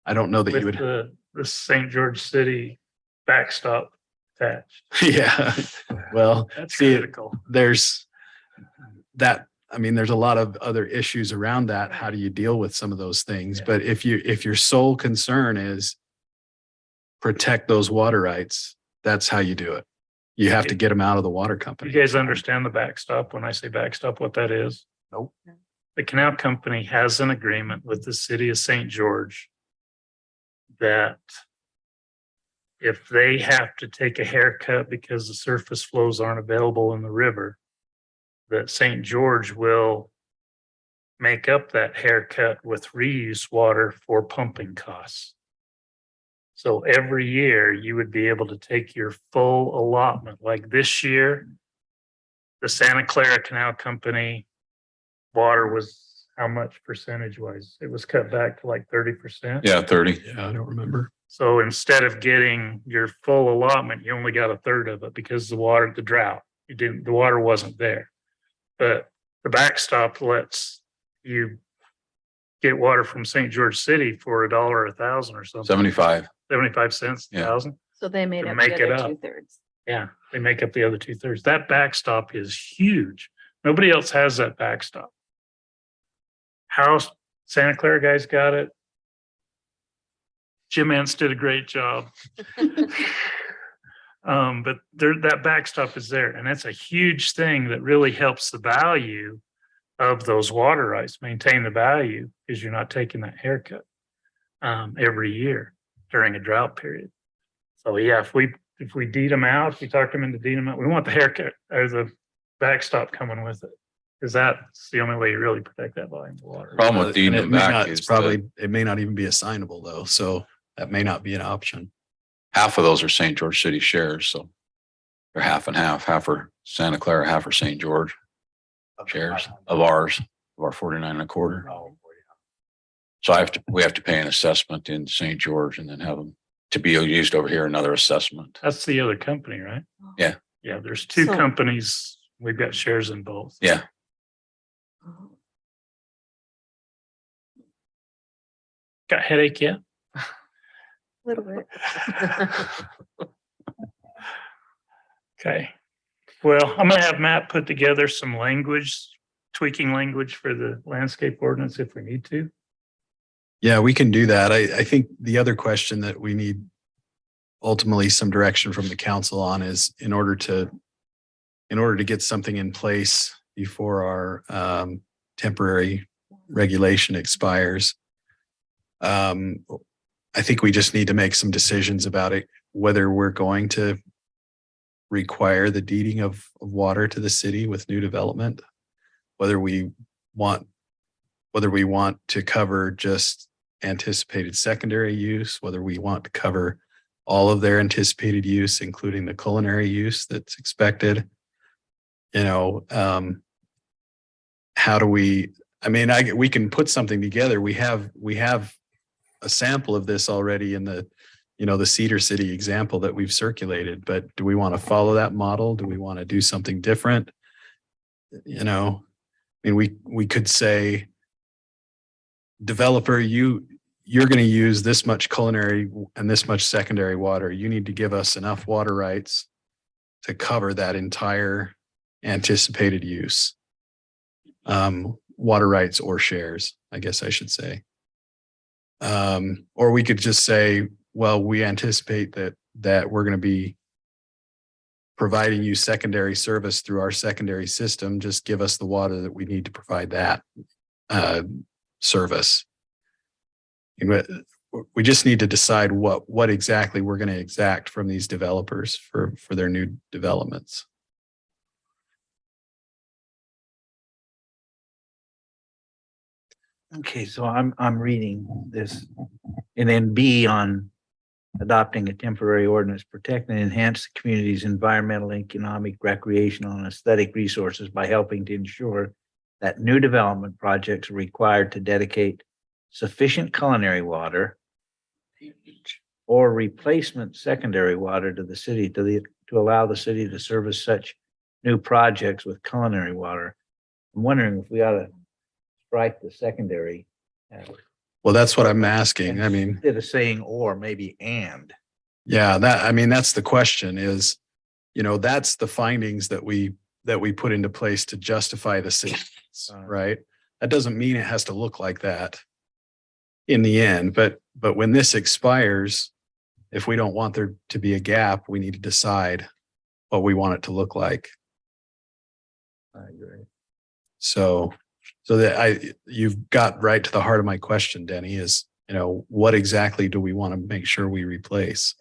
I don't know that you with would. the St. George City backstop attached. Yeah. Well, That's see, critical. there's that. I mean, there's a lot of other issues around that. How do you deal with some of those things? Yeah. But if your sole concern is protect those water rights, that's how you do it. You have to get them out of the water You company. guys understand the backstop? When I say backstop, what that is? Nope. The canal company has an agreement with the city of St. George that if they have to take a haircut because the surface flows aren't available in the river, that St. George will make up that haircut with reuse water for pumping costs. So every year you would be able to take your full allotment. Like this year, the Santa Clara Canal Company water was how much percentage wise? It was cut back to like 30%. Yeah, 30. Yeah, I don't remember. So instead of getting your full allotment, you only got a third of it because the drought, the water wasn't there. But the backstop lets you get water from St. George City for $1 or 1,000 or something. 75. 75 cents, Yeah. 1,000. So they made To up make the it other up. 2/3. Yeah, they make up the other 2/3. That backstop is huge. Nobody else has that backstop. House, Santa Clara guys got it. Jim Ents did a great job. But that backstop is there, and that's a huge thing that really helps the value of those water rights, maintain the value, because you're not taking that haircut every year during a drought period. So yeah, if we deed them out, if we talk them into deeding them out, we want the haircut or the backstop coming with it. Because that's the only way you really protect that volume of water. Problem with deeding And it may back not- is it's probably, it may not even be assignable though. So that may not be an option. half of those are St. George City shares. So they're half and half. Half are Santa Clara, half are St. George shares of ours, of our 49 and a quarter. So we have to pay an assessment in St. George and then have them to be used over here, another assessment. That's the other company, right? Yeah. Yeah, there's two So- companies. We've got shares in both. Yeah. Got a headache yet? A little bit. Okay. Well, I'm gonna have Matt put together some language, tweaking language for the landscape ordinance if we need to. Yeah, we can do that. I think the other question that we need ultimately some direction from the council on is in order to get something in place before our temporary regulation expires. I think we just need to make some decisions about it, whether we're going to require the deeding of water to the city with new development, whether we want to cover just anticipated secondary use, whether we want to cover all of their anticipated use, including the culinary use that's expected. How do we, we can put something together. We have a sample of this already in the Cedar City example that we've circulated, but do we want to follow that model? Do we want to do something different? We could say, developer, you're going to use this much culinary and this much secondary water. You need to give us enough water rights to cover that entire anticipated use. Water rights or shares, I guess I should say. Or we could just say, well, we anticipate that we're going to be providing you secondary service through our secondary system. Just give us the water that we need to provide that service. We just need to decide what exactly we're going to exact from these developers for their new developments. Okay, so I'm reading this, and then B on adopting a temporary ordinance protect and enhance the community's environmental, economic, recreational, and aesthetic resources by helping to ensure that new development projects are required to dedicate sufficient culinary water or replacement secondary water to the city to allow the city to service such new projects with culinary water. I'm wondering if we ought to strike the secondary. Well, that's what I'm asking. I mean, Instead of saying or, maybe and. yeah, I mean, that's the question is, that's the findings that we put into place to justify the city, right? That doesn't mean it has to look like that in the end, but when this expires, if we don't want there to be a gap, we need to decide what we want it to look like. I agree. So that you've got right to the heart of my question, Denny, is, what exactly do we want to make sure we replace?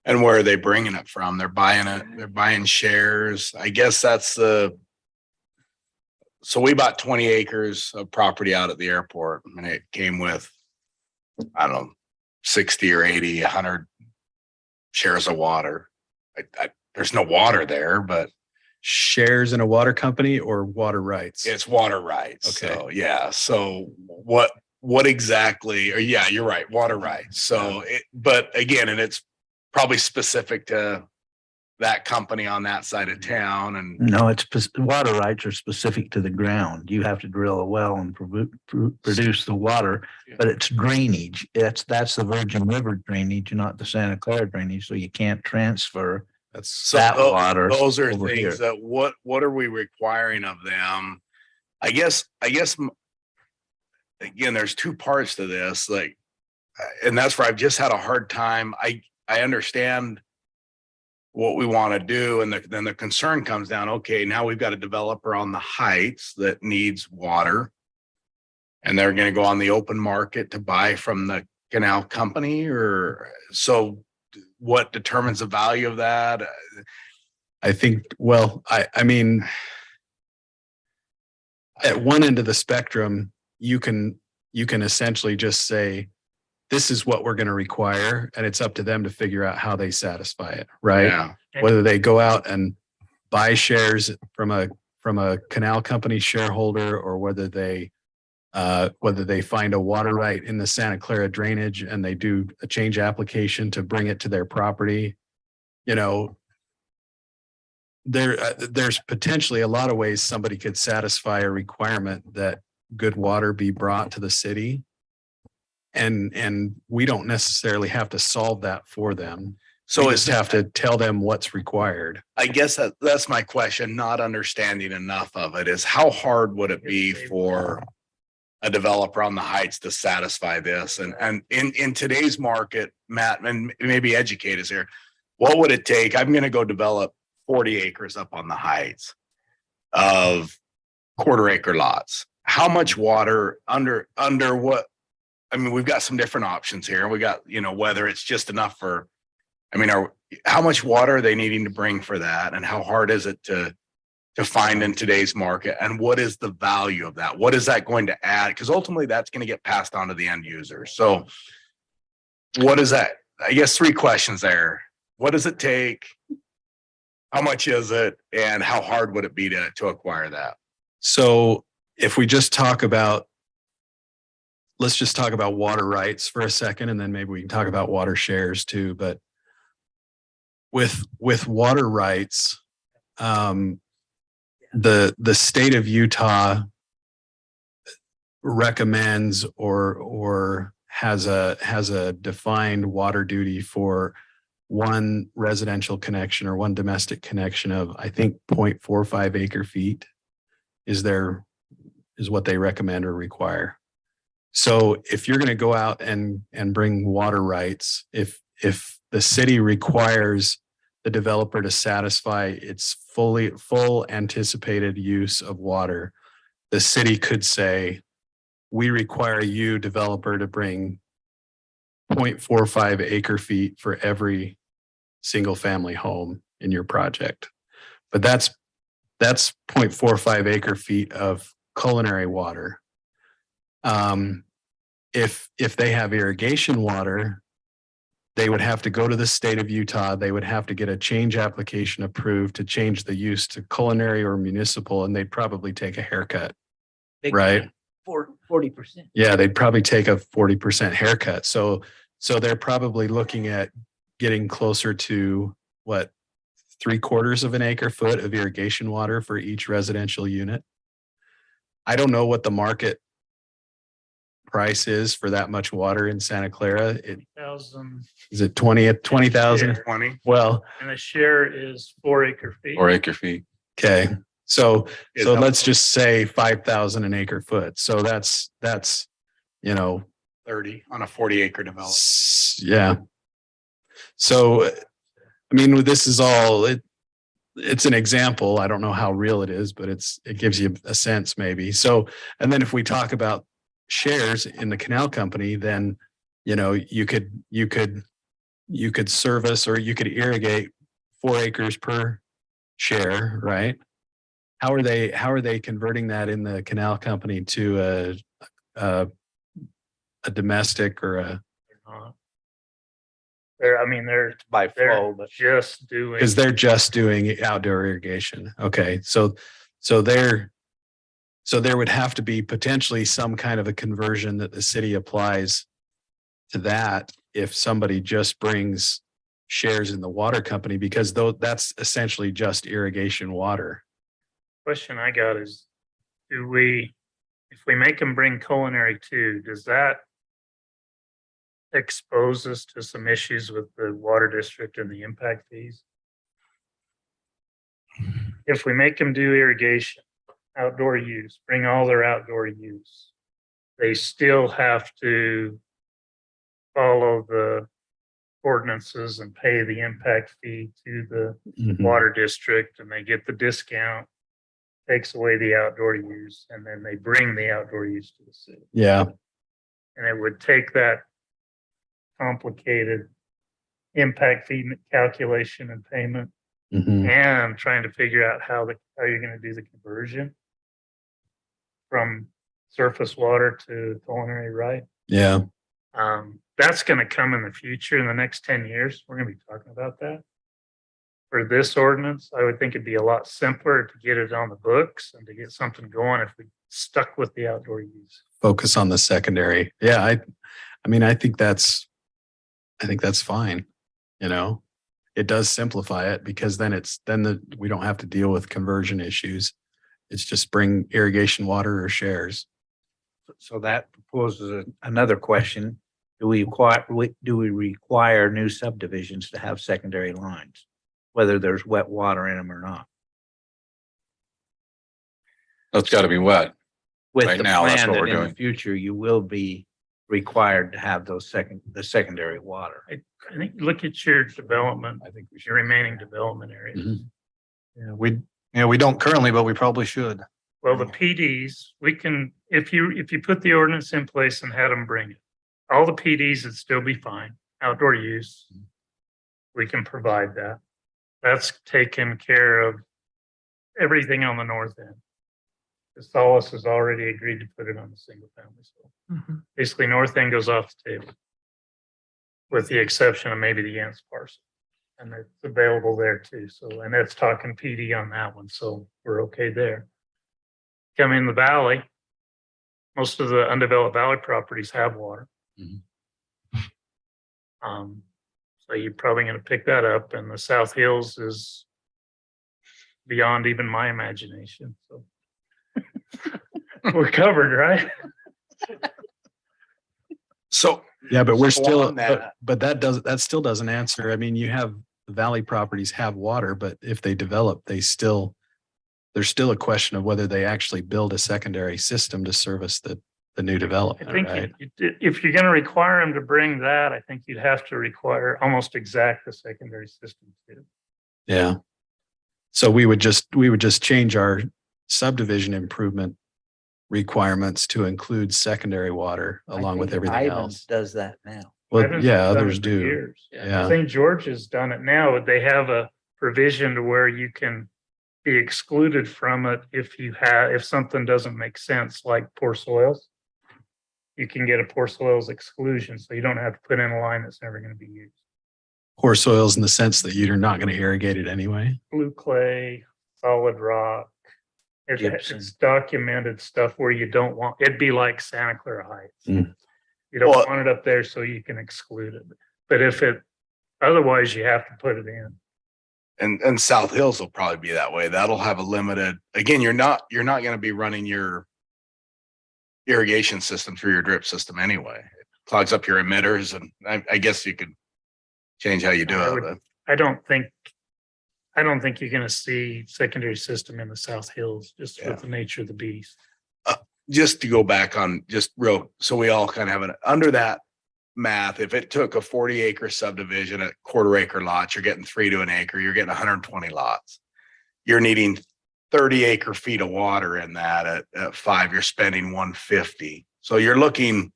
And where are they bringing it from? They're buying shares. I guess that's so we bought 20 acres of property out at the airport and it came with, I don't know, 60 or 80, 100 shares of water. There's no water there, but Shares in a water company or water rights? it's water rights. Okay. So, yeah. So what exactly, or yeah, you're right. Water rights. So but again, and it's probably specific to that company on that side of town. And No, water rights are specific to the ground. You have to drill a well and produce the water, but it's drainage. That's the Virgin River drainage, not the Santa Clara drainage. So you can't transfer That's so that water those are over things here. that what are we requiring of them? I guess again, there's two parts to this, like, and that's where I've just had a hard time. I understand what we want to do. And then the concern comes down, okay, now we've got a developer on the heights that needs water. And they're going to go on the open market to buy from the canal company, or so what determines the value of that? I think, well, I mean, at one end of the spectrum, you can essentially just say, this is what we're going to require, and it's up to them to figure out how they satisfy it, right? Yeah. Whether they go out and buy shares from a canal company shareholder, or whether they find a water right in the Santa Clara drainage and they do a change application to bring it to their property. There's potentially a lot of ways somebody could satisfy a requirement that good water be brought to the city. And we don't necessarily have to solve that for them. So We it's just have to tell them what's required. I guess that's my question, not understanding enough of it, is how hard would it be for a developer on the heights to satisfy this? And in today's market, Matt, and maybe educate us here, what would it take? I'm going to go develop 40 acres up on the heights of quarter-acre lots. How much water under what? I mean, we've got some different options here. We got, whether it's just enough for, how much water are they needing to bring for that? And how hard is it to find in today's market? And what is the value of that? What is that going to add? Because ultimately that's going to get passed on to the end user. So what is that? I guess 3 questions there. What does it take? How much is it? And how hard would it be to acquire that? So if we just let's just talk about water rights for a second, and then maybe we can talk about water shares too. But with water rights, the state of Utah recommends or has a defined water duty for one residential connection or one domestic connection of, I think, 0.45 acre feet is what they recommend or require. So if you're going to go out and bring water rights, if the city requires the developer to satisfy its full anticipated use of water, the city could say, we require you, developer, to bring 0.45 acre feet for every single family home in your project. But that's 0.45 acre feet of culinary water. If they have irrigation water, they would have to go to the state of Utah. They would have to get a change application approved to change the use to culinary or municipal, and they'd probably take a haircut, right? 40%. Yeah, they'd probably take a 40% haircut. So they're probably looking at getting closer to what, 3/4 of an acre foot of irrigation water for each residential unit. I don't know what the market price is for that much water in Santa Clara? Thousand, Is it 20,000? Share. 20. Well, and a share is 4 acre feet. Or acre feet. okay, so, Is so that- let's just say 5,000 an acre foot. So that's, you know, 30 on a 40-acre development. yeah. So, I mean, this is all, it's an example. I don't know how real it is, but it gives you a sense maybe. So, and then if we talk about shares in the canal company, then, you know, you could service or you could irrigate 4 acres per share, right? How are they converting that in the canal company to a domestic or a, They're By they're flow, but just doing. because they're just doing outdoor irrigation. Okay, so there would have to be potentially some kind of a conversion that the city applies to that if somebody just brings shares in the water company, because though that's essentially just irrigation water. Question I got is, if we make them bring culinary too, does that expose us to some issues with the water district and the impact fees? If we make them do irrigation, outdoor use, bring all their outdoor use, they still have to follow the ordinances and pay the impact fee to the water district, and they get the discount, takes away the outdoor use, and then they bring the outdoor use to the city. Yeah, And it would take that complicated impact fee calculation and payment mhm. and trying to figure out how you're gonna do the conversion from surface water to culinary, right? Yeah, That's gonna come in the future, in the next 10 years. We're gonna be talking about that. For this ordinance, I would think it'd be a lot simpler to get it on the books and to get something going if we stuck with the outdoor use. focus on the secondary. Yeah, I mean, I think that's fine. You know, it does simplify it because then we don't have to deal with conversion issues. It's just bring irrigation water or shares. so that proposes another question. Do we require new subdivisions to have secondary lines, whether there's wet water in them or not? That's got to be wet. With Right the now, that's plan what that we're in the doing. future, you will be required to have the secondary water. I think, look at your development, I think we your remaining development areas. Mhm. Yeah, we don't currently, but we probably should. Well, the PDs, we can, if you put the ordinance in place and had them bring it, all the PDs would still be fine, outdoor use. We can provide that. That's taken care of everything on the north end. Solace has already agreed to put it on the single family, so basically north end goes off the table. With the exception of maybe the Yance parcel. And it's available there too, so, and it's talking PD on that one, so we're okay there. Come in the valley. Most of the undeveloped valley properties have water. Mhm. So you're probably gonna pick that up, and the South Hills is beyond even my imagination, so. We're covered, right? So Yeah, but we're So still, on that- but that still doesn't answer. I mean, you have the valley properties have water, but if they develop, there's still a question of whether they actually build a secondary system to service the new I development, think right? if you're gonna require them to bring that, I think you'd have to require almost exact the secondary system too. Yeah. So we would just change our subdivision improvement requirements to include secondary water along with everything Ivans else. does that now. Well, Ivans yeah, has done others it for do. years. Yeah. St. George has done it now. They have a provision to where you can be excluded from it if something doesn't make sense, like poor soils. You can get a poor soils exclusion, so you don't have to put in a line that's never gonna be used. Poor soils in the sense that you're not going to irrigate it anyway. Blue clay, solid rock. Gypsum. It's documented stuff where you don't want, it'd be like Santa Clara Heights. Mm. You don't Well- want it up there so you can exclude it. But otherwise you have to put it in. and South Hills will probably be that way. That'll have a limited, again, you're not gonna be running your irrigation system through your drip system anyway. It clogs up your emitters, and I guess you could change how you do I it. would- but- I don't think you're gonna see secondary system in the South Hills, just Yeah. with the nature of the beast. Just to go back on just real, so we all kind of have under that math, if it took a 40-acre subdivision at quarter-acre lots, you're getting 3 to an acre, you're getting 120 lots. You're needing 30-acre feet of water in that at 5, you're spending 150. So you're looking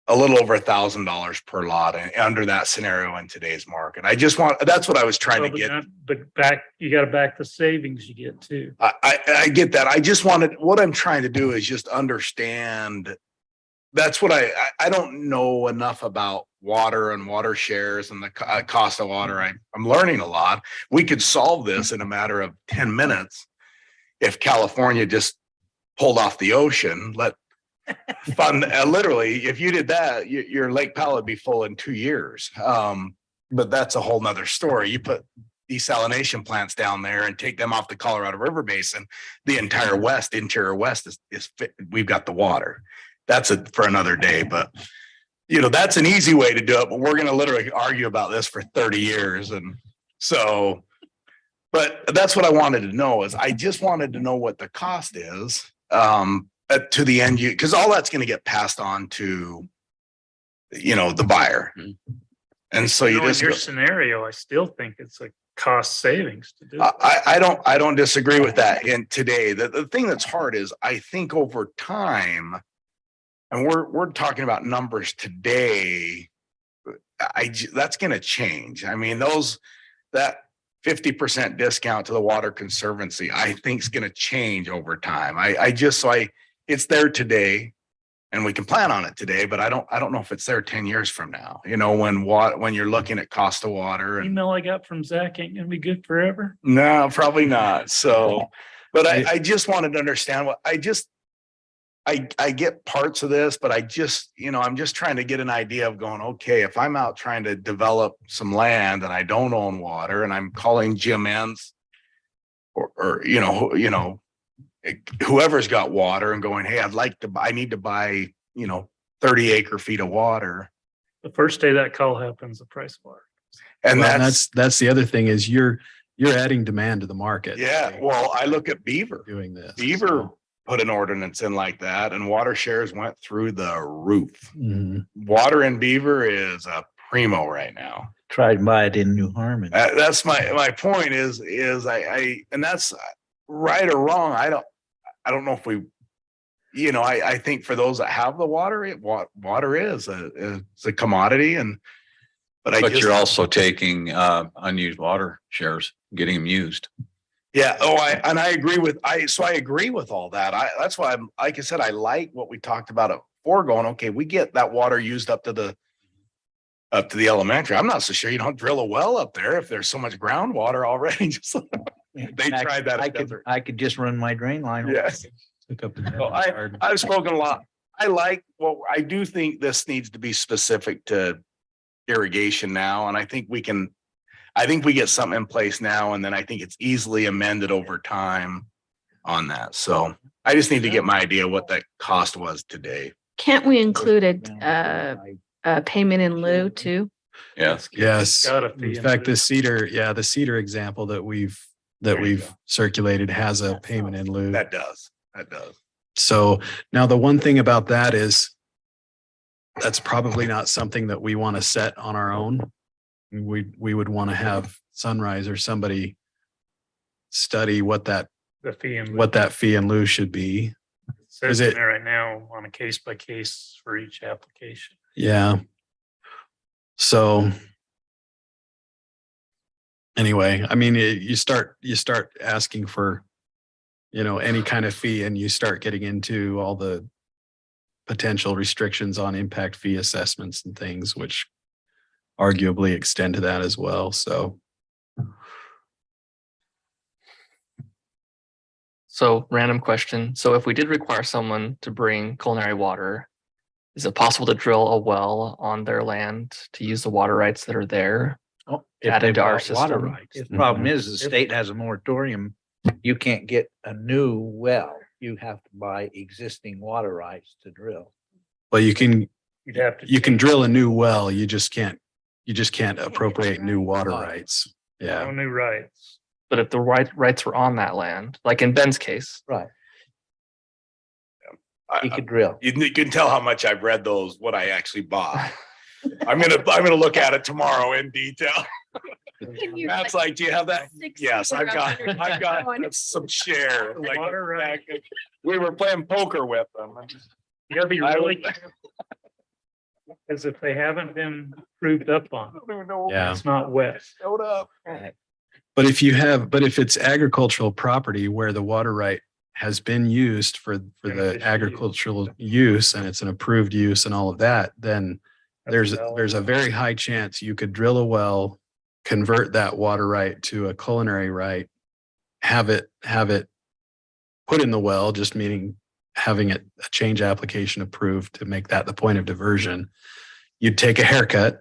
a little over $1,000 per lot under that scenario in today's market. That's what I was trying to Well, get. But back, you gotta back the savings you get too. I get that. What I'm trying to do is just understand. That's what I don't know enough about water and water shares and the cost of water. I'm learning a lot. We could solve this in a matter of 10 minutes if California just pulled off the ocean, literally, if you did that, your Lake Powell would be full in 2 years. But that's a whole nother story. You put desalination plants down there and take them off the Colorado River Basin, the entire interior west is fit. We've got the water. That's for another day, but that's an easy way to do it, but we're going to literally argue about this for 30 years. And so, but that's what I wanted to know is I just wanted to know what the cost is, to the end user, because all that's going to get passed on to, the buyer. And so In your scenario, I still think it's a cost savings to do. I don't disagree with that. And today, the thing that's hard is I think over time, and we're talking about numbers today, that's going to change. I mean, that 50% discount to the Water Conservancy, I think is going to change over time. It's there today and we can plan on it today, but I don't know if it's there 10 years from now, when you're looking at cost of water. And Email I got from Zach ain't gonna be good forever. no, probably not. So, but I just wanted to understand I get parts of this, but I'm just trying to get an idea of going, okay, if I'm out trying to develop some land and I don't own water and I'm calling Jim Enns or whoever's got water and going, hey, I need to buy, 30 acre feet of water. The first day that call happens, the price of water. And Well, that's the other thing is you're adding demand to the market. yeah. Well, I look at Beaver. Doing this. Beaver put an ordinance in like that and water shares went through the roof. Mhm. Water in Beaver is a primo right now. Tried to buy it in New Harmony. That's my point is and that's right or wrong. I don't know if we, I think for those that have the water, water is a commodity But you're also taking unused water shares, getting them used. yeah. Oh, I agree with I agree with all that. That's why like I said, I like what we talked about before going, okay, we get that water used up to the elementary. I'm not so sure you don't drill a well up there if there's so much groundwater already. They tried that. I could just run my drain line. Yes. Took up the So garden. I've spoken a lot. I do think this needs to be specific to irrigation now. And I think we get something in place now. And then I think it's easily amended over time on that. So I just need to get my idea what that cost was today. Can't we include a payment in lieu too? Yes. Yes. Got a fee In in fact, lieu. the cedar example that we've circulated has a payment in lieu. That does. So now the one thing about that is that's probably not something that we want to set on our own. We would want to have Sunrise or somebody study what that The fee in lieu. fee in lieu should be. Says is in it- there right now on a case by case for each application. Yeah. So anyway, I mean, you start asking for, any kind of fee and you start getting into all the potential restrictions on impact fee assessments and things, which arguably extend to that as well. So So random question. So if we did require someone to bring culinary water, is it possible to drill a well on their land to use the water rights that are there? If Add they've into our got water system. rights. The problem is the state has a moratorium. You can't get a new well. you have to buy existing water rights to drill. Well, you can You'd have to. you can change drill a new well, you just can't appropriate new water Right. rights. no Yeah. new rights. But if the rights were on that land, like in Ben's case, Right. He I- could drill. You can tell how much I've read those, what I actually bought. I'm gonna look at it tomorrow in detail. Matt's like, do you have that? Yes, I've got some share. Like, Water right. we were playing poker with them. You gotta be I really would- careful. Because if they haven't been proved up on, don't even know. Yeah. it's not wet. Showed up. But if it's agricultural property where the water right has been used for the Beneficial use. agricultural use and it's an approved use and all of that, then That's there's a very high chance you could drill a well, convert that water right to a culinary right, have it put in the well, just meaning having a change application approved to make that the point of diversion. You'd take a haircut,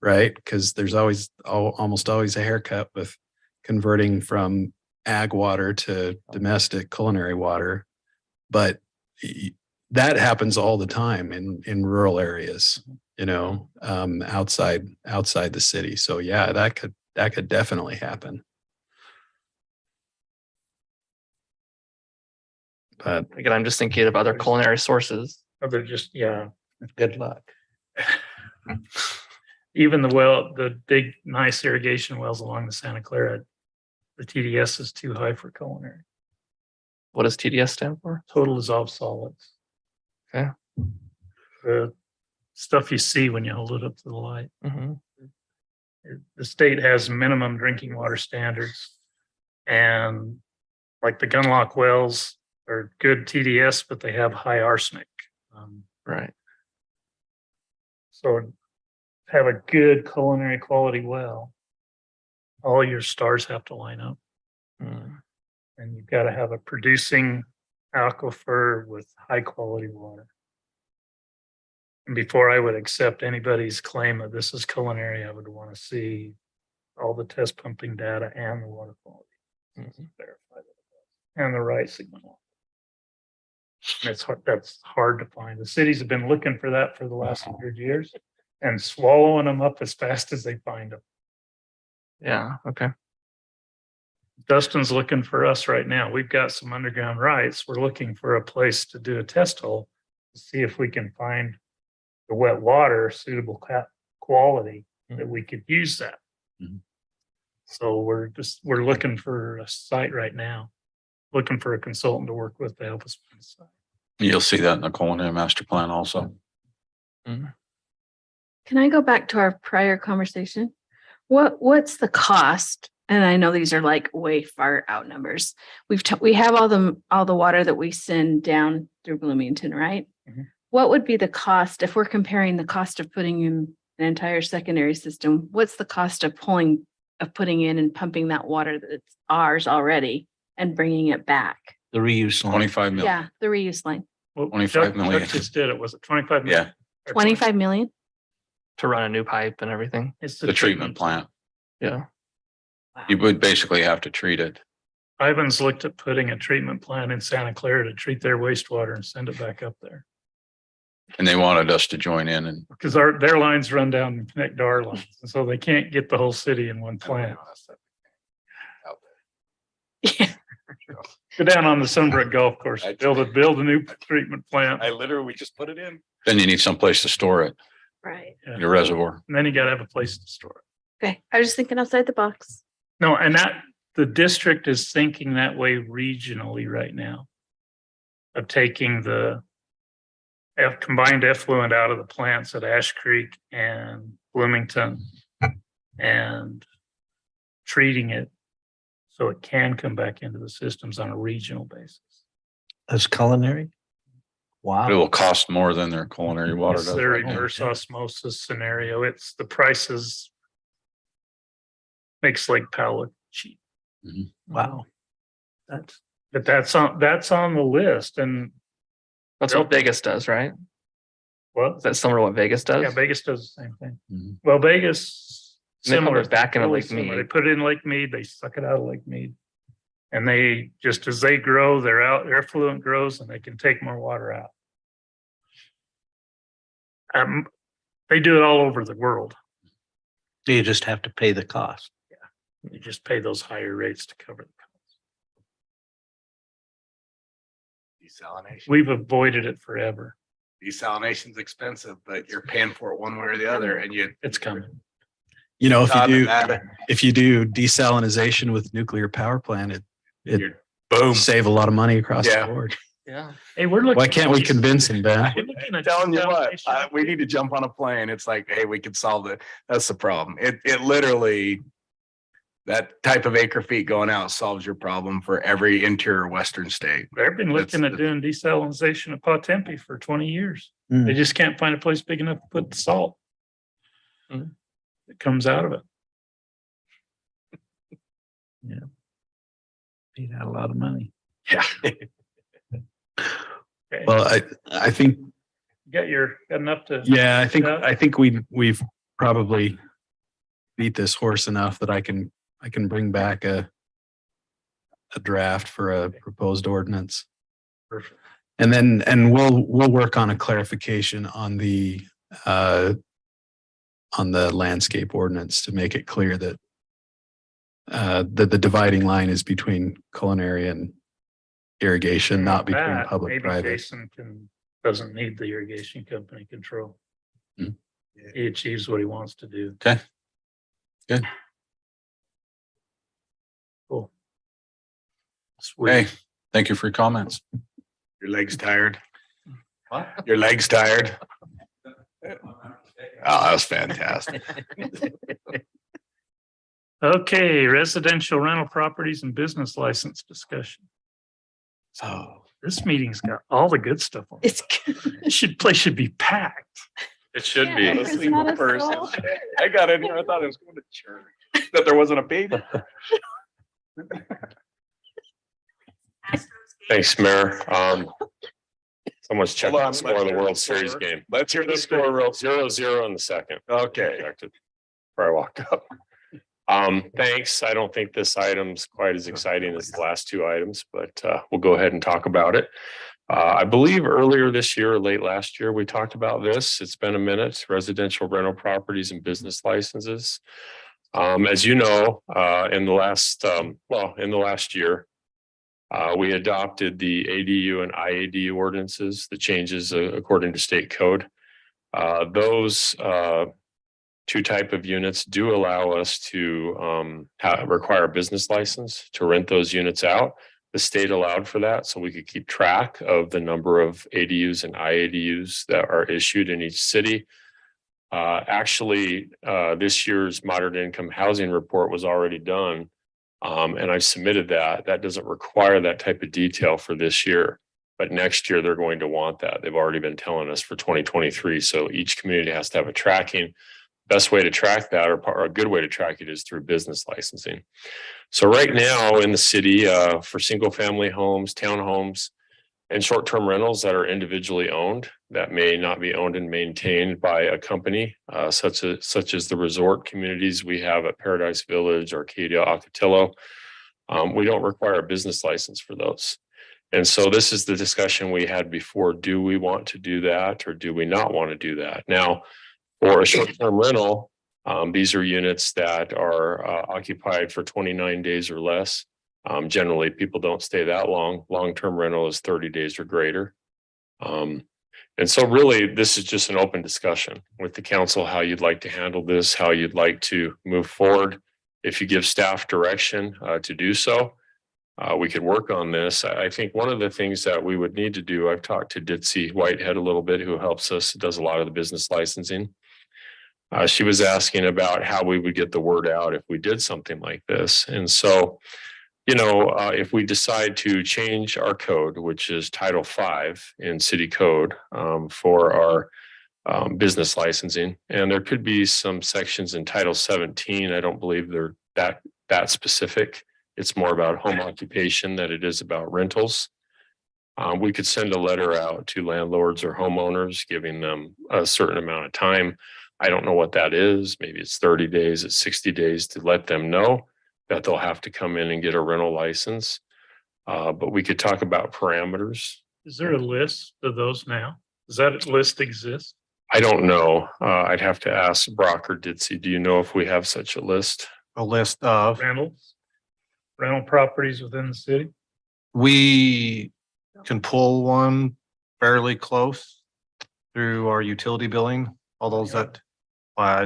right? Because there's almost always a haircut with converting from ag water to domestic culinary water. But that happens all the time in rural areas, outside the city. So yeah, that could definitely happen. But again, I'm just thinking of other culinary sources. Or they're just, yeah, Good luck. even the big, nice irrigation wells along the Santa Clara, the TDS is too high for culinary. What does TDS stand for? Total dissolved solids. Okay. The stuff you see when you hold it up to the light. Mhm. The state has minimum drinking water standards. And like the Gunlock wells are good TDS, but they have high arsenic. Right. So have a good culinary quality well. All your stars have to line up. Mm. And you've got to have a producing aquifer with high quality water. And before I would accept anybody's claim that this is culinary, I would want to see all the test pumping data and the water quality. Mhm. Verify that. And the right signal. And that's hard to find. The cities have been looking for that for the last 100 years and swallowing them up as fast as they find them. Yeah. Okay. Dustin's looking for us right now. We've got some underground rights. We're looking for a place to do a test hole to see if we can find the wet water suitable quality that we could use that. Mhm. So we're looking for a site right now, looking for a consultant to work with to help us find a site. You'll see that in the culinary master plan also. Can I go back to our prior conversation? What's the cost? And I know these are like way far out numbers. We have all the water that we send down through Bloomington, right? Mhm. What would be the cost if we're comparing the cost of putting in an entire secondary system? What's the cost of putting in and pumping that water that's ours already and bringing it back? The reuse line. 25 million. Yeah, the reuse line, Well, 25 Chuck million. just did it. Was it 25 million? Yeah, Or 25 million? To run a new pipe and everything. It's the treatment plant. Yeah. You would basically have to treat it. Ivan's looked at putting a treatment plant in Santa Clara to treat their wastewater and send it back up there. And they wanted us to join in and Because their lines run down and connect to our lines. And so they can't get the whole city in one plant. Yeah. Go down on the Sunbrook Golf Course, build a new treatment plant. literally, we just put it in. then you need someplace to store it, Right. your reservoir. And then you gotta have a place to store it. Okay. I was just thinking outside the box. No, and the district is thinking that way regionally right now. Of taking the combined effluent out of the plants at Ash Creek and Bloomington and treating it so it can come back into the systems on a regional basis. As culinary? It Wow. will cost more than their culinary water It's does. the right now. reverse osmosis scenario. It's the prices makes Lake Powell look cheap. Wow. But that's on the list. And That's what Vegas does, right? what? Is that similar to what Vegas does? Yeah, Vegas does the same thing. Mhm. Well, Vegas And they pump similar. it back into totally Lake similar. Mead. They put it in Lake Mead, they suck it out of Lake Mead. And they, just as they grow, their effluent grows and they can take more water out. They do it all over the world. You just have to pay the cost. You just pay those higher rates to cover the cost. Desalination. We've avoided it forever. Desalination's expensive, but you're paying for it one way or the other and you. It's coming. You know, Boom. if you do desalination with nuclear power plant, it save a lot of money across the Yeah. board. Yeah. Hey, we're looking. Why can't we convince them, Ben? We're looking at Telling you what, desalination. we need to jump on a plane. It's like, hey, we could solve it. That's the problem. It literally, that type of acre feet going out solves your problem for every interior western state. They've been looking That's at doing desalination of Potempe for 20 years. Mm. They just can't find a place big enough to put the salt. Mm. It comes out of it. Paid out a lot of money. Yeah. Okay. Well, I think, Got enough to. yeah, Yeah. I think we've probably beat this horse enough that I can bring back a draft for a proposed ordinance. Perfect. And we'll work on a clarification on the landscape ordinance to make it clear that that the dividing line is between culinary and irrigation, not between That, public maybe private. Jason doesn't need the irrigation company control. Hmm. He achieves what he wants to do. Okay. Good. Cool. Hey, Sweet. thank you for your comments. Your legs tired? Your legs tired? Oh, that was fantastic. Okay, residential rental properties and business license discussion. So This meeting's got all the good stuff on it. It's. Place should be packed. it should Yeah, be. there's not a soul. I got in here. I thought I was going to church, that there wasn't a baby. Thanks, Mayor. Someone's checking Hold on, the score of let's the hear World the Series score. game. Let's hear the The score score real. 0-0 in the second. Okay. Checked it before I walked up. Thanks. I don't think this item's quite as exciting as the last two items, but we'll go ahead and talk about it. I believe earlier this year or late last year, we talked about this. It's been a minute, residential rental properties and business licenses. As you know, in the last year, we adopted the ADU and IADU ordinances, the changes according to state code. Those two type of units do allow us to require a business license to rent those units out. The state allowed for that, so we could keep track of the number of ADUs and IADUs that are issued in each city. Actually, this year's moderate income housing report was already done. And I submitted that. That doesn't require that type of detail for this year. But next year, they're going to want that. They've already been telling us for 2023. So each community has to have a tracking. Best way to track that, or a good way to track it, is through business licensing. So right now in the city, for single family homes, townhomes, and short-term rentals that are individually owned, that may not be owned and maintained by a company, such as the resort communities we have at Paradise Village, Arcadia, Ocotillo. We don't require a business license for those. And so this is the discussion we had before. Do we want to do that, or do we not want to do that? Now, for a short-term rental, these are units that are occupied for 29 days or less. Generally, people don't stay that long. Long-term rental is 30 days or greater. And so really, this is just an open discussion with the council, how you'd like to handle this, how you'd like to move forward. If you give staff direction to do so, we could work on this. I think one of the things that we would need to do, I've talked to Ditzy Whitehead a little bit, who helps us, does a lot of the business licensing. She was asking about how we would get the word out if we did something like this. And so, if we decide to change our code, which is Title V in city code, for our business licensing, and there could be some sections in Title 17. I don't believe they're that specific. It's more about home occupation than it is about rentals. We could send a letter out to landlords or homeowners, giving them a certain amount of time. I don't know what that is. Maybe it's 30 days, it's 60 days, to let them know that they'll have to come in and get a rental license. But we could talk about parameters. Is there a list of those now? Does that list exist? I don't know. I'd have to ask Brock or Ditzy. Do you know if we have such a list? A list of, Rentals? Rental properties within the city? we can pull one fairly close through our utility billing, all those that I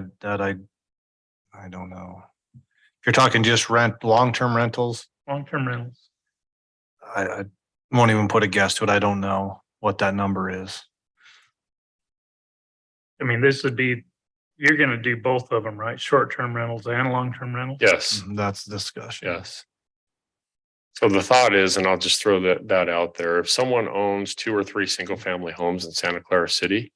don't know. If you're talking just long-term rentals, Long-term rentals? I won't even put a guess to it. I don't know what that number is. I mean, this would be, you're gonna do both of them, right? Short-term rentals and long-term rentals? Yes, That's the discussion. yes. So the thought is, and I'll just throw that out there, if someone owns 2 or 3 single-family homes in Santa Clara City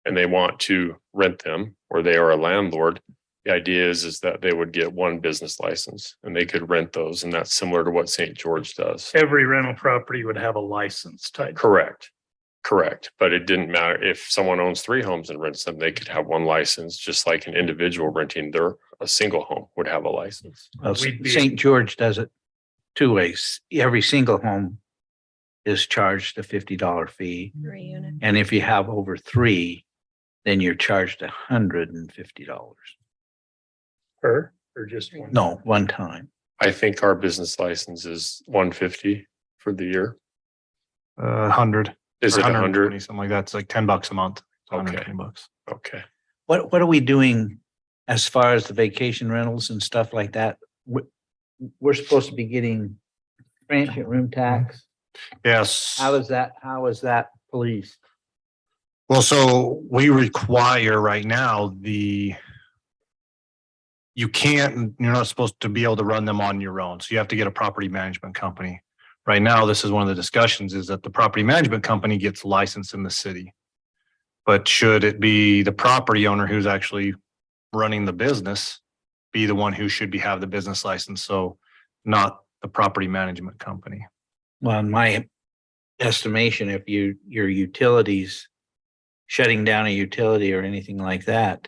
and they want to rent them, or they are a landlord, the idea is that they would get one business license and they could rent those, and that's similar to what St. George does. Every rental property would have a license type. Correct. Correct. But it didn't matter if someone owns 3 homes and rents them, they could have one license, just like an individual renting a single home would have a license. Well, We'd be- St. George does it 2 ways. Every single home is charged a $50 fee. 3 units. And if you have over 3, then you're charged $150. Per, or just one? No, one time. I think our business license is 150 for the year. 100. Is it 120, 100? something like that. It's like $10 a month. It's Okay. $120. Okay. What are we doing as far as the vacation rentals and stuff like that? We're supposed to be getting transient room tax. Yes. How is that policed? Well, so we require right now you're not supposed to be able to run them on your own. So you have to get a property management company. Right now, this is one of the discussions is that the property management company gets licensed in the city. But should it be the property owner who's actually running the business be the one who should have the business license? So not the property management company. Well, in my estimation, if your utilities shutting down a utility or anything like that,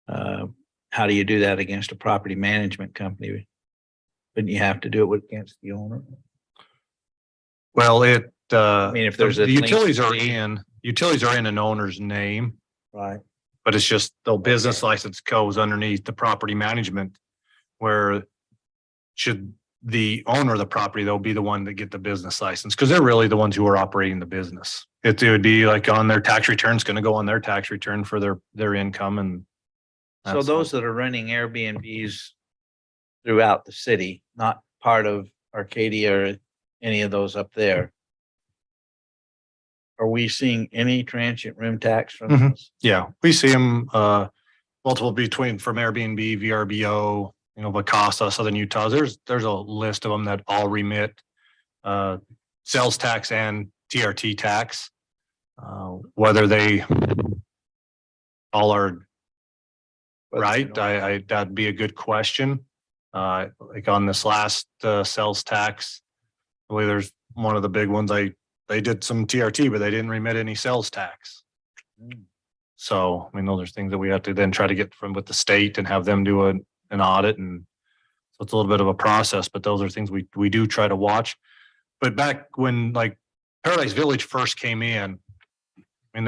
how do you do that against a property management company? Wouldn't you have to do it against the owner? Well, mean, if there's a the utilities are link- in an owner's name, Right. but it's just the business license goes underneath the property management. Where should the owner of the property, they'll be the one that get the business license because they're really the ones who are operating the business. It would be like on their tax return, it's going to go on their tax return for their income and. So that's those that are renting Airbnbs throughout the city, not part of Arcadia or any of those up there. Are we seeing any transient room tax from Mhm. those? Yeah, we see them multiple from Airbnb, VRBO, Vacasa, Southern Utah. There's a list of them that all remit sales tax and TRT tax. Whether they all are right, that'd be a good question. Like on this last sales tax, I believe there's one of the big ones. They did some TRT, but they didn't remit any sales tax. So, I mean, those are things that we have to then try to get with the state and have them do an audit. And so it's a little bit of a process, but those are things we do try to watch. But back when like Paradise Village first came in, I mean,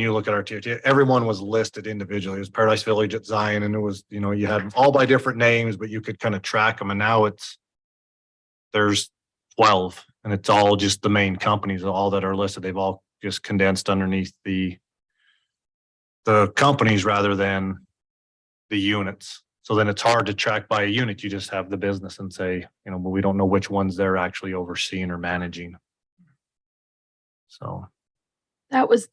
you look at our TRT, everyone was listed individually. It was Paradise Village at Zion, and it was, you had them all by different names, but you could kind of track them. And now there's 12, and it's all just the main companies, all that are listed. They've all just condensed underneath the companies rather than the units. So then it's hard to track by a unit. You just have the business and say, but we don't know which ones they're actually overseeing or managing. So. That was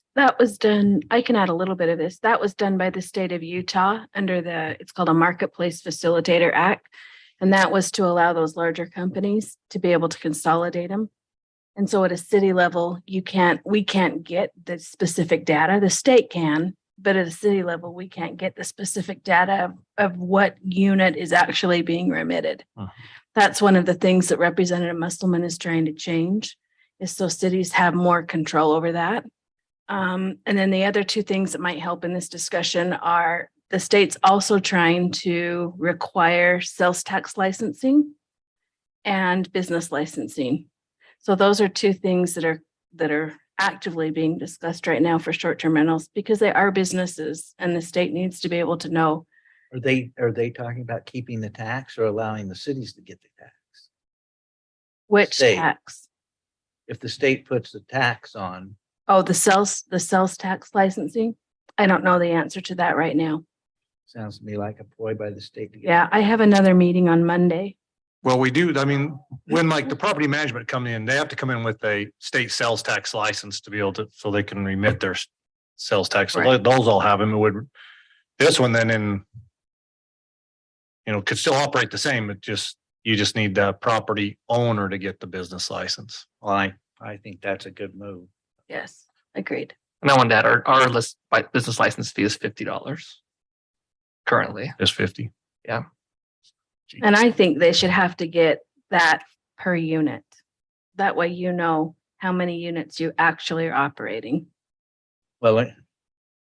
done, I can add a little bit of this. That was done by the state of Utah under it's called a Marketplace Facilitator Act. And that was to allow those larger companies to be able to consolidate them. And so at a city level, we can't get the specific data. The state can, but at a city level, we can't get the specific data of what unit is actually being remitted. That's one of the things that Representative Musselman is trying to change, is so cities have more control over that. And then the other 2 things that might help in this discussion are the state's also trying to require sales tax licensing. and business licensing. So those are two things that are actively being discussed right now for short-term rentals because they are businesses and the state needs to be able to know. Are they talking about keeping the tax or allowing the cities to get the tax? Which State. tax? If the state puts the tax on, Oh, the sales tax licensing? I don't know the answer to that right now. sounds to me like a ploy by the state to get. Yeah, I have another meeting on Monday. Well, we do, I mean, when like the property management come in, they have to come in with a state sales tax license to be able to, so they can remit their sales tax. So Right. those all have them. It would, this one then in, could still operate the same. It just, you just need the property owner to get the business license. Well, I think that's a good move. Yes, agreed. And I wanted to add, our list by business license fee is $50 currently. It's 50. And I think they should have to get that per unit. That way you know how many units you actually are operating. Well,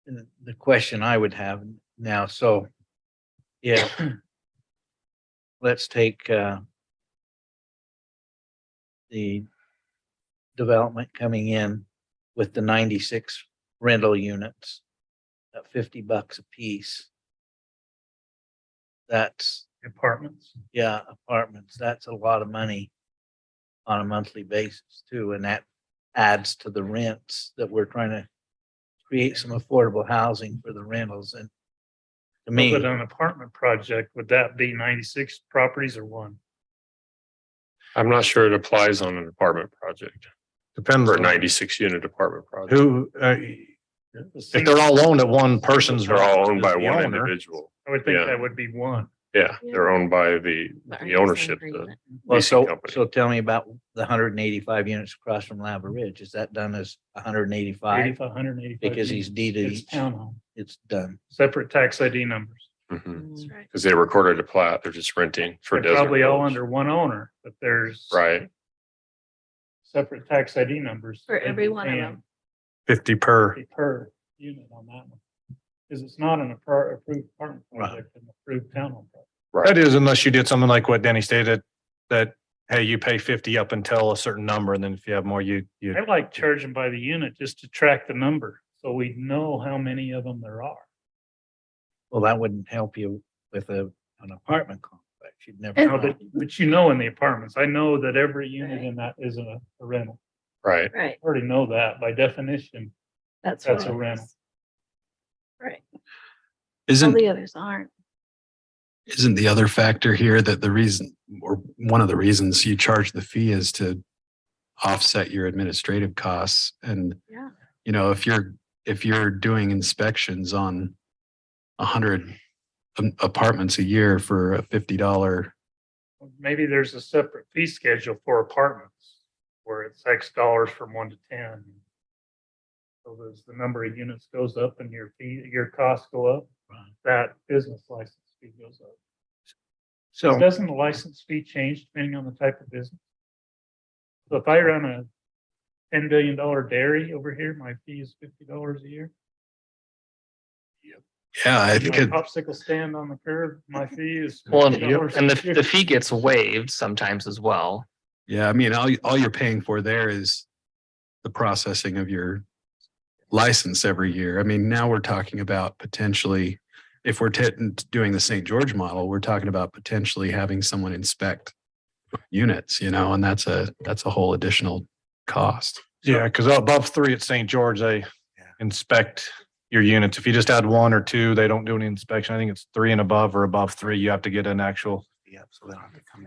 the question I would have now, so yeah, let's take the development coming in with the 96 rental units at $50 a piece. That's, Apartments. yeah, apartments, that's a lot of money on a monthly basis too, and that adds to the rents that we're trying to create some affordable housing for the rentals. And to me, But an apartment project, would that be 96 properties or one? I'm not sure it applies on an apartment project Depends or a on 96 unit apartment project. who, if they're all owned at one person's. They're all owned by the one owner. individual. I would think Yeah. that would be one. Yeah, they're owned by the ownership, the well, leasing company. so tell me about the 185 units across from Lava Ridge. Is that done as 185? 185. Because he's deeded It's each. townhome, It's done. separate tax ID numbers. Because right. they recorded a plat, they're just renting for They're desert. probably all Village. under one owner, but there's Right, separate tax ID numbers. For every one of them. 50 per. Per unit on that one. Because it's not an approved apartment Right. project, an approved townhome project. right. That is unless you did something like what Denny stated, that, hey, you pay 50 up until a certain number, and then if you have more, you. I like charging by the unit just to track the number, so we know how many of them there are. Well, that wouldn't help you with an apartment complex. You'd never. And- Now, but you know in the apartments, I know that every unit in that is a rental. Right. Right, I already know that by definition. that's That's what a it rental. is. Right. All Isn't, the others aren't. isn't the other factor here that the reason, or one of the reasons you charge the fee is to offset your administrative costs? And, Yeah. if you're doing inspections on 100 apartments a year for a $50, Maybe there's a separate fee schedule for apartments where it's X dollars from 1 to 10. So as the number of units goes up and your costs go up, that business license fee goes up. So, Doesn't the license fee change depending on the type of business? So if I run a $10 billion dairy over here, my fee is $50 a year. yeah, I My think it, popsicle stand on the curb, my fee is Well, $50 and a year. the fee gets waived sometimes as well. yeah, I mean, all you're paying for there is the processing of your license every year. I mean, now we're talking about potentially, if we're doing the St. George model, we're talking about potentially having someone inspect units, and that's a whole additional cost. Yeah, because above 3 at St. George, they inspect your units. If you just add 1 or 2, they don't do any inspection. I think it's 3 and above or above 3, you have to get an actual,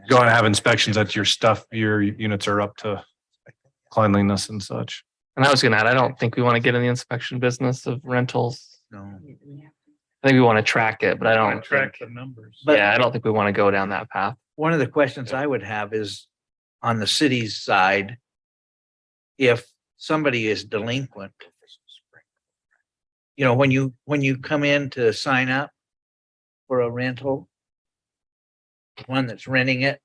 go and have inspections that your units are up to cleanliness and such. And I was gonna add, I don't think we want to get in the inspection business of rentals. no. I think we want to track it, but I I don't track think, the numbers. yeah, I don't think we want to go down that path. One of the questions I would have is on the city's side, if somebody is delinquent, when you come in to sign up for a rental, one that's renting it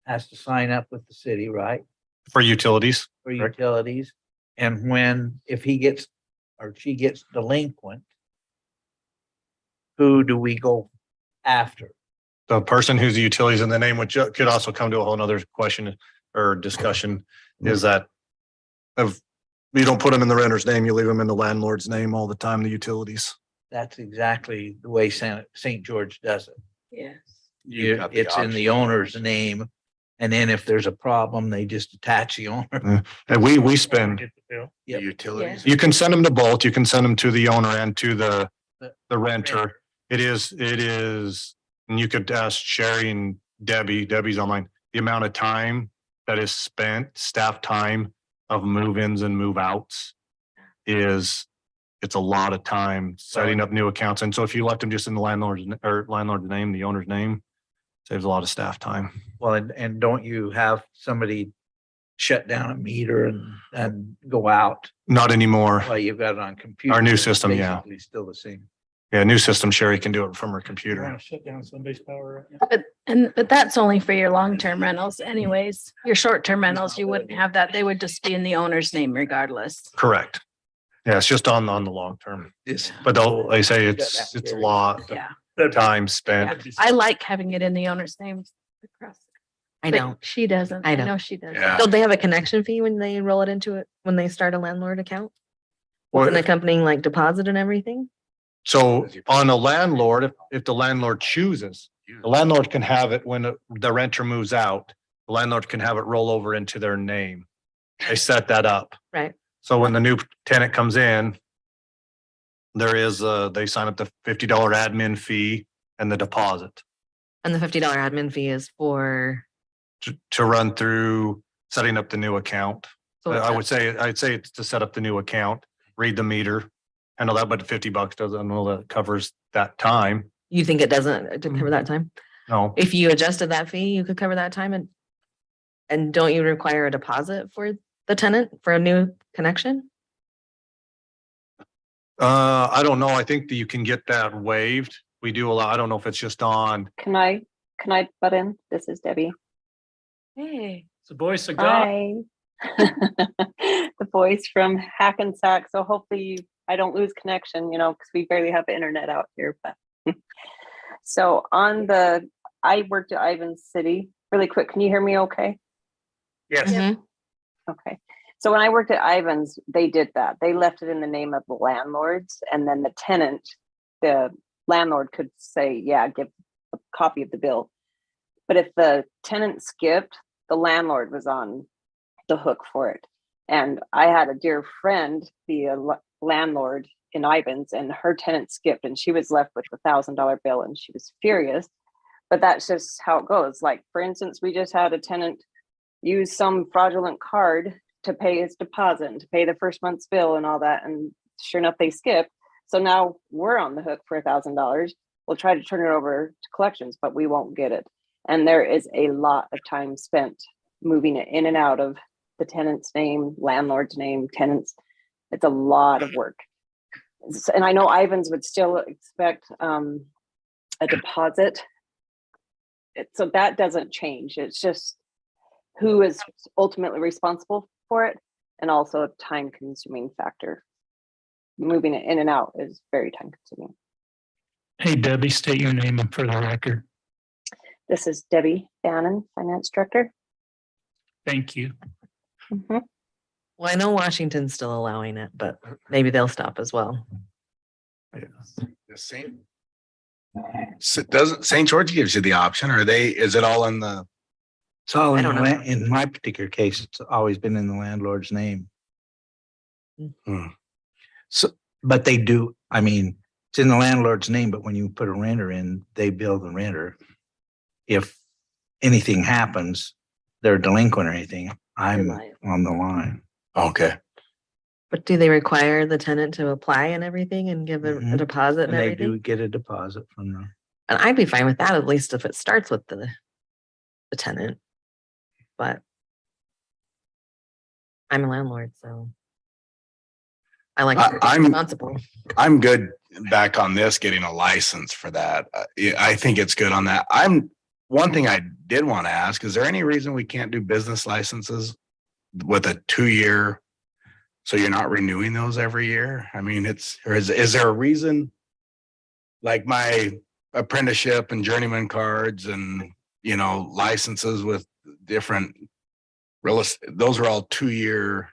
has to sign up with the city, right? For utilities, For Correct. utilities. And if he gets or she gets delinquent, who do we go after? the person who's the utilities in the name, which could also come to a whole nother question or discussion, is that if you don't put them in the renter's name, you leave them in the landlord's name all the time, the utilities. That's exactly the way St. George does it. Yes. You've got the It's in the option. owner's name. And then if there's a problem, they just attach the owner. And we spend, Get the bill. The Yep. Utilities. you can send them to both. You can send them to the owner and to the renter. It is, and you could ask Sherry and Debbie's online, the amount of time that is spent, staff time of move-ins and move-outs it's a lot of time setting up new accounts. And so if you left them just in the landlord's name, the owner's name, saves a lot of staff time. Well, and don't you have somebody shut down a meter and go out Not anymore. while you've got it on computer? Our new It's system, yeah. basically Still the same. Yeah, new system, Sherry can do it from her computer. Shut down somebody's power right now. But that's only for your long-term rentals anyways. Your short-term rentals, you wouldn't have that. They would just be in the owner's name regardless. Correct. Yeah, it's just on the long term. Yes. But they'll, they say got it's that, a Gary. lot of Yeah. time spent. I like having it in the owner's name. across. I But don't. She doesn't. I I don't. know she does. Yeah. Don't they have a connection fee when they roll it into it, when they start a landlord account? With an Well, accompanying like deposit and everything? so on a landlord, if the landlord chooses, the landlord can have it when the renter moves out. The landlord can have it roll over into their name. They set that up. Right. So when the new tenant comes in, they sign up the $50 admin fee and the deposit And the $50 admin fee is for, to run through setting up the new account. so I'd say it's to set up the new account, read the meter. I know that, but $50 doesn't, know that covers that time. you think it doesn't to cover that time? No, If you adjusted that fee, you could cover that time and don't you require a deposit for the tenant for a new connection? I don't know. I think that you can get that waived. We do allow, I don't know if it's just on, Can I butt in? This is Debbie. Hey. It's the voice of God. Hi. The voice from Hackensack. So hopefully I don't lose connection, because we barely have internet out here, but. So I worked at Ivans City really quick. Can you hear me okay? Yes. Mhm. Okay. So when I worked at Ivans, they did that. They left it in the name of the landlords, and then the tenant, the landlord could say, yeah, give a copy of the bill. But if the tenant skipped, the landlord was on the hook for it. And I had a dear friend be a landlord in Ivans, and her tenant skipped, and she was left with $1,000 bill, and she was furious. But that's just how it goes. Like, for instance, we just had a tenant use some fraudulent card to pay his deposit and to pay the first month's bill and all that. And sure enough, they skipped. So now we're on the hook for $1,000. We'll try to turn it over to collections, but we won't get it. And there is a lot of time spent moving it in and out of the tenant's name, landlord's name, tenants. It's a lot of work. And I know Ivans would still expect a deposit. So that doesn't change. It's just who is ultimately responsible for it, and also a time consuming factor. Moving it in and out is very time consuming. Hey, Debbie, state your name for the record. This is Debbie Bannon, Finance Director. Thank you. Mhm. Well, I know Washington's still allowing it, but maybe they'll stop as well. The same. So doesn't St. George gives you the option, or is it all in the? It's all I in, don't the know. in my particular case, it's always been in the landlord's name. Hmm. So, but they do, I mean, it's in the landlord's name, but when you put a renter in, they bill the renter. If anything happens, they're delinquent or anything, I'm liable. on the line. Okay. But do they require the tenant to apply and everything and give a Mhm. deposit and And they do everything? get a deposit from them. And I'd be fine with that, at least if it starts with the tenant. But I'm a landlord, so I like to be I'm- responsible. I'm good back on this, getting a license for that. Yeah, I think it's good on that. One thing I did want to ask, is there any reason we can't do business licenses with a 2-year? So you're not renewing those every year? I mean, is there a reason? Like my apprenticeship and journeyman cards and, you know, licenses with different real estate, those are all 2-year.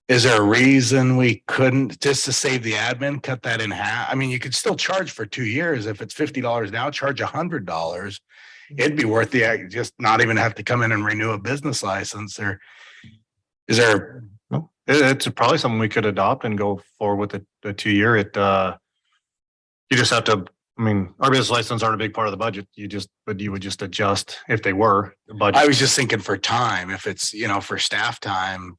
Is there a reason we couldn't, just to save the admin, cut that in half? I mean, you could still charge for 2 years. If it's $50 now, charge $100. It'd be worth the, just not even have to come in and renew a business license. Or is there, No, it's probably something we could adopt and go forward with the 2-year. You just have to, I mean, our business license aren't a big part of the budget. But you would just adjust if they were the budget. I was just thinking for time, if it's, you know, for staff time,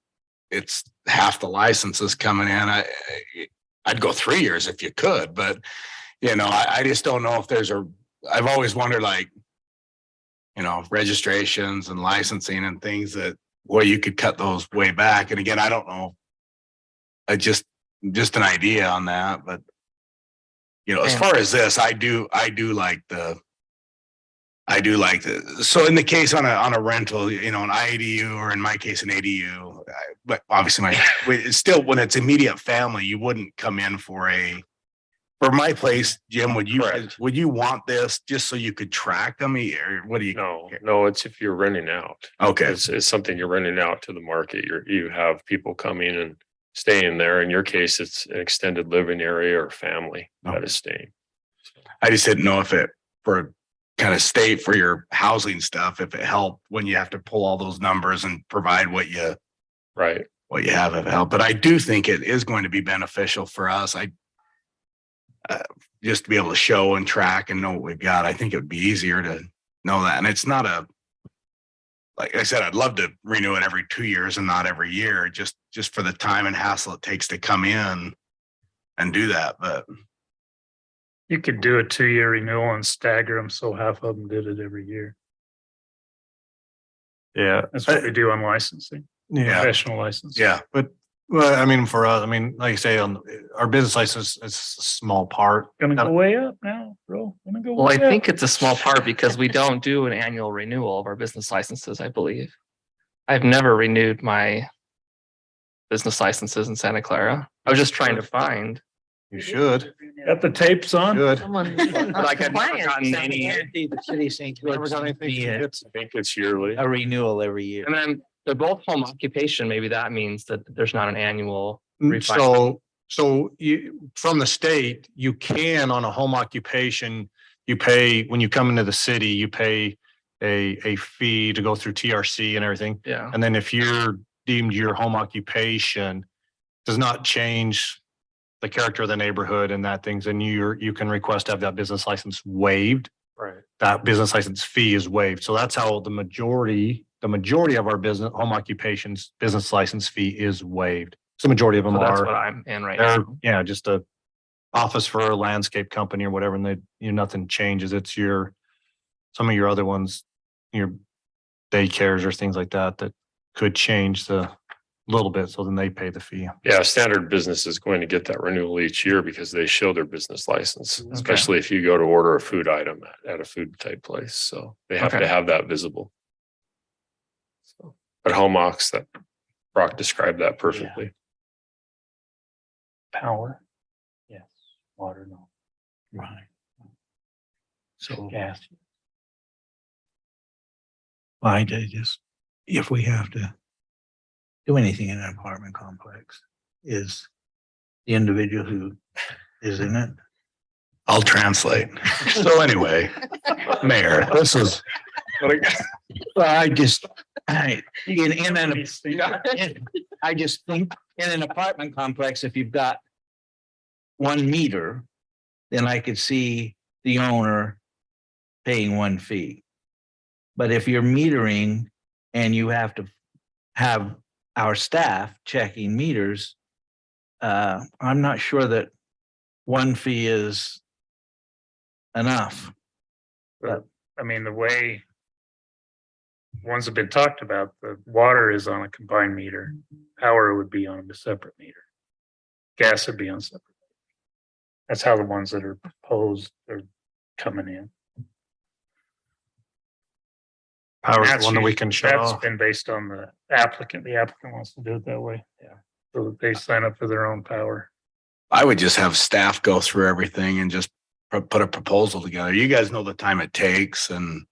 it's half the licenses coming in. I'd go 3 years if you could, but you know, I just don't know if I've always wondered, like, you know, registrations and licensing and things that, well, you could cut those way back. And again, I don't know. I just an idea on that, but you know, as far as this, I do like the, so in the case on a rental, you know, an IADU, or in my case, an ADU, but obviously it's still, when it's immediate family, you wouldn't come in for my place, Jim, would you want this just so you could track them, or what do you? No, it's if you're renting out. Okay. It's something you're renting out to the market. You have people coming and staying there. In your case, it's an extended living area or family that is staying. I just didn't know if it, for kind of state for your housing stuff, if it helped when you have to pull all those numbers and provide what you have, if it helped. But I do think it is going to be beneficial for us. Just to be able to show and track and know what we've got. I think it would be easier to know that. And it's not like I said, I'd love to renew it every 2 years and not every year, just for the time and hassle it takes to come in and do that. But You could do a 2-year renewal and stagger them so half of them did it every year. Yeah. That's what we do on licensing, Yeah. professional licensing. yeah, Well, I mean, for us, I mean, like you say, on our business license, it's a small part. Gonna go way up now, bro. Gonna go Well, I way up. think it's a small part because we don't do an annual renewal of our business licenses, I believe. I've never renewed my business licenses in Santa Clara. I was just trying to find. You should. Got the tapes on? Good. Someone. Like I've never gotten any. Guarantee the city of St. George Never got would be anything. a I think it's yearly. renewal every year. And then they're both home occupation. Maybe that means that there's not an annual. So you, from the state, you can, on a home occupation, you pay, when you come into the city, you pay a fee to go through TRC and everything. Yeah. And then if you're deemed your home occupation does not change the character of the neighborhood and that things, and you can request to have that business license waived. Right. That business license fee is waived. So that's how the majority of our business home occupations business license fee is waived. So majority of them So that's what are, I'm in right they're, now. yeah, just a office for a landscape company or whatever, and nothing changes. It's some of your other ones, your daycares or things like that could change the little bit. So then they pay the fee. Yeah, standard business is going to get that renewal each year because they show their business license, especially if you go to order a food item at a food type place. So they have Okay. to have that visible. So, but home ox, that Brock described that perfectly. Power. Yes. Water, no. Right. So Gas. I just, if we have to do anything in an apartment complex, is the individual who is in it. I'll translate. So anyway, Mayor, this is. Well, I just think in an apartment complex, if you've got one meter, then I could see the owner paying one fee. But if you're metering and you have to have our staff checking meters, I'm not sure that one fee is enough. I mean, the way ones have been talked about, the water is on a combined meter. Power would be on a separate meter. Gas would be on separate. That's how the ones that are proposed are coming in. Power is That's the one that we usually- can shut That's off. been based on the applicant. The applicant wants to do it that way. Yeah. So that they sign up for their own power. I would just have staff go through everything and just put a proposal together. You guys know the time it takes and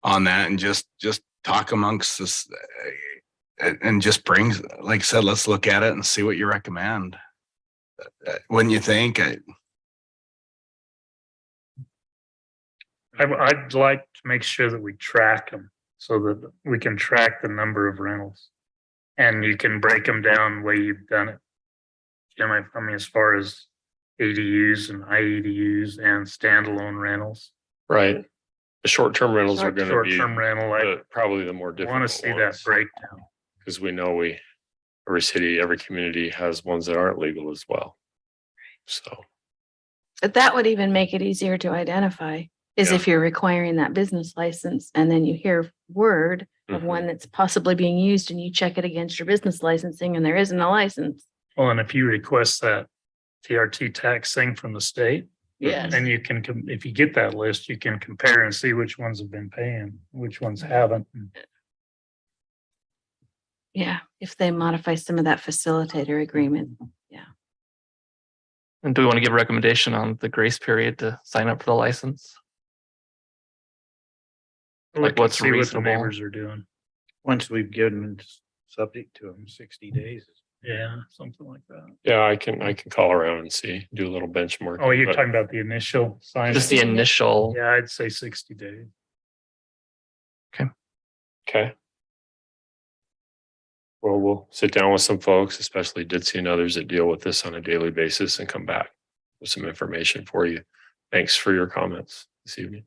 on that and just talk amongst this and just brings, like I said, let's look at it and see what you recommend. Wouldn't you think? I'd like to make sure that we track them so that we can track the number of rentals. And you can break them down the way you've done it. Jim, I mean, as far as ADUs and IEDUs and standalone rentals. Right. The short-term rentals are gonna be Short-term rental, I probably the more difficult want to see that ones. breakdown. Because we know every city, every community has ones that aren't legal as well. So, But that would even make it easier to identify, is Yeah. if you're requiring that business license and then you hear word of Mhm. one that's possibly being used and you check it against your business licensing and there isn't a license. Well, and if you request that TRT tax thing from the state, Yes. then you can, if you get that list, you can compare and see which ones have been paying, which ones haven't. Yeah, if they modify some of that facilitator agreement. And do we want to give a recommendation on the grace period to sign up for the license? Look and what's see what the reasonable? neighbors are doing. Once we've given them subject to them 60 days. Yeah, something like that. yeah, I can call around and see, do a little benchmark. Oh, you're talking about the initial sign? Just the initial, Yeah, I'd say 60 days. Okay. Well, we'll sit down with some folks, especially Ditzy and others that deal with this on a daily basis and come back with some information for you. Thanks for your comments this evening.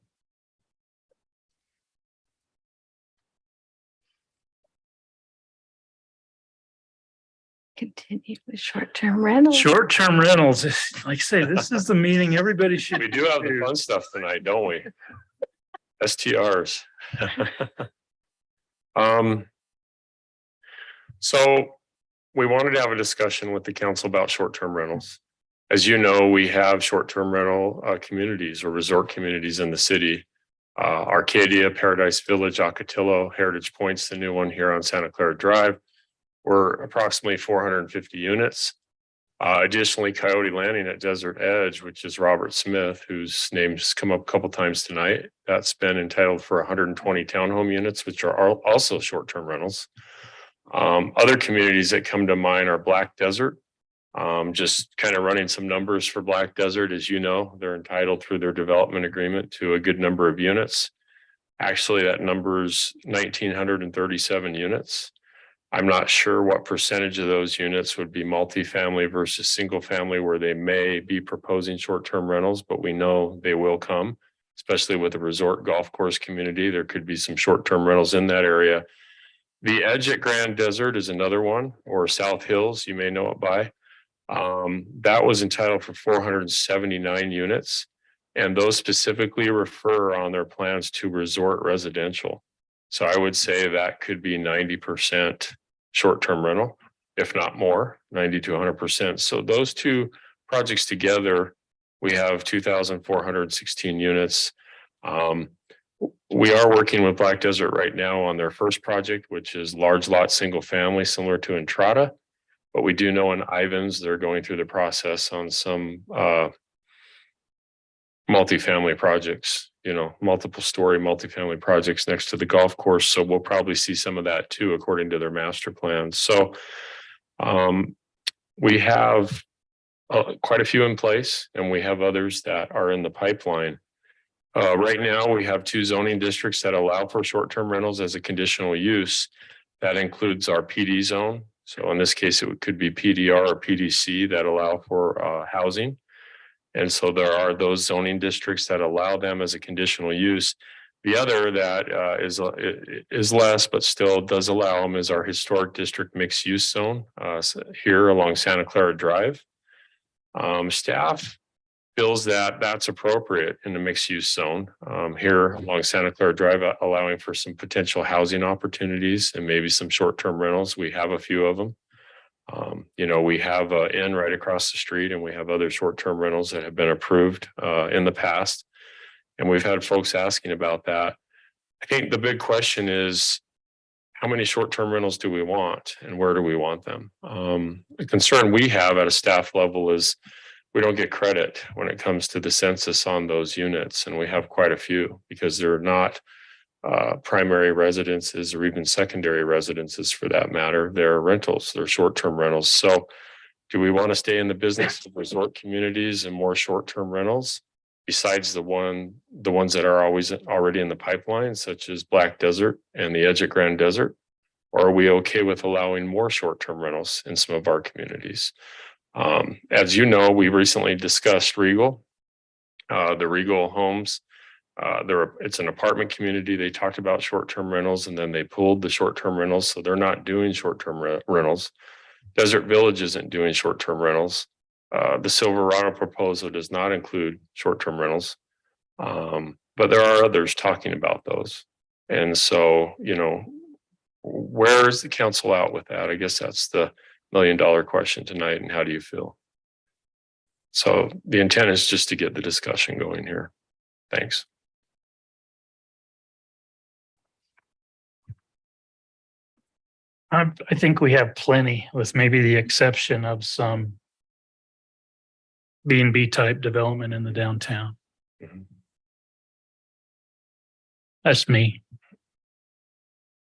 Continue with short-term rentals. Short-term rentals, like I say, this is the meeting everybody should. We do have the fun stuff tonight, don't we? STRs. So we wanted to have a discussion with the council about short-term rentals. As you know, we have short-term rental communities or resort communities in the city. Arcadia, Paradise Village, Ocotillo, Heritage Point's the new one here on Santa Clara Drive. We're approximately 450 units. Additionally, Coyote Landing at Desert Edge, which is Robert Smith, whose name's come up a couple times tonight. That's been entitled for 120 townhome units, which are also short-term rentals. Other communities that come to mind are Black Desert. Just kind of running some numbers for Black Desert, as you know, they're entitled through their development agreement to a good number of units. Actually, that number's 1,937 units. I'm not sure what percentage of those units would be multifamily versus single family where they may be proposing short-term rentals, but we know they will come, especially with the resort golf course community. There could be some short-term rentals in that area. The Edge at Grand Desert is another one, or South Hills, you may know it by. That was entitled for 479 units, and those specifically refer on their plans to resort residential. So I would say that could be 90% short-term rental, if not more, 90 to 100%. So those two projects together, we have 2,416 units. We are working with Black Desert right now on their first project, which is large lot, single family, similar to Entrada. But we do know in Ivans, they're going through the process on some multifamily projects, multiple story multifamily projects next to the golf course. So we'll probably see some of that too, according to their master plans. So we have quite a few in place, and we have others that are in the pipeline. Right now, we have 2 zoning districts that allow for short-term rentals as a conditional use. That includes our PD zone. So in this case, it could be PDR or PDC that allow for housing. And so there are those zoning districts that allow them as a conditional use. The other that is less, but still does allow them is our historic district mixed use zone here along Santa Clara Drive. Staff feels that that's appropriate in the mixed use zone here along Santa Clara Drive, allowing for some potential housing opportunities and maybe some short-term rentals. We have a few of them. We have an inn right across the street, and we have other short-term rentals that have been approved in the past. And we've had folks asking about that. I think the big question is, how many short-term rentals do we want and where do we want them? The concern we have at a staff level is we don't get credit when it comes to the census on those units, and we have quite a few because they're not primary residences or even secondary residences for that matter. They're rentals, they're short-term rentals. So do we want to stay in the business of resort communities and more short-term rentals besides the ones that are always already in the pipeline, such as Black Desert and the edge of Grand Desert? Or are we okay with allowing more short-term rentals in some of our communities? As you know, we recently discussed Regal, the Regal homes. It's an apartment community. They talked about short-term rentals and then they pulled the short-term rentals. So they're not doing short-term rentals. Desert Village isn't doing short-term rentals. The Silverado proposal does not include short-term rentals. But there are others talking about those. And so, where is the council out with that? I guess that's the $1 million question tonight. And how do you feel? So the intent is just to get the discussion going here. Thanks. I think we have plenty, with maybe the exception of some B&B type development in the downtown. Mhm. That's me.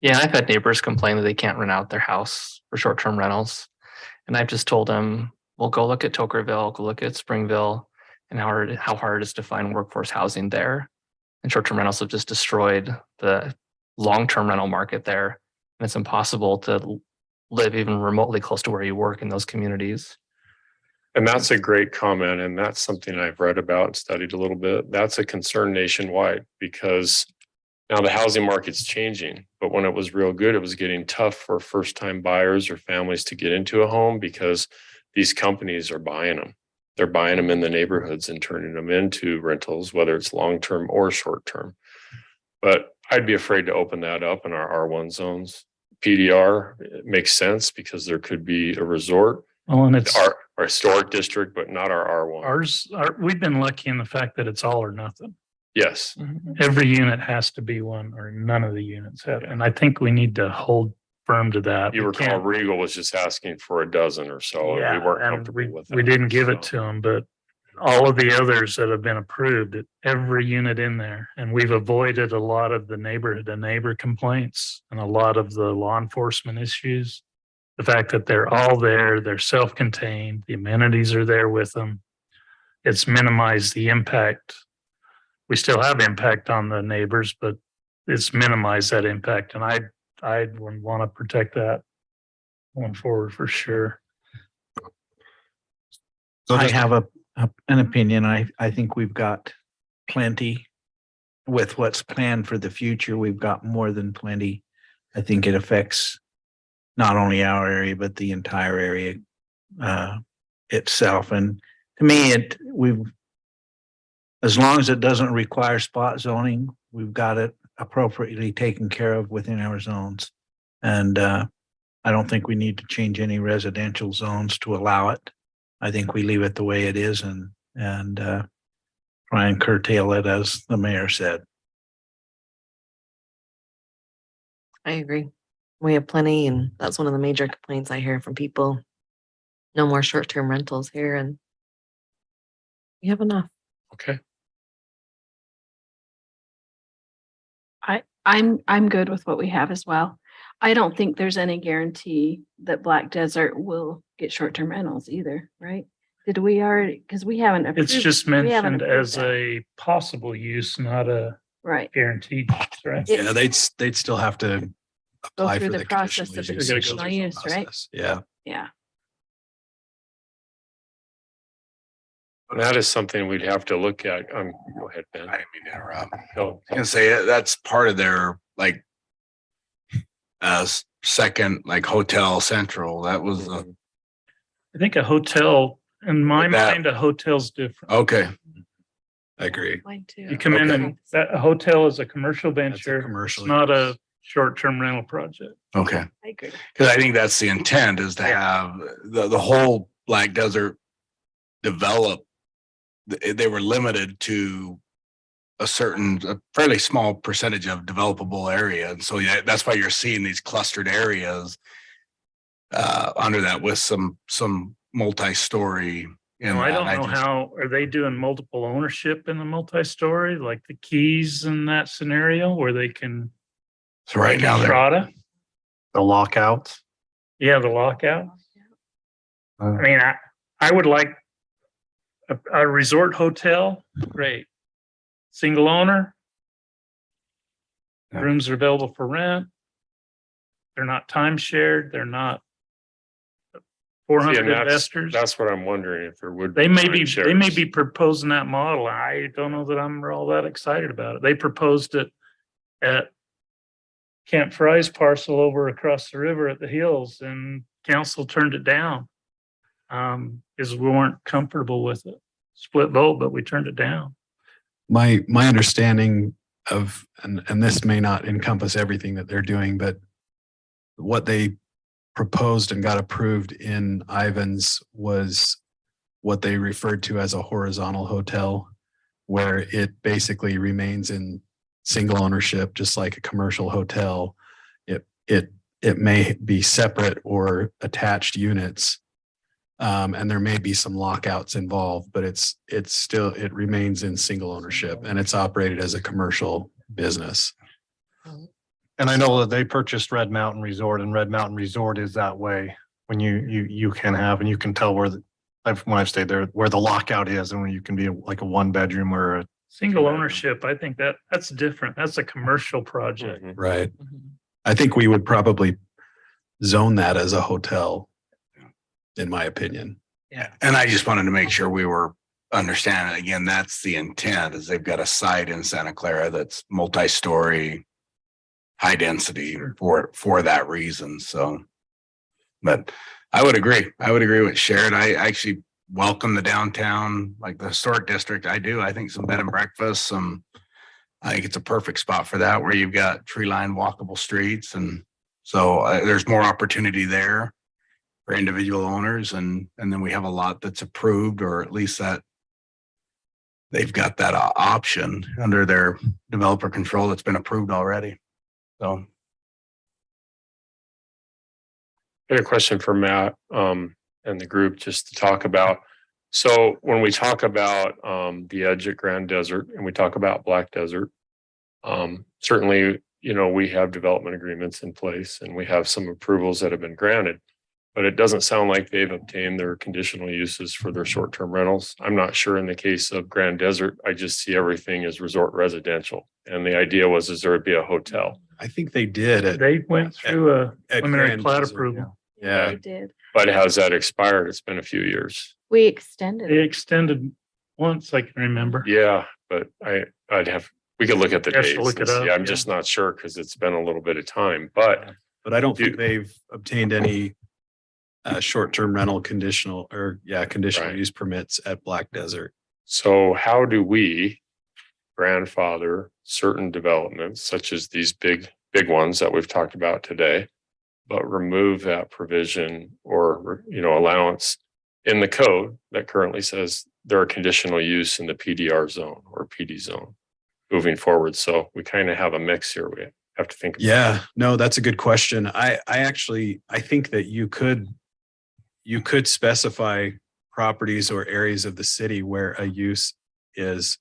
Yeah, I've had neighbors complain that they can't rent out their house for short-term rentals. And I've just told them, well, go look at Tokerville, go look at Springville, and how hard it is to find workforce housing there. And short-term rentals have just destroyed the long-term rental market there. And it's impossible to live even remotely close to where you work in those communities. And that's a great comment. And that's something I've read about and studied a little bit. That's a concern nationwide because now the housing market's changing. But when it was real good, it was getting tough for first-time buyers or families to get into a home because these companies are buying them. They're buying them in the neighborhoods and turning them into rentals, whether it's long-term or short-term. But I'd be afraid to open that up in our R1 zones. PDR, it makes sense because there could be a resort, Well, and it's our historic district, but not our R1. we've been lucky in the fact that it's all or nothing. Yes, Every unit has to be one or none of the units have. And I think we need to hold firm to that. you We recall can't- Regal was just asking for a dozen or so, and we weren't and comfortable with that. we didn't give it so. to them, but all of the others that have been approved, every unit in there, and we've avoided a lot of the neighbor complaints and a lot of the law enforcement issues. The fact that they're all there, they're self-contained, the amenities are there with them. It's minimized the impact. We still have impact on the neighbors, but it's minimized that impact. And I would want to protect that going forward for sure. So I just- have an opinion. I think we've got plenty with what's planned for the future. We've got more than plenty. I think it affects not only our area, but the entire area itself. And to me, as long as it doesn't require spot zoning, we've got it appropriately taken care of within our zones. And I don't think we need to change any residential zones to allow it. I think we leave it the way it is and try and curtail it, as the mayor said. I agree. We have plenty, and that's one of the major complaints I hear from people. No more short-term rentals here, and we have enough. Okay, I'm good with what we have as well. I don't think there's any guarantee that Black Desert will get short-term rentals either, right? Did we already, because we haven't. It's approved- just we haven't mentioned approved as that. a possible use, not a Right, guaranteed, use, right? It- Yeah, they'd still have to apply through for the the process conditional of the use conditional use, right? process. Yeah. yeah. that is something we'd have to look at. Go ahead, Ben. I didn't mean to interrupt. No. I was gonna say that's part of their second Hotel Central. That was I think a hotel, in my That- mind, a hotel's different. okay. I agree. Mine too. You come in Okay. and that a hotel is a commercial That's a venture. It's commercial not a use. short-term rental project. Okay. I agree. Because I think that's the intent is to have the whole Black Desert develop. They were limited to a fairly small percentage of developable area. And so that's why you're seeing these clustered areas under that with some multi-story in Now, I that. don't know just- how, are they doing multiple ownership in the multi-story, like the Keys in that scenario where they can? So right now, they're, Strata, The lockouts. yeah, the lockout. I Uh, mean, I would like a resort hotel, great. Single owner. Yeah. Rooms are available for rent. They're not time shared, they're not. Four See, and hundred that's, investors. that's what I'm wondering if there would. They may be, timeshares. they may be proposing that model. I don't know that I'm all that excited about it. They proposed it at Camp Fry's parcel over across the river at the hills, and council turned it down. Because we weren't comfortable with it. Split vote, but we turned it down. My understanding of, and this may not encompass everything that they're doing, but what they proposed and got approved in Ivans was what they referred to as a horizontal hotel, where it basically remains in single ownership, just like a commercial hotel. It may be separate or attached units. And there may be some lockouts involved, but it's still, it remains in single ownership and it's operated as a commercial business. And I know that they purchased Red Mountain Resort, and Red Mountain Resort is that way. When you can have, and you can tell where when I've stayed there, where the lockout is, and when you can be like a 1-bedroom or a. Single ownership, I think that's different. That's a commercial project. Mhm. Right. I think we would probably zone that as a hotel, in my opinion. and I just wanted to make sure we were understanding, again, that's the intent, is they've got a site in Santa Clara that's multi-story, high density for that reason, so. But I would agree with Sharon. I actually welcome the downtown, like the historic district. I do. I think some bed and breakfast, I think it's a perfect spot for that, where you've got tree-lined walkable streets. And so there's more opportunity there for individual owners. And then we have a lot that's approved, or at least that they've got that option under their developer control that's been approved already. So. I had a question for Matt, and the group just to talk about. So when we talk about, the edge at Grand Desert and we talk about Black Desert, certainly, we have development agreements in place and we have some approvals that have been granted, but it doesn't sound like they've obtained their conditional uses for their short-term rentals. I'm not sure in the case of Grand Desert, I just see everything as resort residential. And the idea is there would be a hotel. I think they did at They went through a at preliminary Grand plat Desert, approval. Yeah. We did. But has that expired? It's been a few years. We extended They it. extended once, I can remember. Yeah, but we could look at the You have to dates. look and it up, see. I'm yeah. just not sure because it's been a little bit of time, but But I don't think You- they've obtained any short-term rental conditional Right. use permits at Black Desert. so how do we grandfather certain developments such as these big ones that we've talked about today, but remove that provision or, allowance in the code that currently says there are conditional use in the PDR zone or PD zone moving forward? So we kind of have a mix here. We have to think. about. Yeah, no, that's a good question. I think that you could specify properties or areas of the city where a use is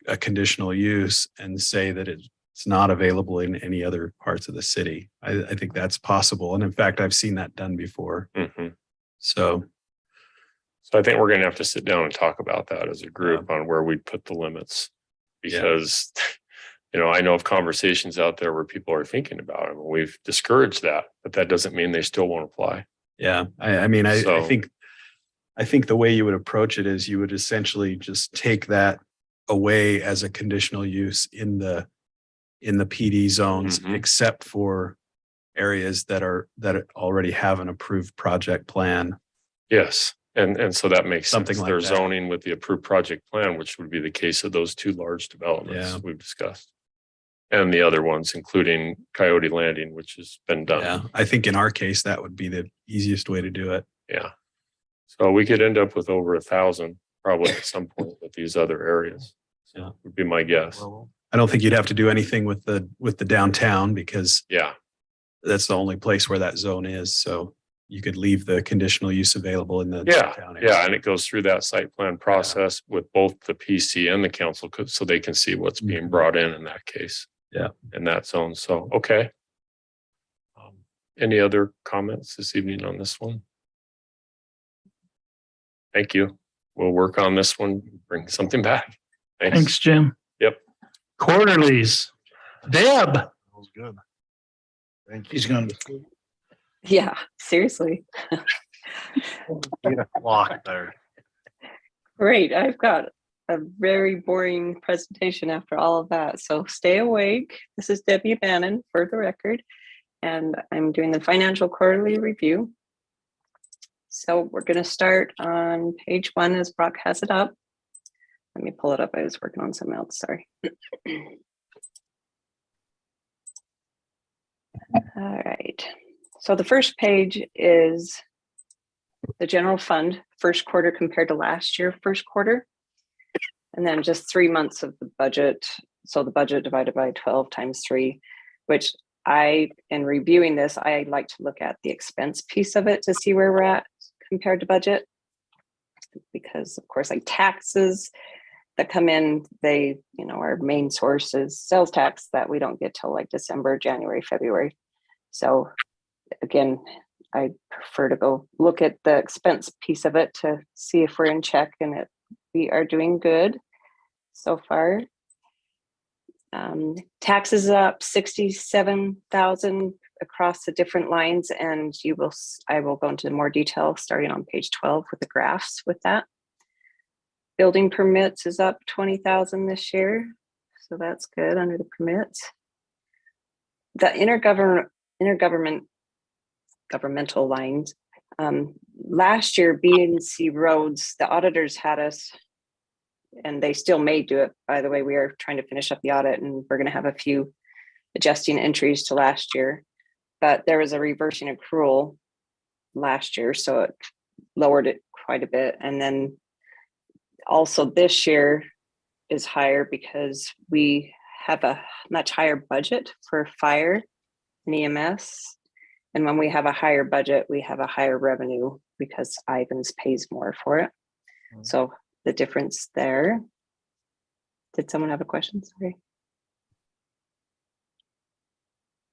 a conditional use and say that it's not available in any other parts of the city. I think that's possible. And in fact, I've seen that done before. Mhm. So, So I think we're gonna have to sit down and talk about that as a group on where we'd put the limits. Yeah. Because, I know of conversations out there where people are thinking about it. We've discouraged that, but that doesn't mean they still won't apply. yeah, I mean, I So- think the way you would approach it is you would essentially just take that away as a conditional use in the PD zones, Mhm. except for areas that already have an approved project plan. Yes, and so that makes Something sense. like They're that. zoning with the approved project plan, which would be the case of those two large developments Yeah. we've discussed. And the other ones, including Coyote Landing, which has been done. Yeah, I think in our case, that would be the easiest way to do it. Yeah. So we could end up with over 1,000 probably at some point with these other areas. Yeah. Would be my guess. I don't think you'd have to do anything with the downtown because Yeah, that's the only place where that zone is. So you could leave the conditional use available in the Yeah, town area. yeah, and it goes through that site plan process with both the PC and the council, so they can see what's being Mhm. brought in that case. Yeah. In that zone, so, okay. Any other comments this evening on this one? Thank you. We'll work on this one, bring something back. Thanks, Jim. Yep. Quarterlies. Deb. That was good. Thank you. He's gonna, Yeah, seriously. Lock there. Great. I've got a very boring presentation after all of that. So stay awake. This is Debbie Bannon for the record, and I'm doing the financial quarterly review. So we're going to start on page 1 as Brock has it up. Let me pull it up. I was working on something else. Sorry. All right. So the first page is the general fund first quarter compared to last year first quarter. And then just 3 months of the budget. So the budget divided by 12 times 3, which in reviewing this, I like to look at the expense piece of it to see where we're at compared to budget. Because of course, like taxes that come in, our main source is sales tax that we don't get till like December, January, February. So again, I prefer to go look at the expense piece of it to see if we're in check, and we are doing good so far. Taxes up 67,000 across the different lines, and I will go into more detail starting on page 12 with the graphs with that. Building permits is up 20,000 this year, so that's good under the permits. The governmental lines. Last year, B&C roads, the auditors had us, and they still may do it. By the way, we are trying to finish up the audit, and we're going to have a few adjusting entries to last year. But there was a reversing accrual last year, so it lowered it quite a bit. And then also this year is higher because we have a much higher budget for fire and EMS. And when we have a higher budget, we have a higher revenue because Ivans pays more for it. So the difference there. Did someone have a question? Sorry.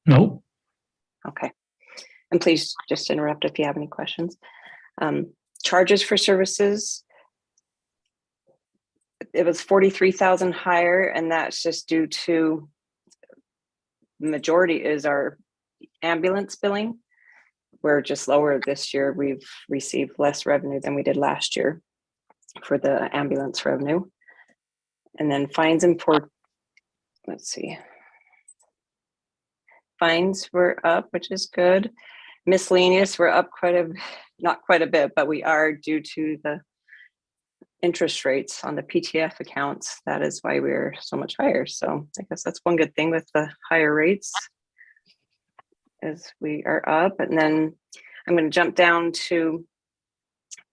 Nope. Okay. And please just interrupt if you have any questions. Charges for services. It was 43,000 higher, and that's just due to majority is our ambulance billing. We're just lower this year. We've received less revenue than we did last year for the ambulance revenue. And then fines and let's see. Fines were up, which is good. Miscellaneous, we're up not quite a bit, but we are due to the interest rates on the PTF accounts. That is why we're so much higher. So I guess that's one good thing with the higher rates is we are up. And then I'm going to jump down to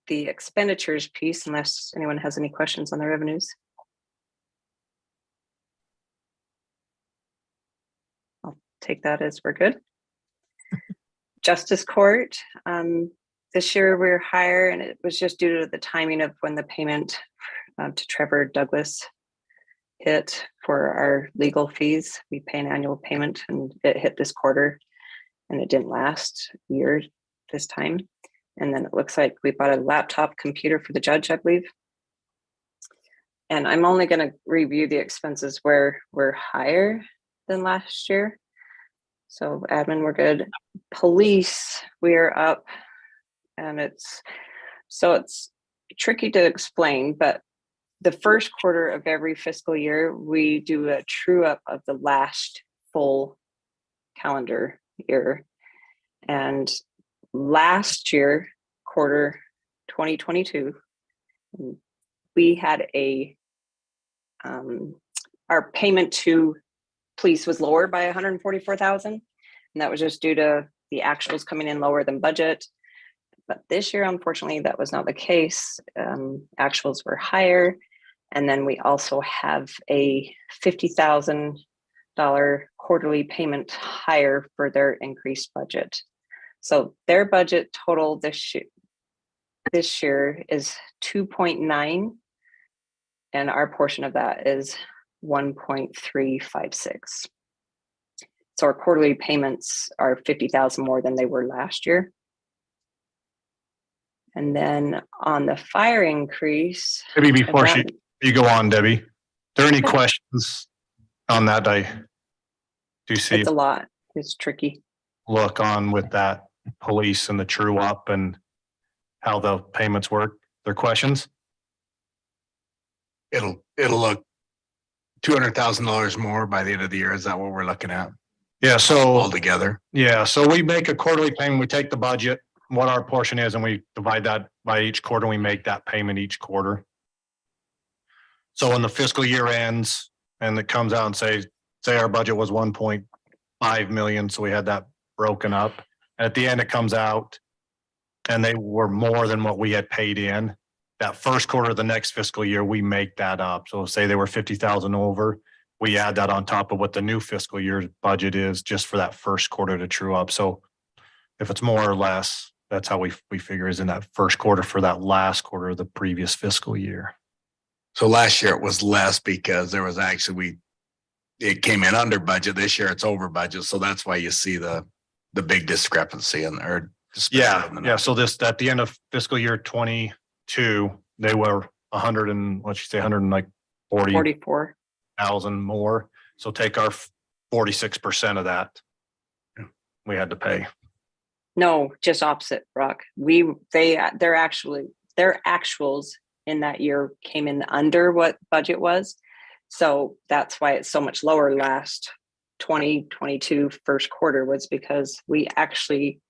the expenditures piece, unless anyone has any questions on the revenues. I'll take that as we're good. Justice Court. This year we're higher, and it was just due to the timing of when the payment to Trevor Douglas hit for our legal fees. We pay an annual payment, and it hit this quarter, and it didn't last a year this time. And then it looks like we bought a laptop computer for the judge, I believe. And I'm only going to review the expenses where we're higher than last year. So admin, we're good. Police, we're up. And it's tricky to explain, but the first quarter of every fiscal year, we do a true up of the last full calendar year. And last year, quarter 2022, we had our payment to police was lower by 144,000. And that was just due to the actuals coming in lower than budget. But this year, unfortunately, that was not the case. Actuals were higher. And then we also have a $50,000 quarterly payment higher for their increased budget. So their budget total this year is 2.9. And our portion of that is 1.356. So our quarterly payments are 50,000 more than they were last year. And then on the fire increase. Maybe and before that- you go on, Debbie, are there any Okay. questions on that? Do you see It's a lot. It's tricky. look on with that police and the true up and how the payments work? Their questions? It'll look $200,000 more by the end of the year. Is that what we're looking at Yeah, so, altogether? yeah, so we make a quarterly payment, we take the budget, what our portion is, and we divide that by each quarter, we make that payment each quarter. So when the fiscal year ends and it comes out and say our budget was 1.5 million, so we had that broken up. At the end, it comes out and they were more than what we had paid in. That first quarter of the next fiscal year, we make that up. So say they were 50,000 over, we add that on top of what the new fiscal year's budget is just for that first quarter to true up. So if it's more or less, that's how we figure is in that first quarter for that last quarter of the previous fiscal year. So last year it was less because there was actually, it came in under budget. This year it's over budget. So that's why you see the big discrepancy in there. Yeah. So at the end of fiscal year 22, they were 100 and what you say, 140,000 44. more. So take our 46% of that. We had to pay. No, just opposite, Brock. Their actuals in that year came in under what budget was. So that's why it's so much lower last 2022 first quarter, was because we actually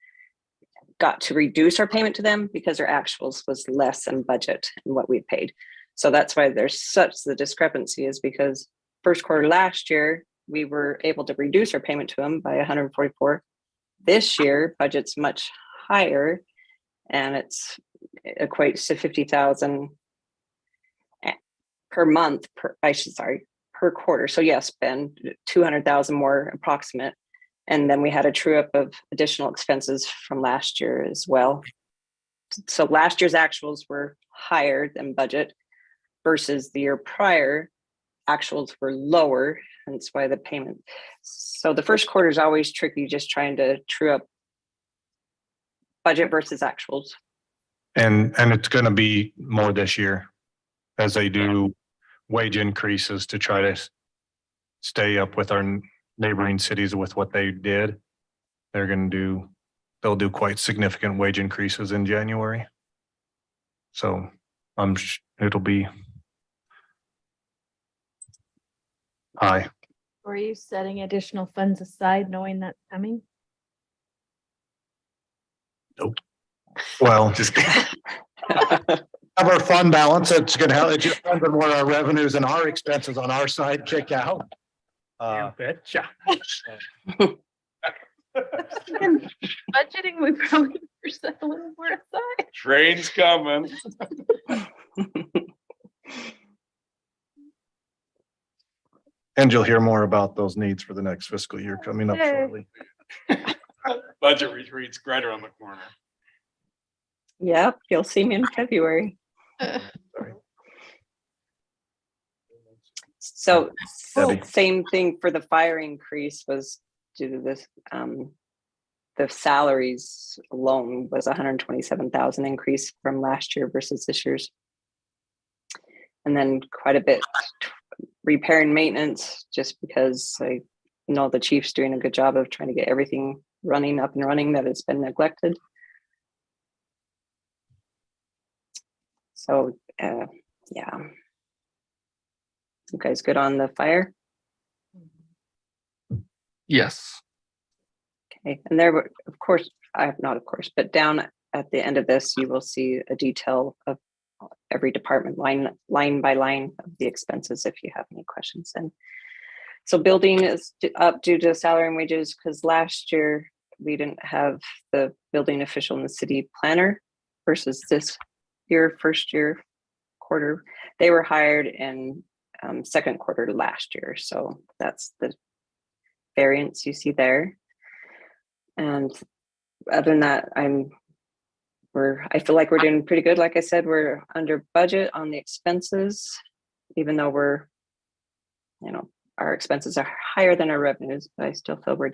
got to reduce our payment to them because their actuals was less than budget and what we paid. So that's why there's such the discrepancy, is because first quarter last year, we were able to reduce our payment to them by 144. This year, budget's much higher, and it equates to 50,000 per month, per quarter. So yes, Ben, 200,000 more approximate. And then we had a true up of additional expenses from last year as well. So last year's actuals were higher than budget versus the year prior, actuals were lower. That's why the payment. So the first quarter is always tricky, just trying to true up budget versus actuals. And it's going to be more this year as they do wage increases to try to stay up with our neighboring cities with what they did. They'll do quite significant wage increases in January. So it'll be high. Were you setting additional funds aside knowing that's coming? Well, Just have our fund balance. It's going to help. It just depends on what our revenues and our expenses on our side kick out. You betcha. In budgeting, we probably set a little more aside. Train's coming. And you'll hear more about those needs for the next fiscal year coming up Yay. shortly. Budget retreat's right around the corner. Yep, you'll see me in February. So Debbie. same thing for the fire increase was due to this. The salaries alone was 127,000 increase from last year versus this year's. And then quite a bit repair and maintenance, just because I know the chief's doing a good job of trying to get everything up and running that has been neglected. So, yeah. You guys good on the fire? Yes. Okay, and there were, of course, not of course, but down at the end of this, you will see a detail of every department line by line of the expenses if you have any questions. And so building is up due to salary and wages because last year we didn't have the building official and the city planner versus this year, first year quarter. They were hired in second quarter last year. So that's the variance you see there. And other than that, I feel like we're doing pretty good. Like I said, we're under budget on the expenses, even though our expenses are higher than our revenues, but I still feel we're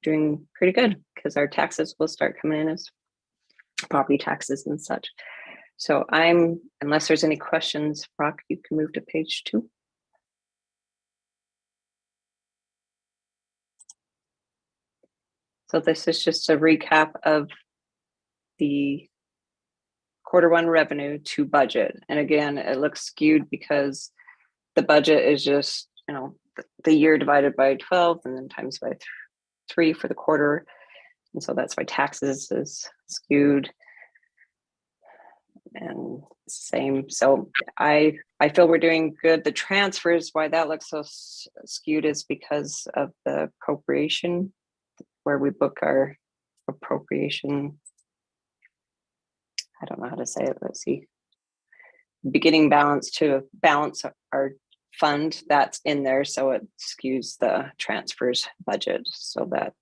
doing pretty good because our taxes will start coming in as property taxes and such. So unless there's any questions, Brock, you can move to page 2. So this is just a recap of the Q1 revenue to budget. And again, it looks skewed because the budget is just, the year divided by 12 and then times by 3 for the quarter. And so that's why taxes is skewed. And same. So I feel we're doing good. The transfers, why that looks so skewed is because of the appropriation, where we book our appropriation. I don't know how to say it. Let's see. Beginning balance to balance our fund, that's in there. So it skews the transfers budget so that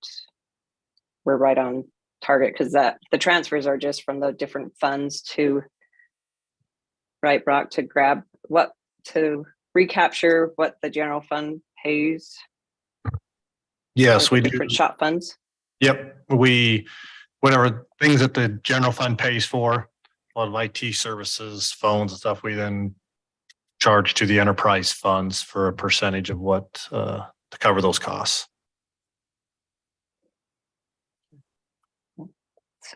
we're right on target, because the transfers are just from the different funds to, right, Brock, to recapture what the general fund pays. Yes, for we the do. different shop funds. Yep, whatever things that the general fund pays for, a lot of IT services, phones and stuff, we then charge to the enterprise funds for a percentage of what, to cover those costs.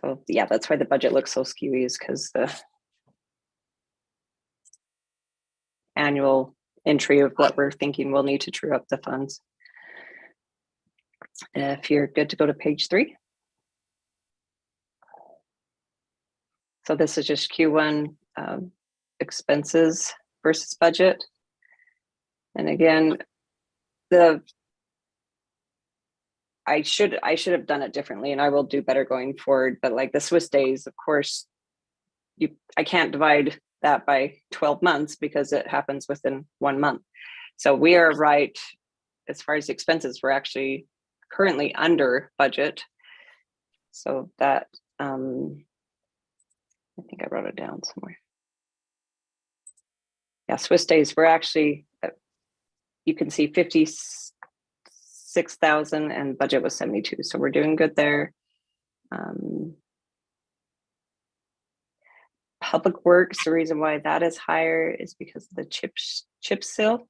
So yeah, that's why the budget looks so skewy, is because the annual entry of what we're thinking we'll need to true up the funds. If you're good to go to page 3. So this is just Q1 expenses versus budget. And again, I should have done it differently, and I will do better going forward. But like the Swiss days, of course, I can't divide that by 12 months because it happens within 1 month. So we are right as far as expenses. We're actually currently under budget. So that I think I wrote it down somewhere. Yeah, Swiss days, we're actually, you can see 56,000 and budget was 72. So we're doing good there. Public Works, the reason why that is higher is because of the chip seal.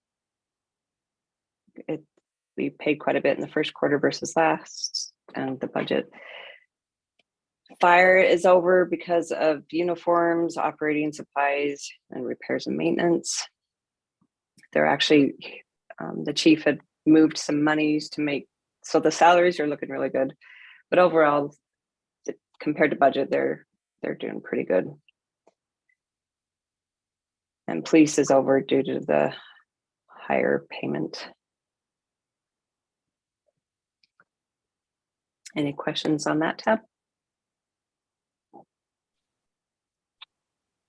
We paid quite a bit in the first quarter versus last, and the budget. Fire is over because of uniforms, operating supplies, and repairs and maintenance. They're actually, the chief had moved some monies to make, so the salaries are looking really good, but overall, compared to budget, they're doing pretty good. And police is over due to the higher payment. Any questions on that tab?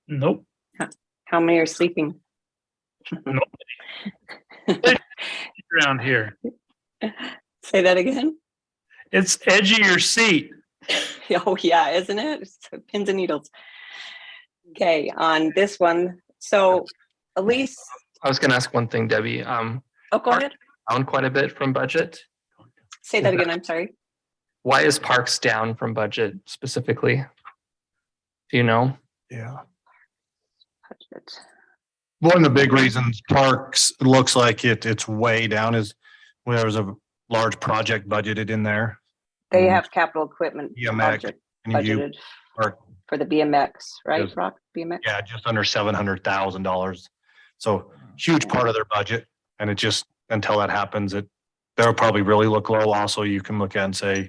Nope. How many are sleeping? Around here. Say that again. It's edge of your seat. Oh yeah, isn't it? It's pins and needles. Okay, on this one, so Elise. I was gonna ask one thing, Debbie. Oh, go ahead. Down quite a bit from budget. Say that again. I'm sorry. Why is parks down from budget specifically? Do you know? Yeah. Budget. One of the big reasons parks looks like it's way down is when there was a large project budgeted in there. They have capital equipment BMX, project and you budgeted are, for the BMX, right? Yes. Rock BMX. yeah, just under $700,000. So huge part of their budget. And it just, until that happens, they'll probably really look low. Also, you can look at and say,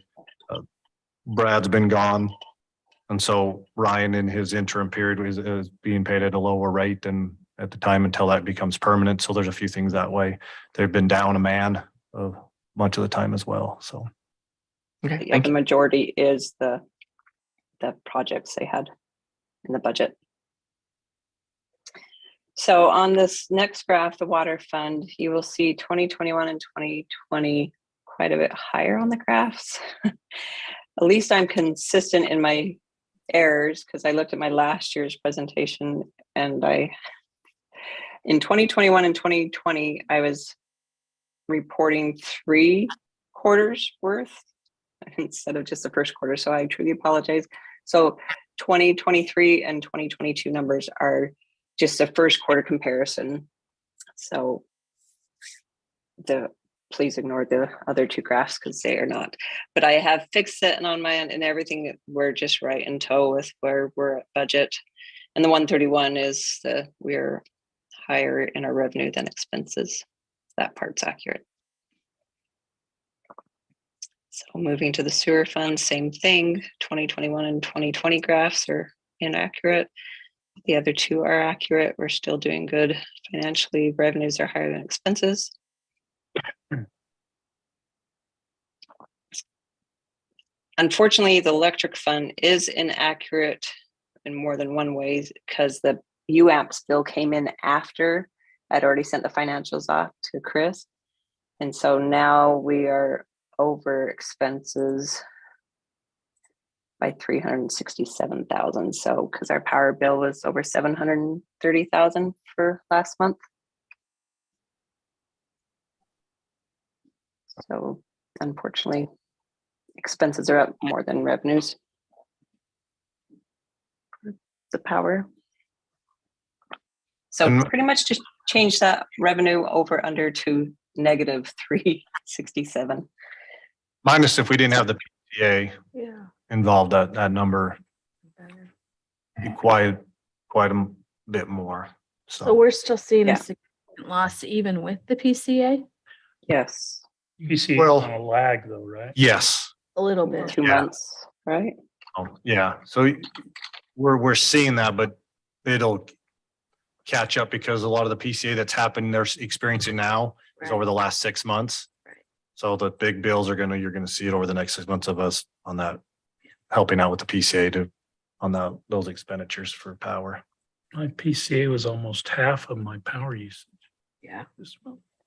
Brad's been gone. And so Ryan in his interim period is being paid at a lower rate than at the time until that becomes permanent. So there's a few things that way. They've been down a man much of the time as well. So. Okay, Yeah, the majority is the projects they had in the budget. So on this next graph, the water fund, you will see 2021 and 2020 quite a bit higher on the graphs. At least I'm consistent in my errors because I looked at my last year's presentation and in 2021 and 2020, I was reporting 3 quarters worth instead of just the first quarter. So I truly apologize. So 2023 and 2022 numbers are just a first quarter comparison. So please ignore the other 2 graphs because they are not. But I have fixed it and on my end and everything, we're just right in tow with where we're at budget. And the 131 is we're higher in our revenue than expenses. That part's accurate. So moving to the sewer fund, same thing. 2021 and 2020 graphs are inaccurate. The other 2 are accurate. We're still doing good financially. Revenues are higher than expenses. Unfortunately, the electric fund is inaccurate in more than one way because the UAMPS bill came in after I'd already sent the financials off to Chris. And so now we are over expenses by 367,000. So because our power bill was over 730,000 for last month. So unfortunately, expenses are up more than revenues. The power. So pretty much just change that revenue over under to negative 367. Minus if we didn't have the PCA Yeah. involved, that number be quite a bit more. So So we're still seeing Yeah. a significant loss even with the PCA? Yes, You see Well- on a lag though, right? yes. A little bit. 2 Yeah. months, right? Oh, yeah. So we're seeing that, but it'll catch up because a lot of the PCA that's happened, they're experiencing now is Right. over the last 6 months. Right. So the big bills you're gonna see it over the next 6 months of us on that, helping out with the PCA on those expenditures for power. My PCA was almost half of my power usage. Yeah.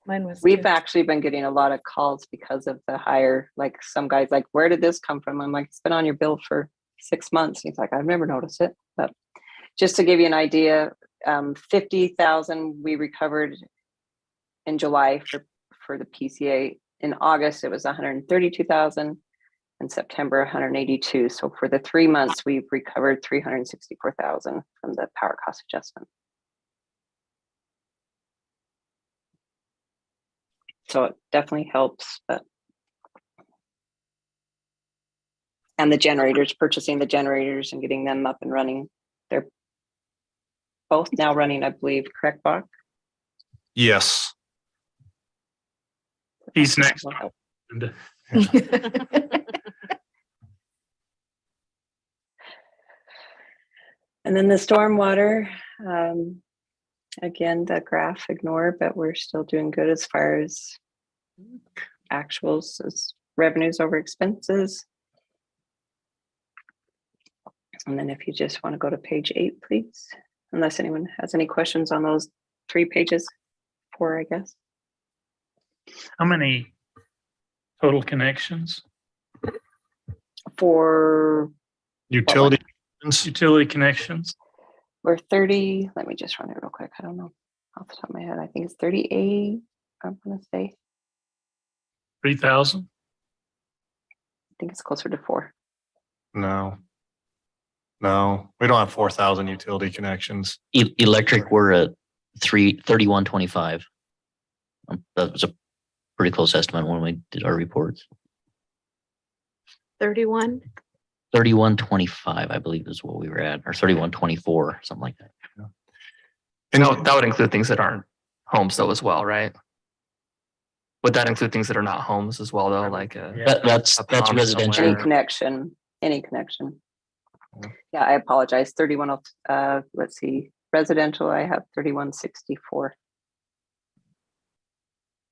Mine was. We've too. actually been getting a lot of calls because of the higher, like some guys like, where did this come from? I'm like, it's been on your bill for 6 months. He's like, I've never noticed it. But just to give you an idea, 50,000 we recovered in July for the PCA. In August, it was 132,000. In September, 182. So for the 3 months, we've recovered 364,000 from the power cost adjustment. So it definitely helps, and the generators, purchasing the generators and getting them up and running. They're both now running, I believe, correct, Bach? Yes. He's next. Will help. And then the stormwater, again, the graph ignore, but we're still doing good as far as actuals, as revenues over expenses. And then if you just want to go to page 8, please, unless anyone has any questions on those 3 pages, 4, I guess. How many total connections? For Utility. Utility connections? we're 30, let me just run it real quick. I don't know off the top of my head. I think it's 38, I'm gonna say. 3,000? I think it's closer to 4. No, we don't have 4,000 utility connections. Electric, we're at 3125. That was a pretty close estimate when we did our reports. 31. 3125, I believe is what we were at, or 3124, something like that. And that would include things that aren't homes though as well, right? Would that include things that are not homes as well though, like Yeah. That's A pond residential. Any somewhere. connection, any connection. Yeah. Yeah, I apologize. 31, let's see, residential, I have 3164.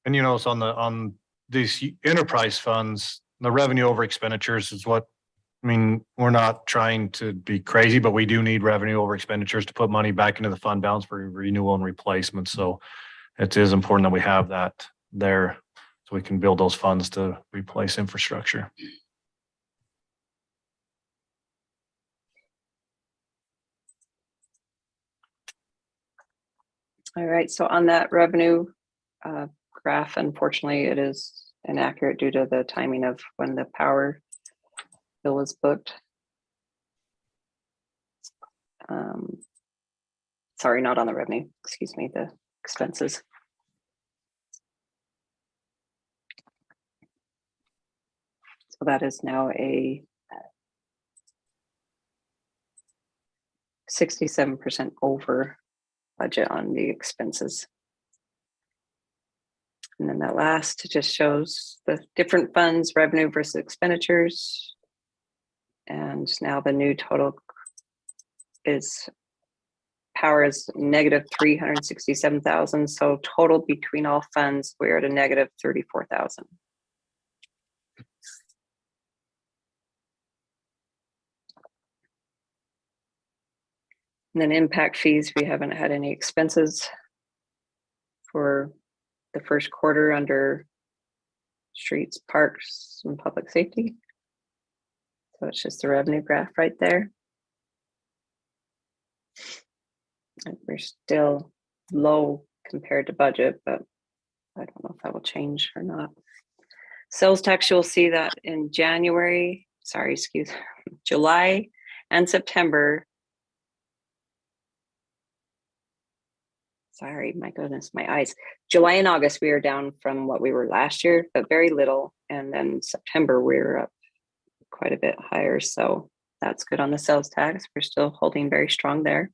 And so on these enterprise funds, the revenue over expenditures is what, we're not trying to be crazy, but we do need revenue over expenditures to put money back into the fund balance for renewal and replacement. So it is important that we have that there So we can build those funds to replace infrastructure. All right, so on that revenue graph, unfortunately, it is inaccurate due to the timing of when the power bill was booked. Sorry, not on the revenue, excuse me, the expenses. So that is now a 67% over budget on the expenses. And then that last just shows the different funds, revenue versus expenditures. And now the new total is power is negative 367,000. So total between all funds, we're at a negative 34,000. And then impact fees, we haven't had any expenses for the first quarter under streets, parks, and public safety. So it's just the revenue graph right there. And we're still low compared to budget, but I don't know if that will change or not. Sales tax, you'll see that in July and September. Sorry, my goodness, my eyes. July and August, we are down from what we were last year, but very little. And then September, we're up quite a bit higher. So that's good on the sales tax. We're still holding very strong there.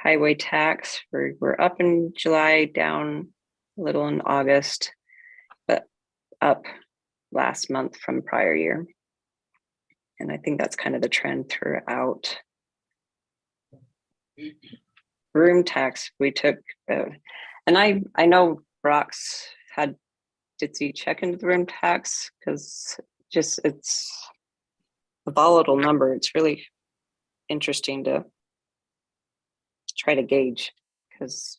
Highway tax, we're up in July, down a little in August, but up last month from prior year. And I think that's kind of the trend throughout. Room tax, we took, and I know Brock's did he check into the room tax? Because just it's a volatile number. It's really interesting to try to gauge because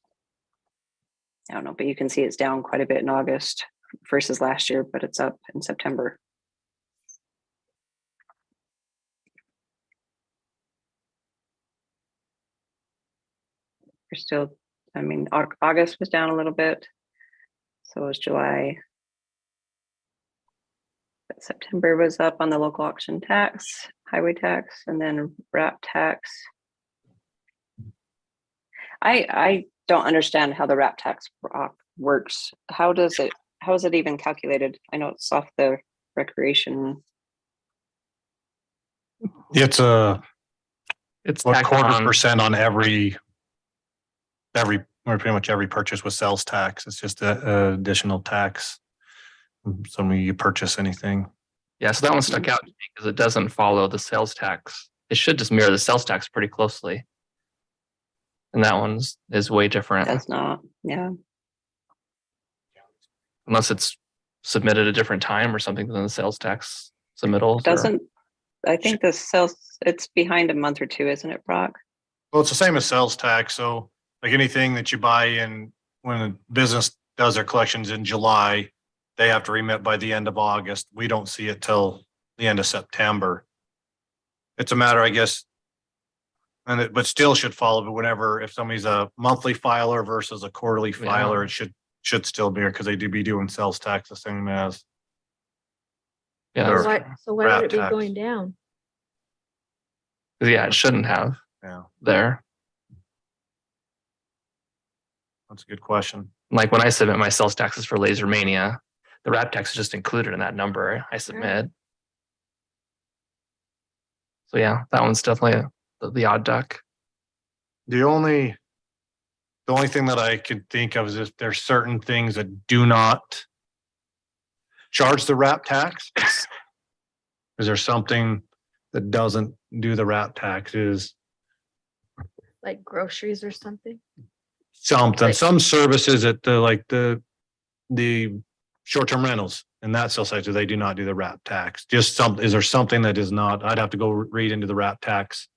I don't know, but you can see it's down quite a bit in August versus last year, but it's up in September. We're still, I mean, August was down a little bit. So was July. But September was up on the local auction tax, highway tax, and then wrap tax. I don't understand how the wrap tax works. How is it even calculated? I know it's off the recreation. It's what tacked quarter on. percent on or pretty much every purchase with sales tax. It's just a additional tax. So you purchase anything. Yeah, so that one stuck out to me because it doesn't follow the sales tax. It should just mirror the sales tax pretty closely. And that one is way different. Does not, yeah. Unless it's submitted a different time or something than the sales tax submittals. Doesn't, I think the sales, it's behind a month or two, isn't it, Brock? Well, it's the same as sales tax. So like anything that you buy in when a business does their collections in July, they have to remit by the end of August. We don't see it till the end of September. It's a matter, I guess, but still should follow. But whenever, if somebody's a monthly filer versus a quarterly filer, it should still be because they do be doing sales tax the same as. Yeah. So why wrap would it be tax. going down? Yeah, it shouldn't have Yeah, there. that's a good question. Like when I submit my sales taxes for Laser Mania, the wrap tax is just included in that number I submit. So yeah, that one's definitely the odd duck. The only thing that I could think of is if there's certain things that do not charge the wrap tax. Is there something that doesn't do the wrap taxes? Like groceries or something? Some services at the short-term rentals and that sales sector, they do not do the wrap tax. Is there something that is not? I'd have to go read into the wrap tax.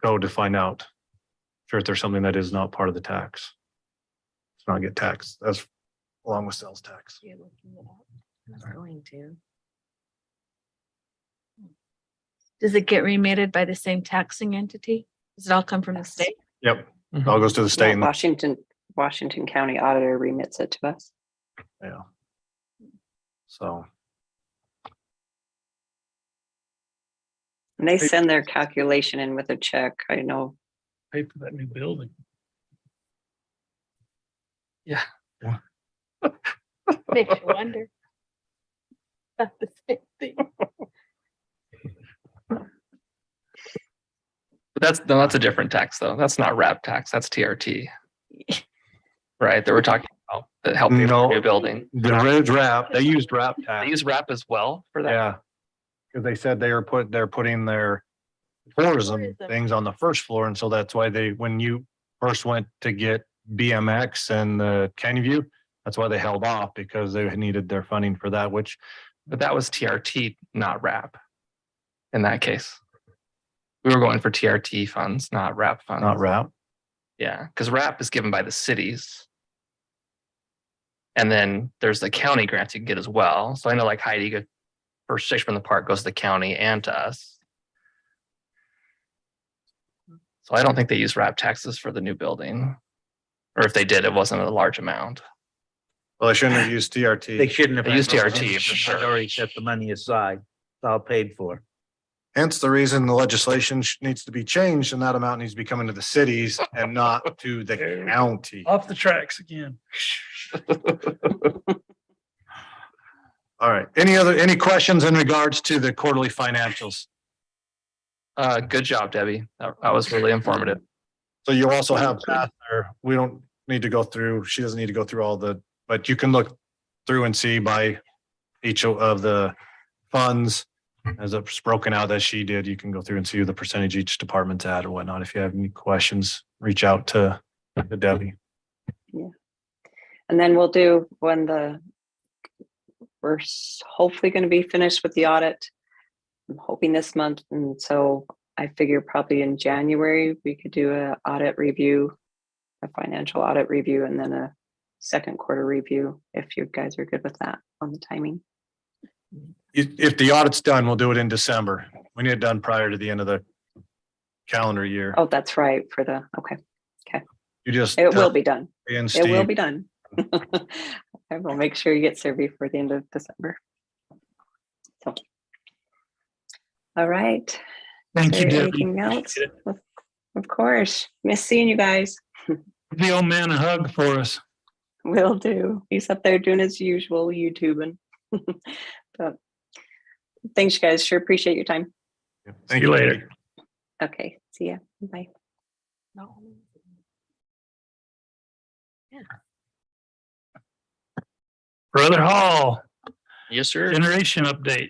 Code to find out. Sure, if there's something that is not part of the tax. It's not get taxed, that's along with sales tax. You're looking it up. I was going to. Does it get remitted by the same taxing entity? Does it all come from the Yes. state? Yep, it all goes to the state. Yeah, and Washington County Auditor remits it to us. Yeah. So, And they send their calculation in with a check. I know. Pay for that new building. Makes you wonder. About the same thing. But that's a different tax though. That's not RAP tax. That's TRT. Right, that we're talking about that help pay for No. a new building. the roads wrap, they used wrap They tax. use RAP as well for that. Yeah. Cause they said they're putting their tourism Tourism. things on the first floor. And so that's why when you first went to get BMX and the Canyon View, that's why they held off, because they needed their funding for that, which But that was TRT, not RAP. In that case. We were going for TRT funds, not RAP funds. not wrap. Yeah, because RAP is given by the cities. And then there's the county grants you can get as well. So I know like Heidi, first station from the park goes to the county and to us. So I don't think they use RAP taxes for the new building. Or if they did, it wasn't a large amount. Well, I shouldn't have used TRT. They shouldn't have. They use had- TRT for sure. I'd already set the money aside. It's all paid for. Hence the reason the legislation needs to be changed and that amount needs to be coming to the cities and not to the county. Off the tracks again. All right. Any questions in regards to the quarterly financials? Good job, Debbie. That was really informative. So you also have Beth there. We don't need to go through, she doesn't need to go through all but you can look through and see by each of the funds as it's broken out as she did. You can go through and see the percentage each department's at or whatnot. If you have any questions, reach out to Debbie. And then we'll do we're hopefully going to be finished with the audit. I'm hoping this month. And so I figure probably in January, we could do a audit review, a financial audit review, and then a second quarter review, if you guys are good with that on the timing. If the audit's done, we'll do it in December. We need it done prior to the end of the calendar year. Oh, that's right, okay. You just. It will be done. And It will Steve, be done. I will make sure you get there before the end of December. So. All right. Thank Is you, there Debbie. anything else? Of course. Miss seeing you guys. Give the old man a hug for us. Will do. He's up there doing his usual YouTubing. But thanks, you guys. Sure appreciate your time. thank See you later. Katie. Okay. See ya. Bye. Brother Hall, Yes, sir. generation update.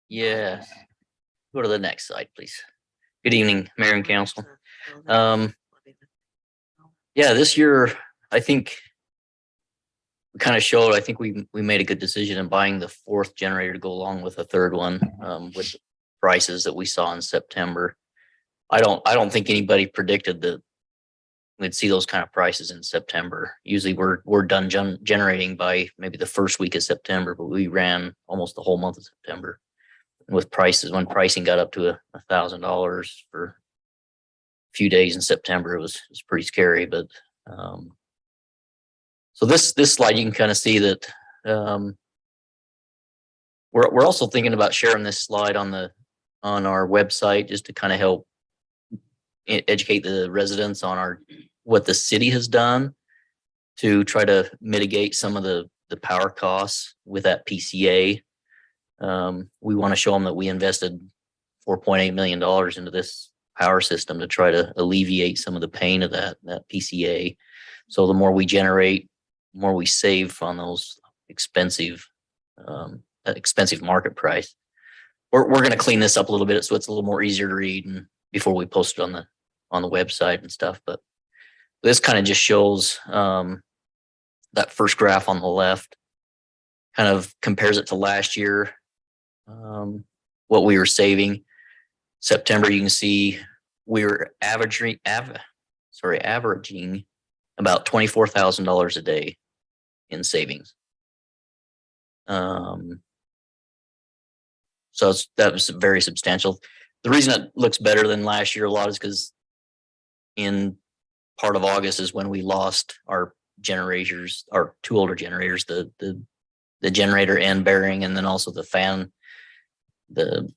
Yes. Go to the next slide, please. Good evening, Mayor and Council. Yeah, this year, I think we kind of showed, I think we made a good decision in buying the fourth generator to go along with a third one, with the prices that we saw in September. I don't think anybody predicted that we'd see those kind of prices in September. Usually we're done generating by maybe the first week of September, but we ran almost the whole month of September with prices. When pricing got up to $1,000 for a few days in September, it was pretty scary. But so this slide, you can kind of see that we're also thinking about sharing this slide on our website, just to kind of help educate the residents on what the city has done to try to mitigate some of the power costs with that PCA. We want to show them that we invested $4.8 million into this power system to try to alleviate some of the pain of that PCA. So the more we generate, the more we save on those expensive market price. We're going to clean this up a little bit so it's a little more easier to read and before we post it on the website and stuff. But this kind of just shows that first graph on the left kind of compares it to last year, what we were saving. September, you can see we were averaging averaging about $24,000 a day in savings. So that was very substantial. The reason it looks better than last year a lot is because in part of August is when we lost our generators, our two older generators, the generator end bearing, and then also the fan, the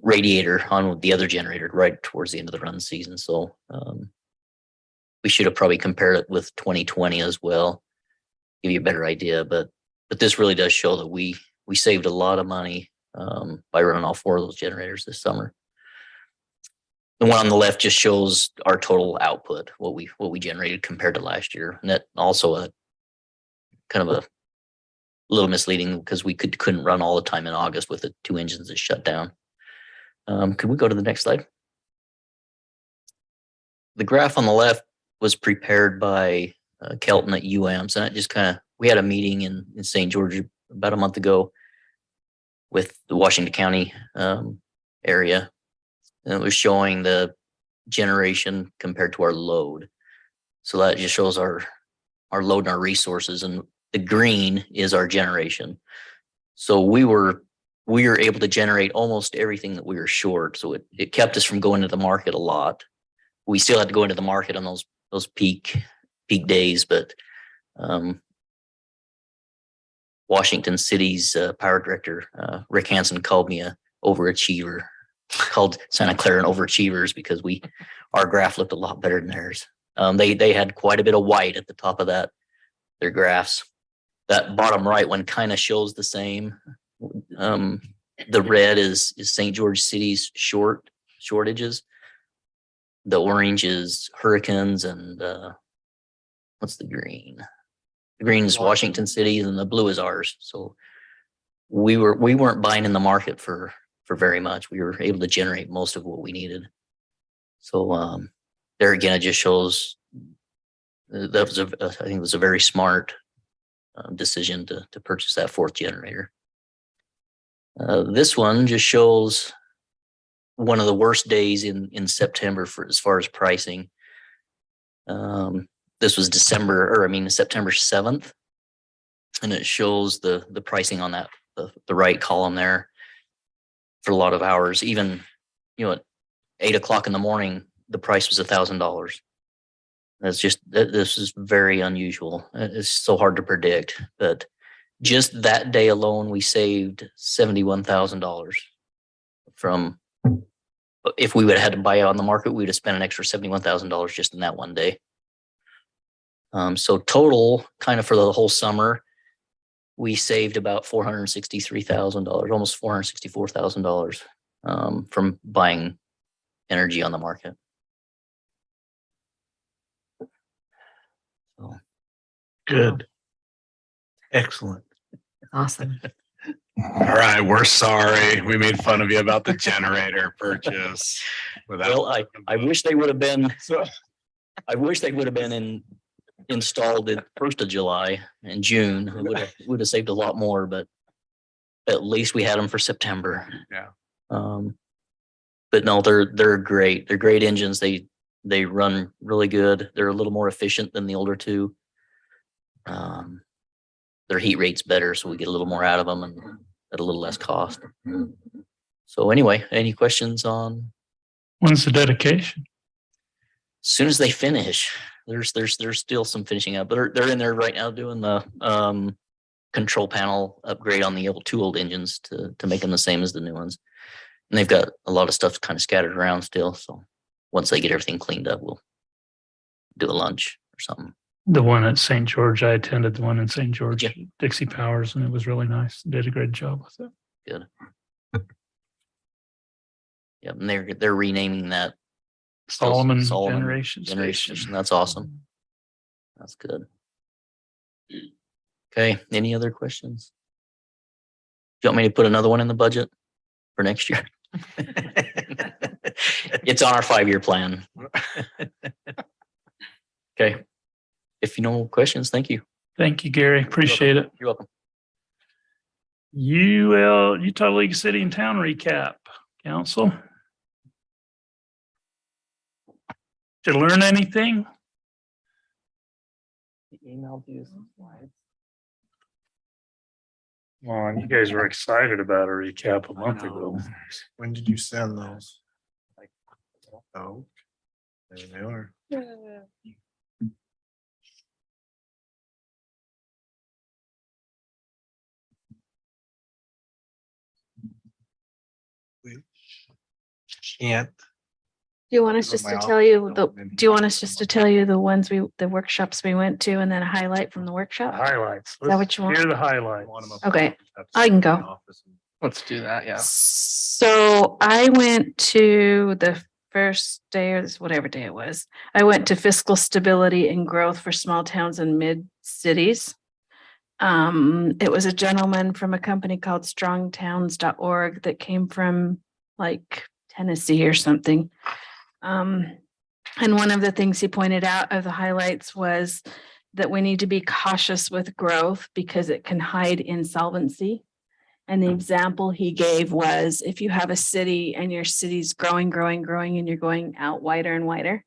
radiator on the other generator right towards the end of the run season. So we should have probably compared it with 2020 as well, give you a better idea. But this really does show that we saved a lot of money by running all four of those generators this summer. The one on the left just shows our total output, what we generated compared to last year. And that also a kind of a little misleading because we couldn't run all the time in August with the two engines that shut down. Could we go to the next slide? The graph on the left was prepared by Kelton at UAMS, and it just we had a meeting in St. George about a month ago with the Washington County area. And it was showing the generation compared to our load. So that just shows our load and our resources, and the green is our generation. So we were able to generate almost everything that we were short. So it kept us from going to the market a lot. We still had to go into the market on those peak days, but Washington City's power director, Rick Hansen, called me a overachiever, called Santa Clara an overachievers because our graph looked a lot better than theirs. They had quite a bit of white at the top of their graphs. That bottom right one kind of shows the same. The red is St. George City's shortages. The orange is hurricanes, and what's the green? The green is Washington City, and the blue is ours. So we weren't buying in the market for very much. We were able to generate most of what we needed. So there again, it just shows that was I think it was a very smart decision to purchase that fourth generator. This one just shows one of the worst days in September as far as pricing. This was September 7th, and it shows the pricing on that the right column there for a lot of hours. Even at 8 o'clock in the morning, the price was $1,000. This is very unusual. It's so hard to predict, but just that day alone, we saved $71,000 from. If we would have had to buy it on the market, we would have spent an extra $71,000 just in that one day. So total, kind of for the whole summer, we saved about $463,000, almost $464,000 from buying energy on the market. So. Good. Excellent. Awesome. All right, we're sorry. We made fun of you about the generator purchase. Well, I wish they would have been. I wish they would have been installed in 1st of July and June. It would have saved a lot more, but at least we had them for September. Yeah. But no, they're great. They're great engines. They run really good. They're a little more efficient than the older two. Their heat rate's better, so we get a little more out of them and at a little less cost. So anyway, any questions on? When's the dedication? As soon as they finish, there's still some finishing up, but they're in there right now doing the control panel upgrade on the two old engines to make them the same as the new ones. And they've got a lot of stuff kind of scattered around still. So once they get everything cleaned up, we'll do a lunch or something. The one at St. George, I attended the one in St. George, Yeah. Dixie Powers, and it was really nice. They did a great job with it. Good. Yep, and they're renaming that Solomon Generation Station. Station. That's awesome. That's good. Okay, any other questions? Do you want me to put another one in the budget for next year? It's on our 5-year plan. Okay. If you know questions, thank you. Thank you, Gary. Appreciate it. You're welcome. Utah League of City and Town recap, council. Did you learn anything? Emailed you some slides. Well, and you guys were excited about a recap a month ago. When did you send those? Oh, there they are. Can't. Do you want us Go just my to office, tell you don't the, maybe do you want us copy just them. to tell you the ones the workshops we went to and then a highlight from the workshop? Highlights. that what you want? Hear the highlights. Okay, I can go. Let's do that, yeah. So I went to the first day or this, whatever day it was. I went to fiscal stability and growth for small towns and mid cities. It was a gentleman from a company called strongtowns.org that came from like Tennessee or something. And one of the things he pointed out of the highlights was that we need to be cautious with growth because it can hide insolvency. And the example he gave was if you have a city and your city's growing, and you're going out wider and wider,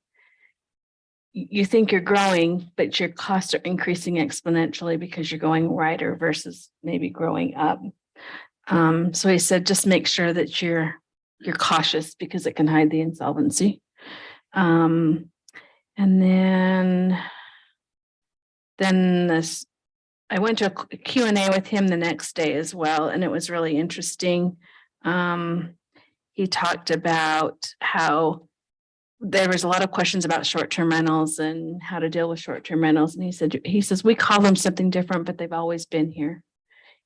you think you're growing, but your costs are increasing exponentially because you're going wider versus maybe growing up. So he said, just make sure that you're cautious because it can hide the insolvency. And then this, I went to a Q&A with him the next day as well, and it was really interesting. He talked about how there was a lot of questions about short-term rentals and how to deal with short-term rentals. And he says, we call them something different, but they've always been here.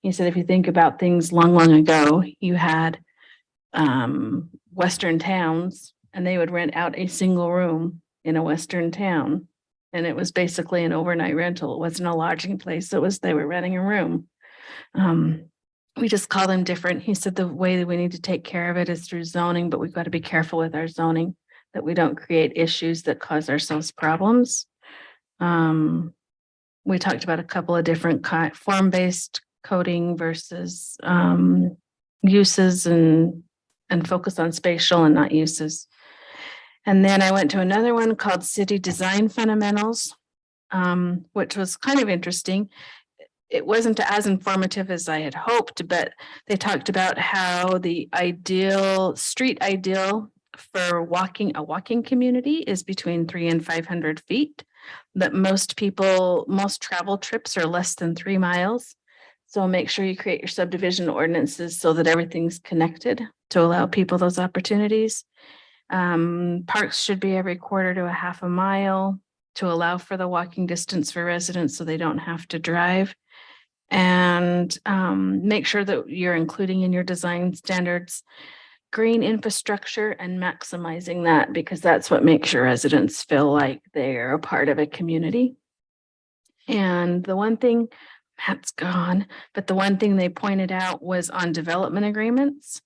He said, if you think about things long ago, you had Western towns and they would rent out a single room in a Western town. And it was basically an overnight rental. It wasn't a lodging place. They were renting a room. We just call them different. He said the way that we need to take care of it is through zoning, but we've got to be careful with our zoning that we don't create issues that cause ourselves problems. We talked about a couple of different form-based coding versus uses and focus on spatial and not uses. And then I went to another one called City Design Fundamentals, which was kind of interesting. It wasn't as informative as I had hoped, but they talked about how the street ideal for a walking community is between 300 and 500 feet. That most travel trips are less than 3 miles. So make sure you create your subdivision ordinances so that everything's connected to allow people those opportunities. Parks should be every quarter to a half a mile to allow for the walking distance for residents so they don't have to drive. And make sure that you're including in your design standards green infrastructure and maximizing that because that's what makes your residents feel like they're a part of a community. And the one thing, Matt's gone, but the one thing they pointed out was on development agreements.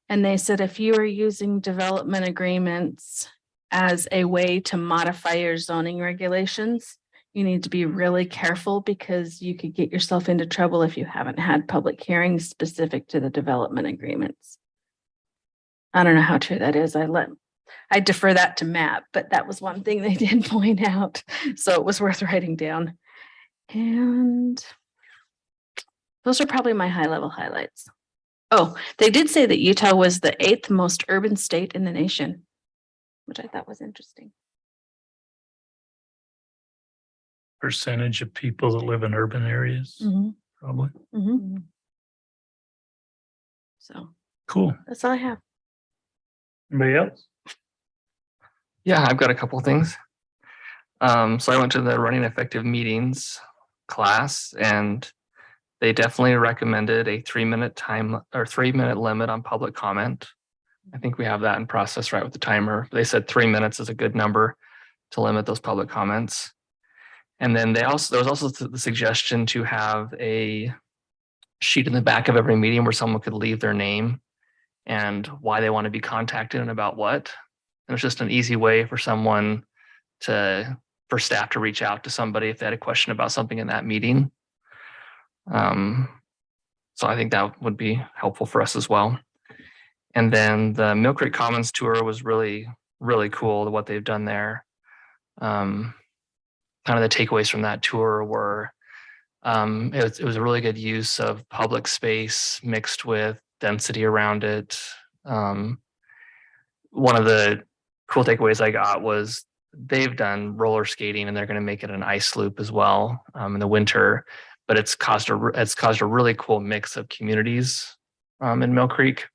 And they said, if you are using development agreements as a way to modify your zoning regulations, you need to be really careful because you could get yourself into trouble if you haven't had public hearings specific to the development agreements. I don't know how true that is. I defer that to Matt, but that was one thing they did point out. So it was worth writing down. And those are probably my high level highlights. Oh, they did say that Utah was the 8th most urban state in the nation, which I thought was interesting. Percentage of people that live in urban areas, probably. So Cool. that's all I have. Anybody else? Yeah, I've got a couple of things. So I went to the Running Effective Meetings class and they definitely recommended a 3-minute limit on public comment. I think we have that in process right with the timer. They said 3 minutes is a good number to limit those public comments. And then there was also the suggestion to have a sheet in the back of every meeting where someone could leave their name and why they want to be contacted and about what. And it's just an easy way for for staff to reach out to somebody if they had a question about something in that meeting. So I think that would be helpful for us as well. And then the Mill Creek Commons tour was really, really cool, what they've done there. Kind of the takeaways from that tour were it was a really good use of public space mixed with density around it. One of the cool takeaways I got was they've done roller skating and they're going to make it an ice loop as well in the winter. But it's caused a really cool mix of communities in Mill Creek,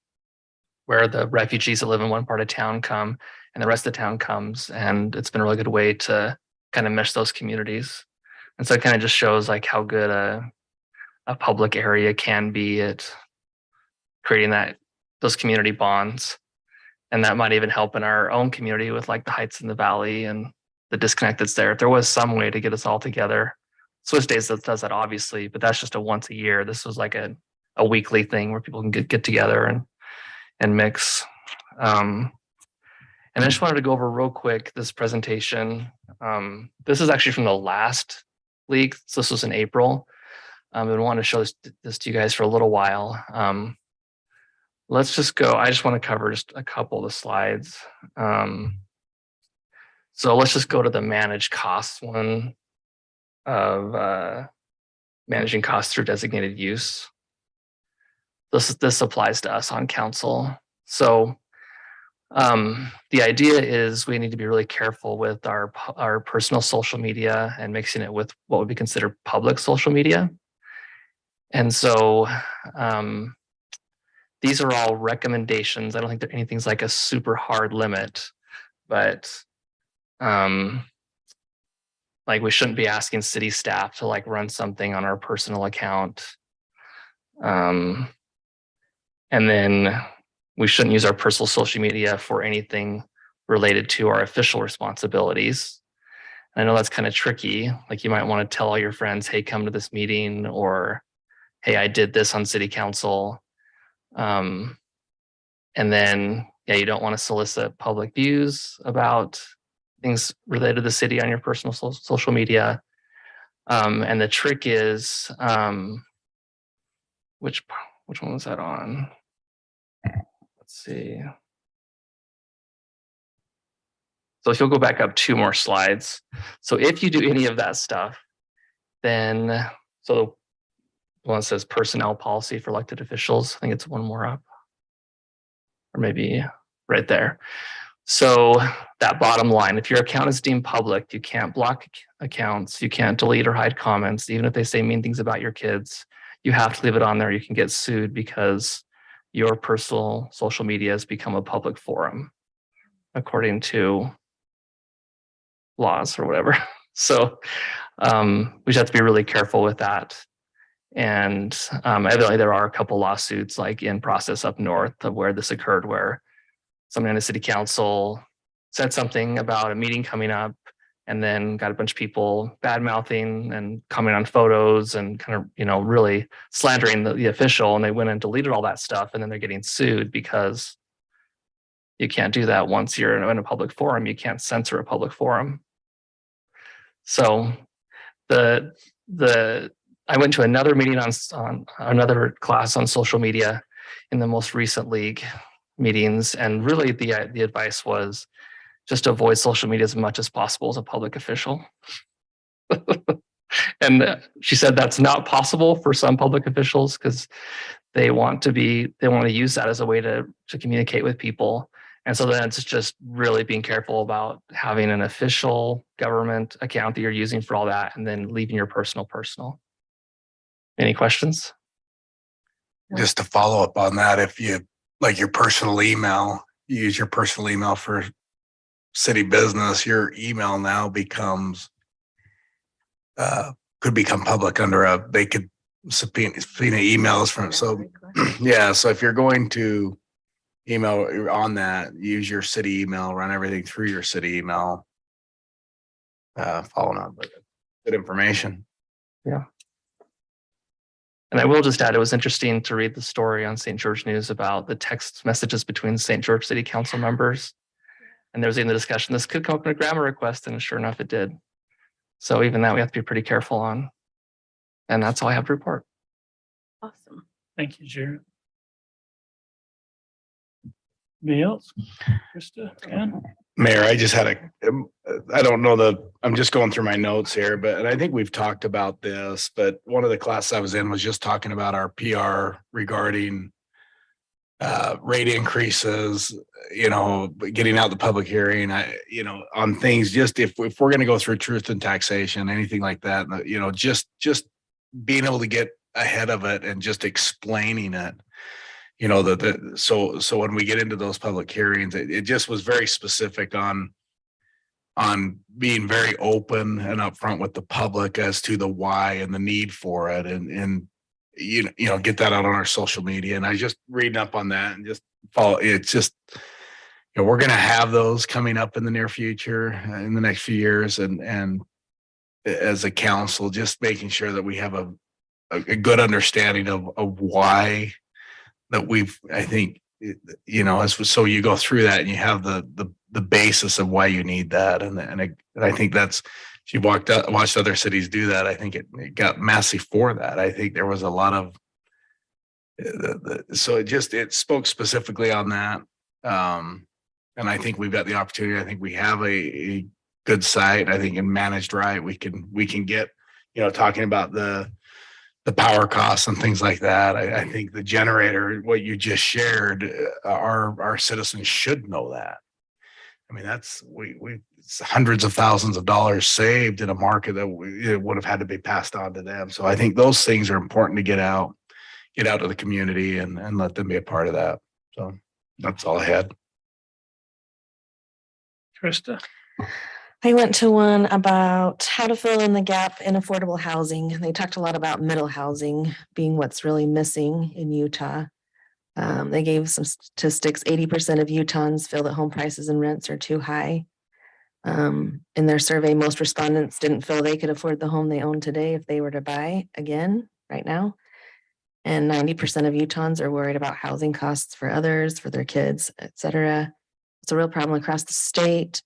where the refugees that live in one part of town come and the rest of the town comes, and it's been a really good way to kind of mesh those communities. And so it kind of just shows like how good a public area can be at creating those community bonds. And that might even help in our own community with like the Heights in the Valley and the disconnect that's there. If there was some way to get us all together, Swiss Days does that obviously, but that's just a once a year. This was like a weekly thing where people can get together and mix. And I just wanted to go over real quick this presentation. This is actually from the last league. So this was in April. I've been wanting to show this to you guys for a little while. Let's just go. I just want to cover just a couple of the slides. So let's just go to the managed costs one of managing costs through designated use. This applies to us on council. So the idea is we need to be really careful with our personal social media and mixing it with what would be considered public social media. And so these are all recommendations. I don't think that anything's like a super hard limit, but like we shouldn't be asking city staff to like run something on our personal account. And then we shouldn't use our personal social media for anything related to our official responsibilities. I know that's kind of tricky. Like you might want to tell all your friends, hey, come to this meeting, or hey, I did this on city council. And then, yeah, you don't want to solicit public views about things related to the city on your personal social media. And the trick is, which one was that on? Let's see. So if you'll go back up 2 more slides. So if you do any of that stuff, then, so the one that says personnel policy for elected officials, I think it's 1 more up. Or maybe right there. So that bottom line, if your account is deemed public, you can't block accounts, you can't delete or hide comments, even if they say mean things about your kids, you have to leave it on there. You can get sued because your personal social media has become a public forum, according to laws or whatever. So we just have to be really careful with that. And evidently there are a couple lawsuits like in process up north of where this occurred, where somebody on the city council said something about a meeting coming up and then got a bunch of people bad mouthing and commenting on photos and kind of, really slandering the official, and they went and deleted all that stuff, and then they're getting sued because you can't do that once you're in a public forum. You can't censor a public forum. So I went to another meeting on another class on social media in the most recent league meetings, and really the advice was just avoid social media as much as possible as a public official. And she said that's not possible for some public officials because they want to use that as a way to communicate with people. And so then it's just really being careful about having an official government account that you're using for all that, and then leaving your personal. Any questions? Just to follow up on that, if you like your personal email, you use your personal email for city business, your email now becomes could become public under they could subpoena emails from. So yeah, so if you're going to email on that, use your city email, run everything through your city email. Following up with good information. Yeah. And I will just add, it was interesting to read the story on St. George News about the text messages between St. George City Council members. And there was even the discussion, this could come up in a grammar request, and sure enough, it did. So even that we have to be pretty careful on. And that's all I have to report. Awesome. Thank you, Jared. Anybody else? Krista, Ann? Mayor, I just had I don't know I'm just going through my notes here, but I think we've talked about this, but one of the classes I was in was just talking about our PR regarding rate increases, getting out the public hearing, on things, just if we're going to go through truth and taxation, anything like that, just being able to get ahead of it and just explaining it. So when we get into those public hearings, it just was very specific on being very open and upfront with the public as to the why and the need for it, and get that out on our social media. And I just reading up on that and just follow. It's just, we're going to have those coming up in the near future, in the next few years, and as a council, just making sure that we have a good understanding of why. That I think, so you go through that and you have the basis of why you need that. And I think that's, if you watched other cities do that, I think it got massive for that. I think there was a lot of, so it spoke specifically on that. And I think we've got the opportunity. I think we have a good site. I think, and managed right, we can get, talking about the power costs and things like that. I think the generator, what you just shared, our citizens should know that. I mean, it's hundreds of thousands of dollars saved in a market that it would have had to be passed on to them. So I think those things are important to get out to the community and let them be a part of that. So that's all I had. Krista? I went to one about how to fill in the gap in affordable housing. They talked a lot about middle housing being what's really missing in Utah. They gave some statistics. 80% of Utahns feel that home prices and rents are too high. In their survey, most respondents didn't feel they could afford the home they own today if they were to buy again right now. And 90% of Utahns are worried about housing costs for others, for their kids, etc. It's a real problem across the state.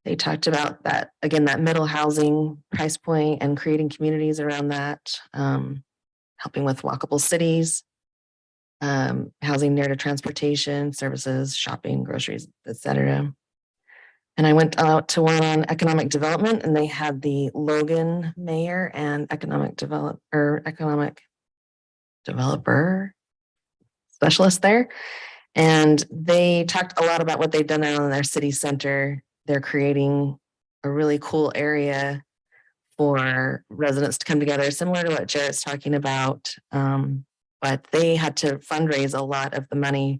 They talked about that, again, that middle housing price point and creating communities around that, helping with walkable cities, housing near to transportation, services, shopping, groceries, etc. And I went out to one on economic development, and they had the Logan mayor and economic developer specialist there. And they talked a lot about what they've done now in their city center. They're creating a really cool area for residents to come together, similar to what Jarrett's talking about. But they had to fundraise a lot of the money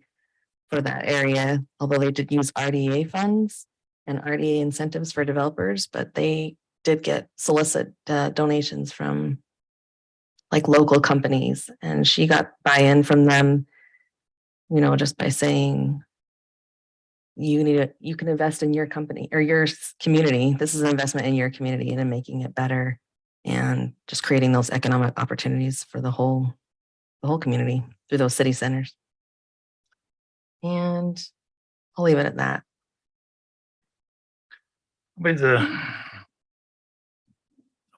for that area, although they did use RDA funds and RDA incentives for developers, but they did solicit donations from like local companies. And she got buy-in from them, just by saying, you can invest in your company or your community. This is an investment in your community and in making it better, and just creating those economic opportunities for the whole community through those city centers. And I'll leave it at that. The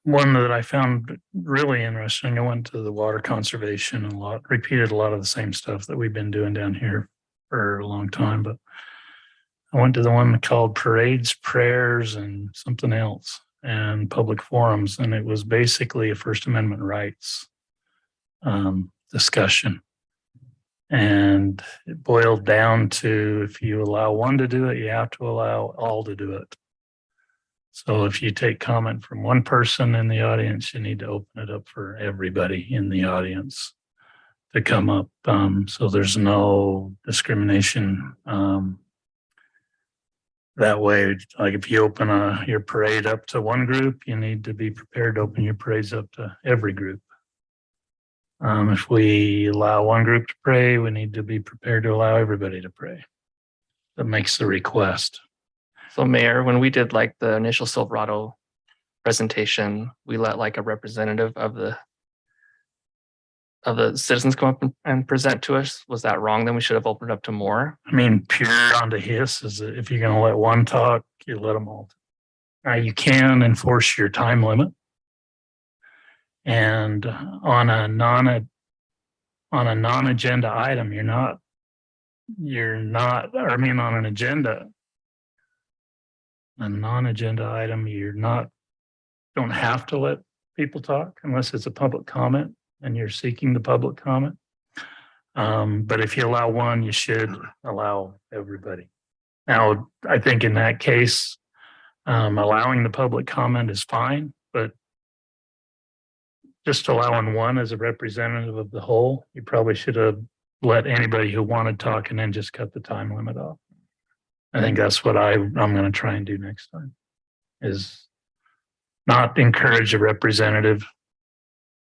one that I found really interesting, I went to the water conservation and repeated a lot of the same stuff that we've been doing down here for a long time, but I went to the one called Parades, Prayers, and something else, and Public Forums, and it was basically a First Amendment rights discussion. And it boiled down to, if you allow one to do it, you have to allow all to do it. So if you take comment from one person in the audience, you need to open it up for everybody in the audience to come up. So there's no discrimination. That way, like if you open your parade up to one group, you need to be prepared to open your parades up to every group. If we allow one group to pray, we need to be prepared to allow everybody to pray. That makes the request. So Mayor, when we did like the initial Silverado presentation, we let like a representative of the citizens come up and present to us. Was that wrong? Then we should have opened up to more. I mean, pure onto his is that if you're going to let one talk, you let them all. Now you can enforce your time limit. And on a non-agenda item, on an agenda, a non-agenda item, don't have to let people talk unless it's a public comment and you're seeking the public comment. But if you allow one, you should allow everybody. Now, I think in that case, allowing the public comment is fine, but just allowing one as a representative of the whole, you probably should have let anybody who wanted talk and then just cut the time limit off. I think that's what I'm going to try and do next time, is not encourage a representative.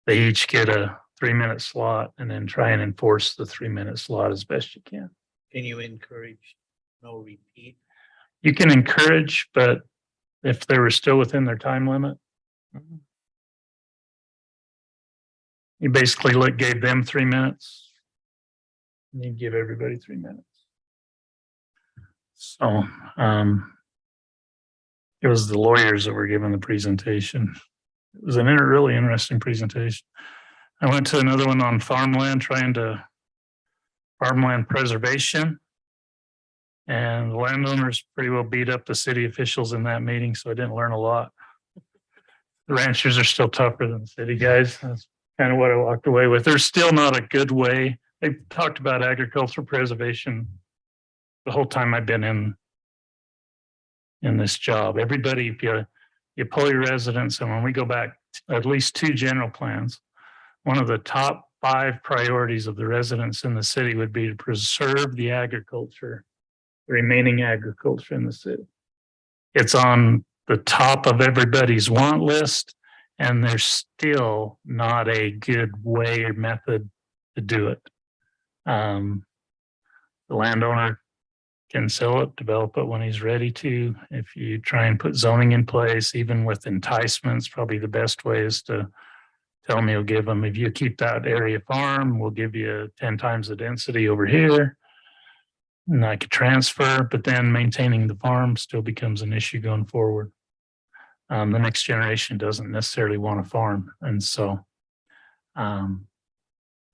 They each get a 3-minute slot and then try and enforce the 3-minute slot as best you can. Can you encourage no repeat? You can encourage, but if they were still within their time limit, you basically gave them 3 minutes. And you give everybody 3 minutes. So it was the lawyers that were giving the presentation. It was a really interesting presentation. I went to another one on farmland preservation. And the landowners pretty well beat up the city officials in that meeting, so I didn't learn a lot. The ranchers are still tougher than the city guys. That's kind of what I walked away with. There's still not a good way. They've talked about agricultural preservation the whole time I've been in this job. Everybody, if you pull your residents, and when we go back at least 2 general plans, one of the top 5 priorities of the residents in the city would be to preserve the remaining agriculture in the city. It's on the top of everybody's want list, and there's still not a good way or method to do it. The landowner can sell it, develop it when he's ready to. If you try and put zoning in place, even with enticements, probably the best way is to tell them you'll give them, if you keep that area farm, we'll give you 10 times the density over here. And I could transfer, but then maintaining the farm still becomes an issue going forward. The next generation doesn't necessarily want a farm. And so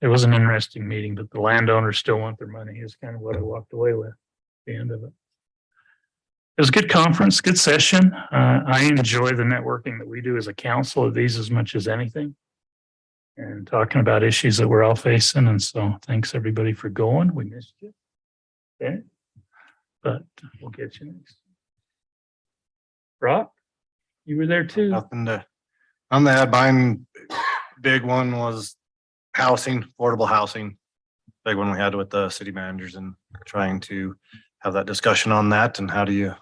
it was an interesting meeting, but the landowners still want their money is kind of what I walked away with at the end of it. It was a good conference, good session. I enjoy the networking that we do as a council of these as much as anything, and talking about issues that we're all facing. And so thanks everybody for going. We missed you. Okay. But we'll get you next. Brock, you were there too. Nothing to, on that, mine, big one was housing, affordable housing. Big one we had with the city managers and trying to have that discussion on that, and how do you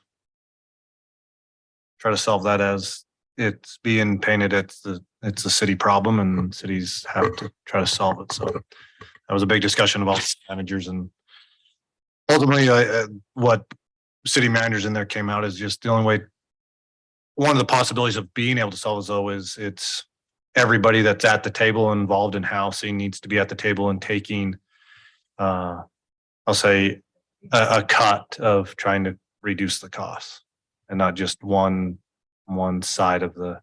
try to solve that as it's being painted, it's a city problem and cities have to try to solve it. So that was a big discussion about managers, and ultimately what city managers in there came out is just the only way. One of the possibilities of being able to solve is always it's everybody that's at the table involved in housing needs to be at the table and taking, I'll say, a cut of trying to reduce the costs, and not just one side of the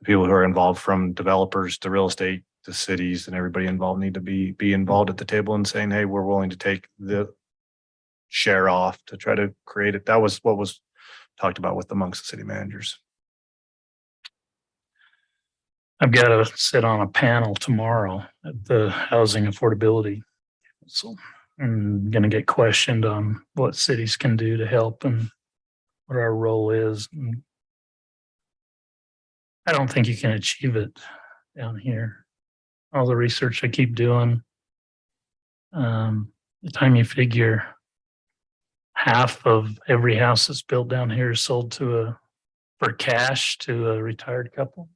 people who are involved, from developers to real estate to cities, and everybody involved need to be involved at the table and saying, hey, we're willing to take the share off to try to create it. That was what was talked about with amongst the city managers. I've got to sit on a panel tomorrow at the Housing Affordability Council. I'm going to get questioned on what cities can do to help and what our role is. And I don't think you can achieve it down here. All the research I keep doing, the time you figure half of every house that's built down here is sold for cash to a retired couple.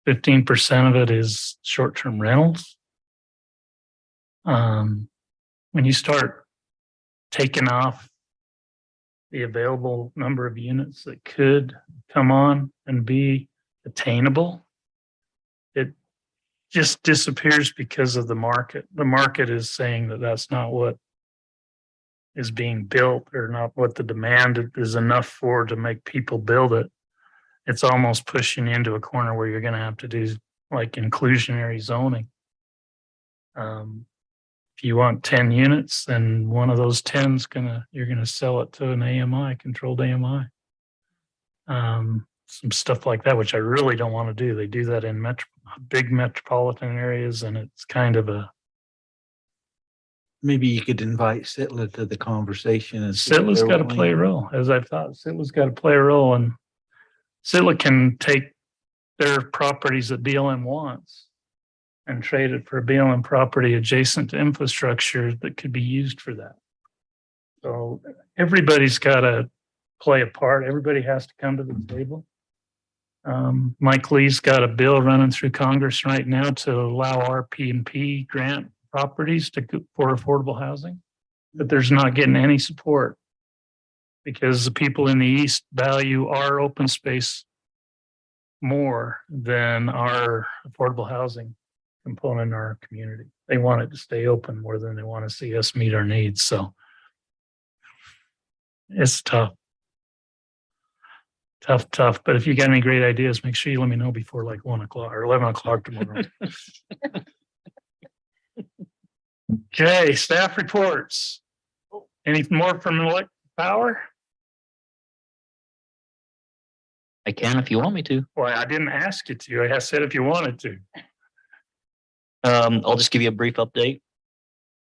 15% of it is short-term rentals. When you start taking off the available number of units that could come on and be attainable, it just disappears because of the market. The market is saying that that's not what is being built, or not what the demand is enough for to make people build it. It's almost pushing you into a corner where you're going to have to do like inclusionary zoning. If if you want 10 units, then one of those 10's you're gonna sell it to an AMI, controlled AMI. Some stuff like that, which I really don't want to do. They do that in big metropolitan areas, and it's kind of a Maybe you could invite Sitla to the conversation and. see if Sitla's they're got to willing. play a role, as I've thought. Sitla's got to play a role, and Sitla can take their properties that BLM wants and trade it for a BLM property adjacent to infrastructure that could be used for that. So everybody's got to play a part. Everybody has to come to the table. Mike Lee's got a bill running through Congress right now to allow RP&P grant properties for affordable housing, but there's not getting any support because the people in the East value our open space more than our affordable housing component in our community. They want it to stay open more than they want to see us meet our needs. So it's tough. Tough. But if you got any great ideas, make sure you let me know before like 1 o'clock or 11 o'clock tomorrow. Okay, staff reports. Anything more from Electric Power? I can if you want me to. Well, I didn't ask you to. I said if you wanted to. I'll just give you a brief update.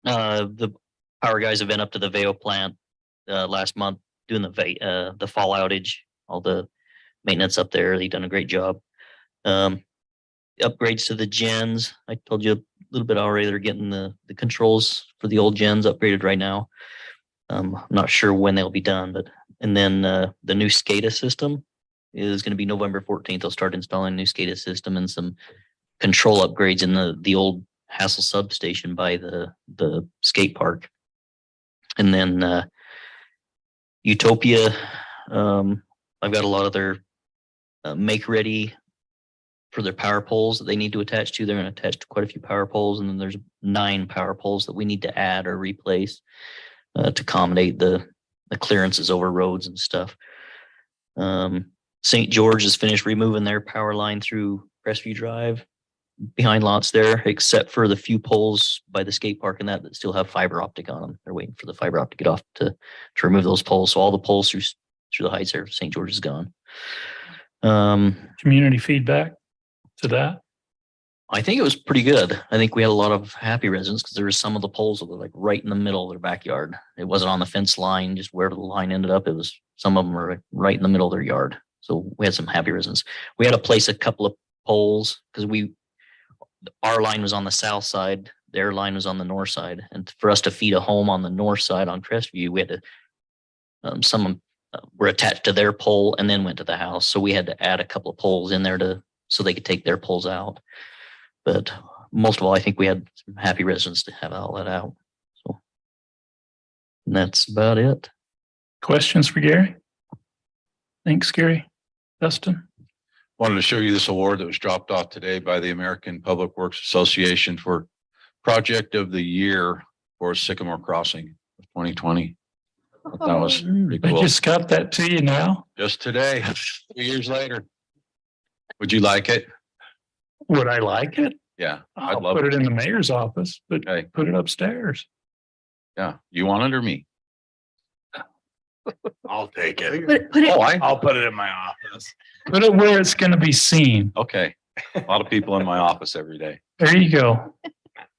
The power guys have been up to the Veo plant last month doing the fall outage, all the maintenance up there. They've done a great job. Upgrades to the gens. I told you a little bit already. They're getting the controls for the old gens upgraded right now. I'm not sure when they'll be done, and then the new SCADA system is going to be November 14th. They'll start installing a new SCADA system and some control upgrades in the old Hassel substation by the skate park. And then Utopia, I've got a lot of their make ready for their power poles that they need to attach to. They're going to attach to quite a few power poles, and then there's 9 power poles that we need to add or replace to accommodate the clearances over roads and stuff. St. George has finished removing their power line through Crestview Drive behind lots there, except for the few poles by the skate park and that still have fiber optic on them. They're waiting for the fiber optic to get off to remove those poles. So all the poles through the heights there, St. George is gone. Community feedback to that? I think it was pretty good. I think we had a lot of happy residents because there were some of the poles that were like right in the middle of their backyard. It wasn't on the fence line, just where the line ended up. It was, some of them were right in the middle of their yard. So we had some happy residents. We had to place a couple of poles because our line was on the south side, their line was on the north side. And for us to feed a home on the north side on Crestview, we had to, some of them were attached to their pole and then went to the house. So we had to add a couple of poles in there so they could take their poles out. But most of all, I think we had some happy residents to have all that out. So and that's about it. Questions for Gary? Thanks, Gary. Dustin? Wanted to show you this award that was dropped off today by the American Public Works Association for Project of the Year for Sycamore Crossing of 2020. That was pretty They cool. just got that to you now? Just today, 2 years later. Would you like it? Would I like it? Yeah, I'll I'd love put it. it in the mayor's office, but Okay, put it upstairs. yeah. You want it or me? I'll take it. Put it, Oh, I'll put it in my office. Put it where it's gonna be seen. okay. A lot of people in my office every day. There you go.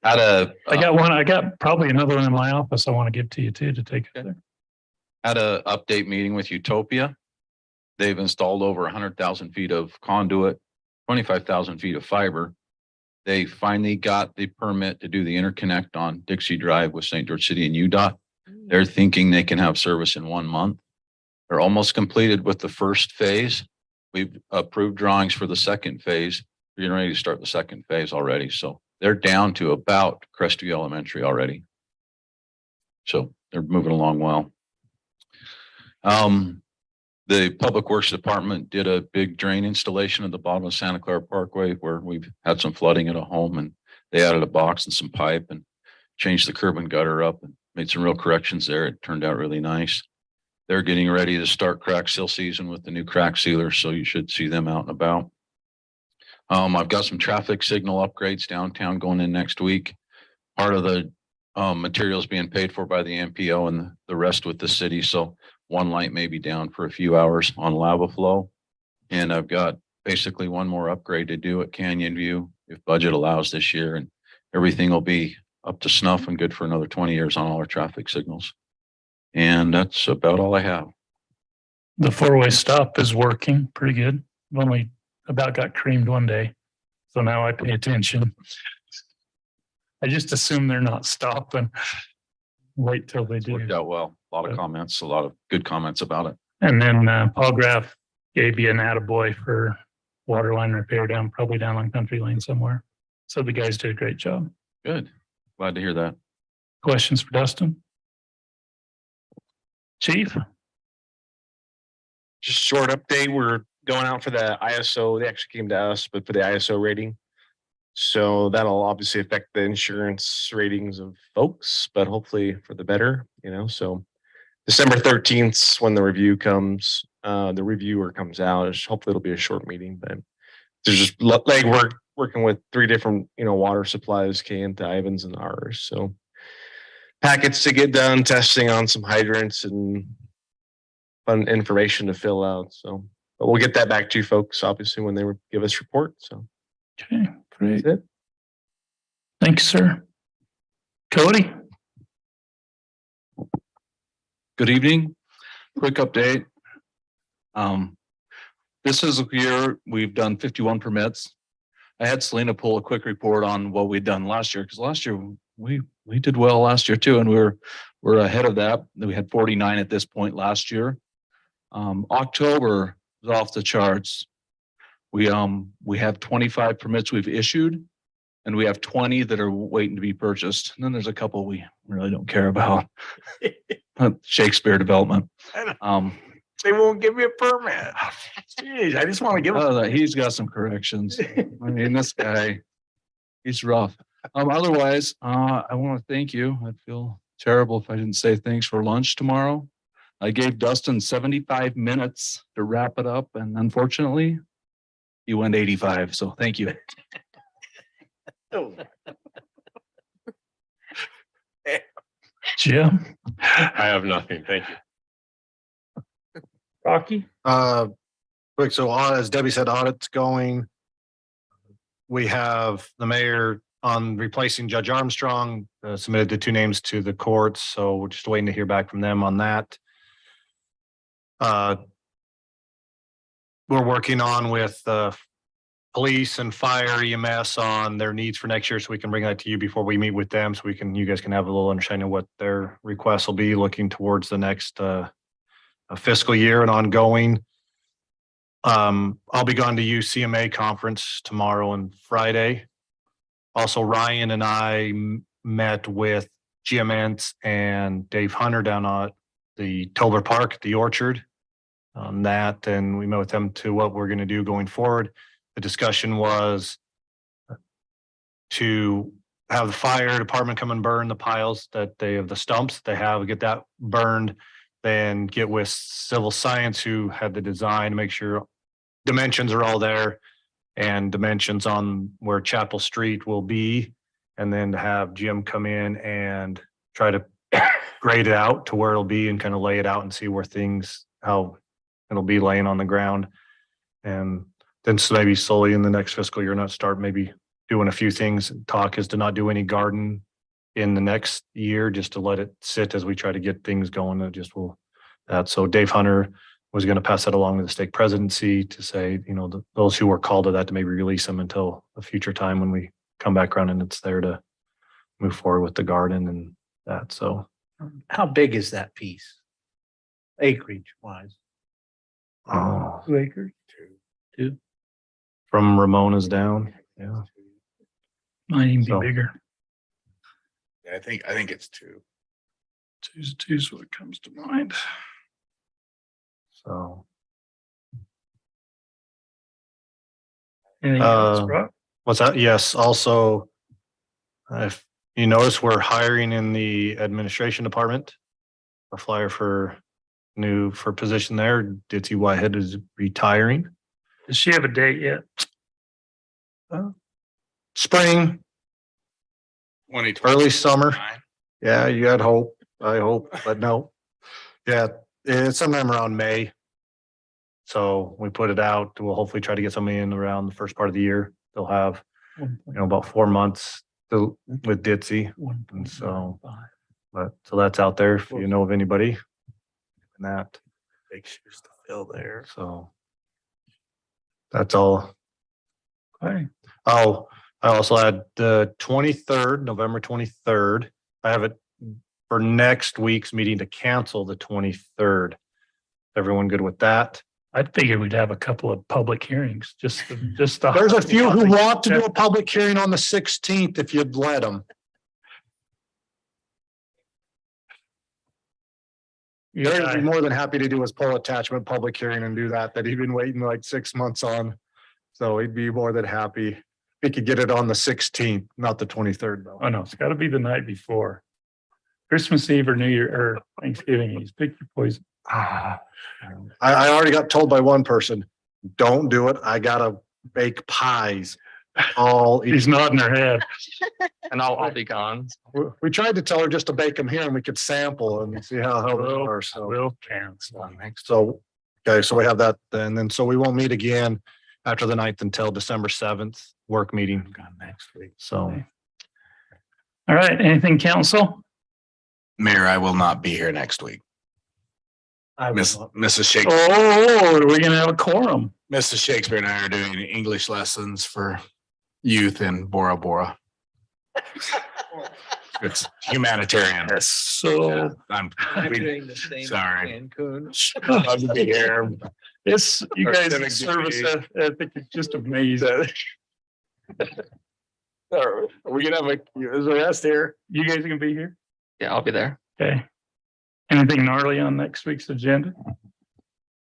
Had a, I got probably another one in my office I want to give to you too, to take it there. had a update meeting with Utopia. They've installed over 100,000 feet of conduit, 25,000 feet of fiber. They finally got the permit to do the interconnect on Dixie Drive with St. George City and UDOT. They're thinking they can have service in 1 month. They're almost completed with the first phase. We've approved drawings for the second phase. We're getting ready to start the second phase already. So they're down to about Crestview Elementary already. So they're moving along well. The Public Works Department did a big drain installation at the bottom of Santa Clara Parkway where we've had some flooding at a home, and they added a box and some pipe and changed the curb and gutter up and made some real corrections there. It turned out really nice. They're getting ready to start crack seal season with the new crack sealer, so you should see them out and about. I've got some traffic signal upgrades downtown going in next week. Part of the materials being paid for by the MPO and the rest with the city. So one light may be down for a few hours on lava flow. And I've got basically one more upgrade to do at Canyon View if budget allows this year, and everything will be up to snuff and good for another 20 years on all our traffic signals. And that's about all I have. The four-way stop is working pretty good. I've only about got creamed one day. So now I pay attention. I just assume they're not stopping. Wait till they do. Worked out well. A lot of comments, a lot of good comments about it. And then Paul Graff gave you an attaboy for water line repair probably down on Country Lane somewhere. So the guys did a great job. Good. Glad to hear that. Questions for Dustin? Chief? Just short update, we're going out for the ISO. They actually came to us, but for the ISO rating. So that'll obviously affect the insurance ratings of folks, but hopefully for the better, so December 13th when the review comes, the reviewer comes out. Hopefully it'll be a short meeting, but there's just legwork working with 3 different, water supplies, Kayenta, Ivans, and ours. So packets to get done, testing on some hydrants and fun information to fill out. So, but we'll get that back to you folks, obviously, when they give us report. So, Okay, great. that's it. Thanks, sir. Cody? Good evening. Quick update. This is a year we've done 51 permits. I had Selena pull a quick report on what we'd done last year, because last year we did well last year too, and we're ahead of that. We had 49 at this point last year. October was off the charts. We have 25 permits we've issued, and we have 20 that are waiting to be purchased. And then there's a couple we really don't care about. Shakespeare development. They won't give me a permit. Jeez, I just want to give He's got some corrections. I mean, this guy, he's rough. Otherwise, I want to thank you. I'd feel terrible if I didn't say thanks for lunch tomorrow. I gave Dustin 75 minutes to wrap it up, and unfortunately, he went 85. So thank you. Jim? I have nothing. Thank you. Rocky? Quick, so as Debbie said, audit's going. We have the mayor on replacing Judge Armstrong, submitted the 2 names to the courts, so we're just waiting to hear back from them on that. We're working on with police and fire EMS on their needs for next year, so we can bring that to you before we meet with them, so you guys can have a little understanding of what their requests will be looking towards the next fiscal year and ongoing. I'll be going to UCMA conference tomorrow and Friday. Also, Ryan and I met with Jim Entz and Dave Hunter down at the Tolbert Park, the Orchard, on that, and we met with them to what we're going to do going forward. The discussion was to have the fire department come and burn the piles that they have, the stumps they have, get that burned, then get with Civil Science who had the design, make sure dimensions are all there and dimensions on where Chapel Street will be, and then to have Jim come in and try to grade it out to where it'll be and kind of lay it out and see where how it'll be laying on the ground. And then so maybe slowly in the next fiscal year, not start maybe doing a few things. Talk is to not do any garden in the next year, just to let it sit as we try to get things going. So Dave Hunter was going to pass that along to the stake presidency to say, those who were called to that to maybe release them until a future time when we come back around and it's there to move forward with the garden and that. So How big is that piece? Acreage wise? 2 acres? Two. from Ramona's down, yeah. Might even be So- bigger. I think it's 2. Two's what comes to mind. So, Anything else, Uh, Brock? what's that? Yes, also, if you notice, we're hiring in the administration department. A flyer for position there. Ditzy Whitehead is retiring. Does she have a date yet? Spring, early summer. Yeah, you had hope. I hope, but no. Yeah, it's sometime around May. So we put it out. We'll hopefully try to get somebody in around the first part of the year. They'll have, about 4 months with Ditzy. And so, so that's out there if you know of anybody. And that, Big shoes to fill there. so. That's all. Okay. Oh, I also had the 23rd, November 23rd. I have it for next week's meeting to cancel the 23rd. Everyone good with that? I figured we'd have a couple of public hearings, just. There's a few who want to do a public hearing on the 16th if you'd let them. Larry would be more than happy to do his poll attachment public hearing and do that he'd been waiting like 6 months on. So he'd be more than happy. We could get it on the 16th, not the 23rd though. Oh, no, it's gotta be the night before. Christmas Eve or New Year or Thanksgiving Eve, pick your poison. I already got told by one person, don't do it. I gotta bake pies all. He's nodding her head. And I'll be gone. We tried to tell her just to bake them here and we could sample and see how they are. So, Will cancel. so, okay, so we have that and then, so we won't meet again after the 9th until December 7th, work meeting next week. So. All right, anything council? Mayor, I will not be here next week. Mrs. Shakespeare, Oh, are we gonna have a quorum? Mrs. Shakespeare and I are doing English lessons for youth in Bora Bora. It's humanitarian. So. I'm sorry. Love to be here. This, you Our guys' civic service, duty. I think it's just amazing. Are we gonna have is the rest here? You guys gonna be here? Yeah, I'll be there. Okay. Anything gnarly on next week's agenda?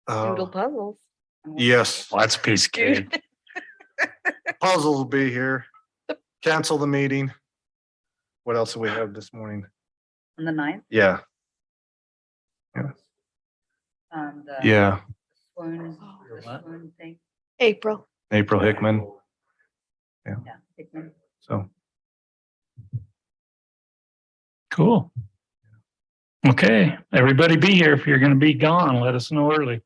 Doodle puzzles. Yes, Well, that's a piece of cake. puzzles will be here. Cancel the meeting. What else do we have this morning? On the 9th, Yeah, the yeah. swoon thing, April. April Hickman. yeah. Hickman. So, Cool. Okay, everybody be here. If you're gonna be gone, let us know early.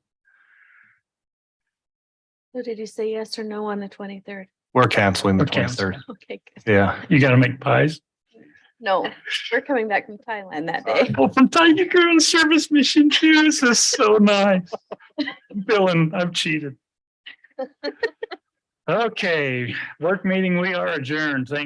So did you say yes or no on the 23rd? we're canceling the We're canceling. 23rd. Okay, good. Yeah. You gotta make pies. No, we're coming back from Thailand that day. Oh, from time you go on service mission too. This is so nice. Billing, I've cheated. Okay, work meeting, we are adjourned. Thank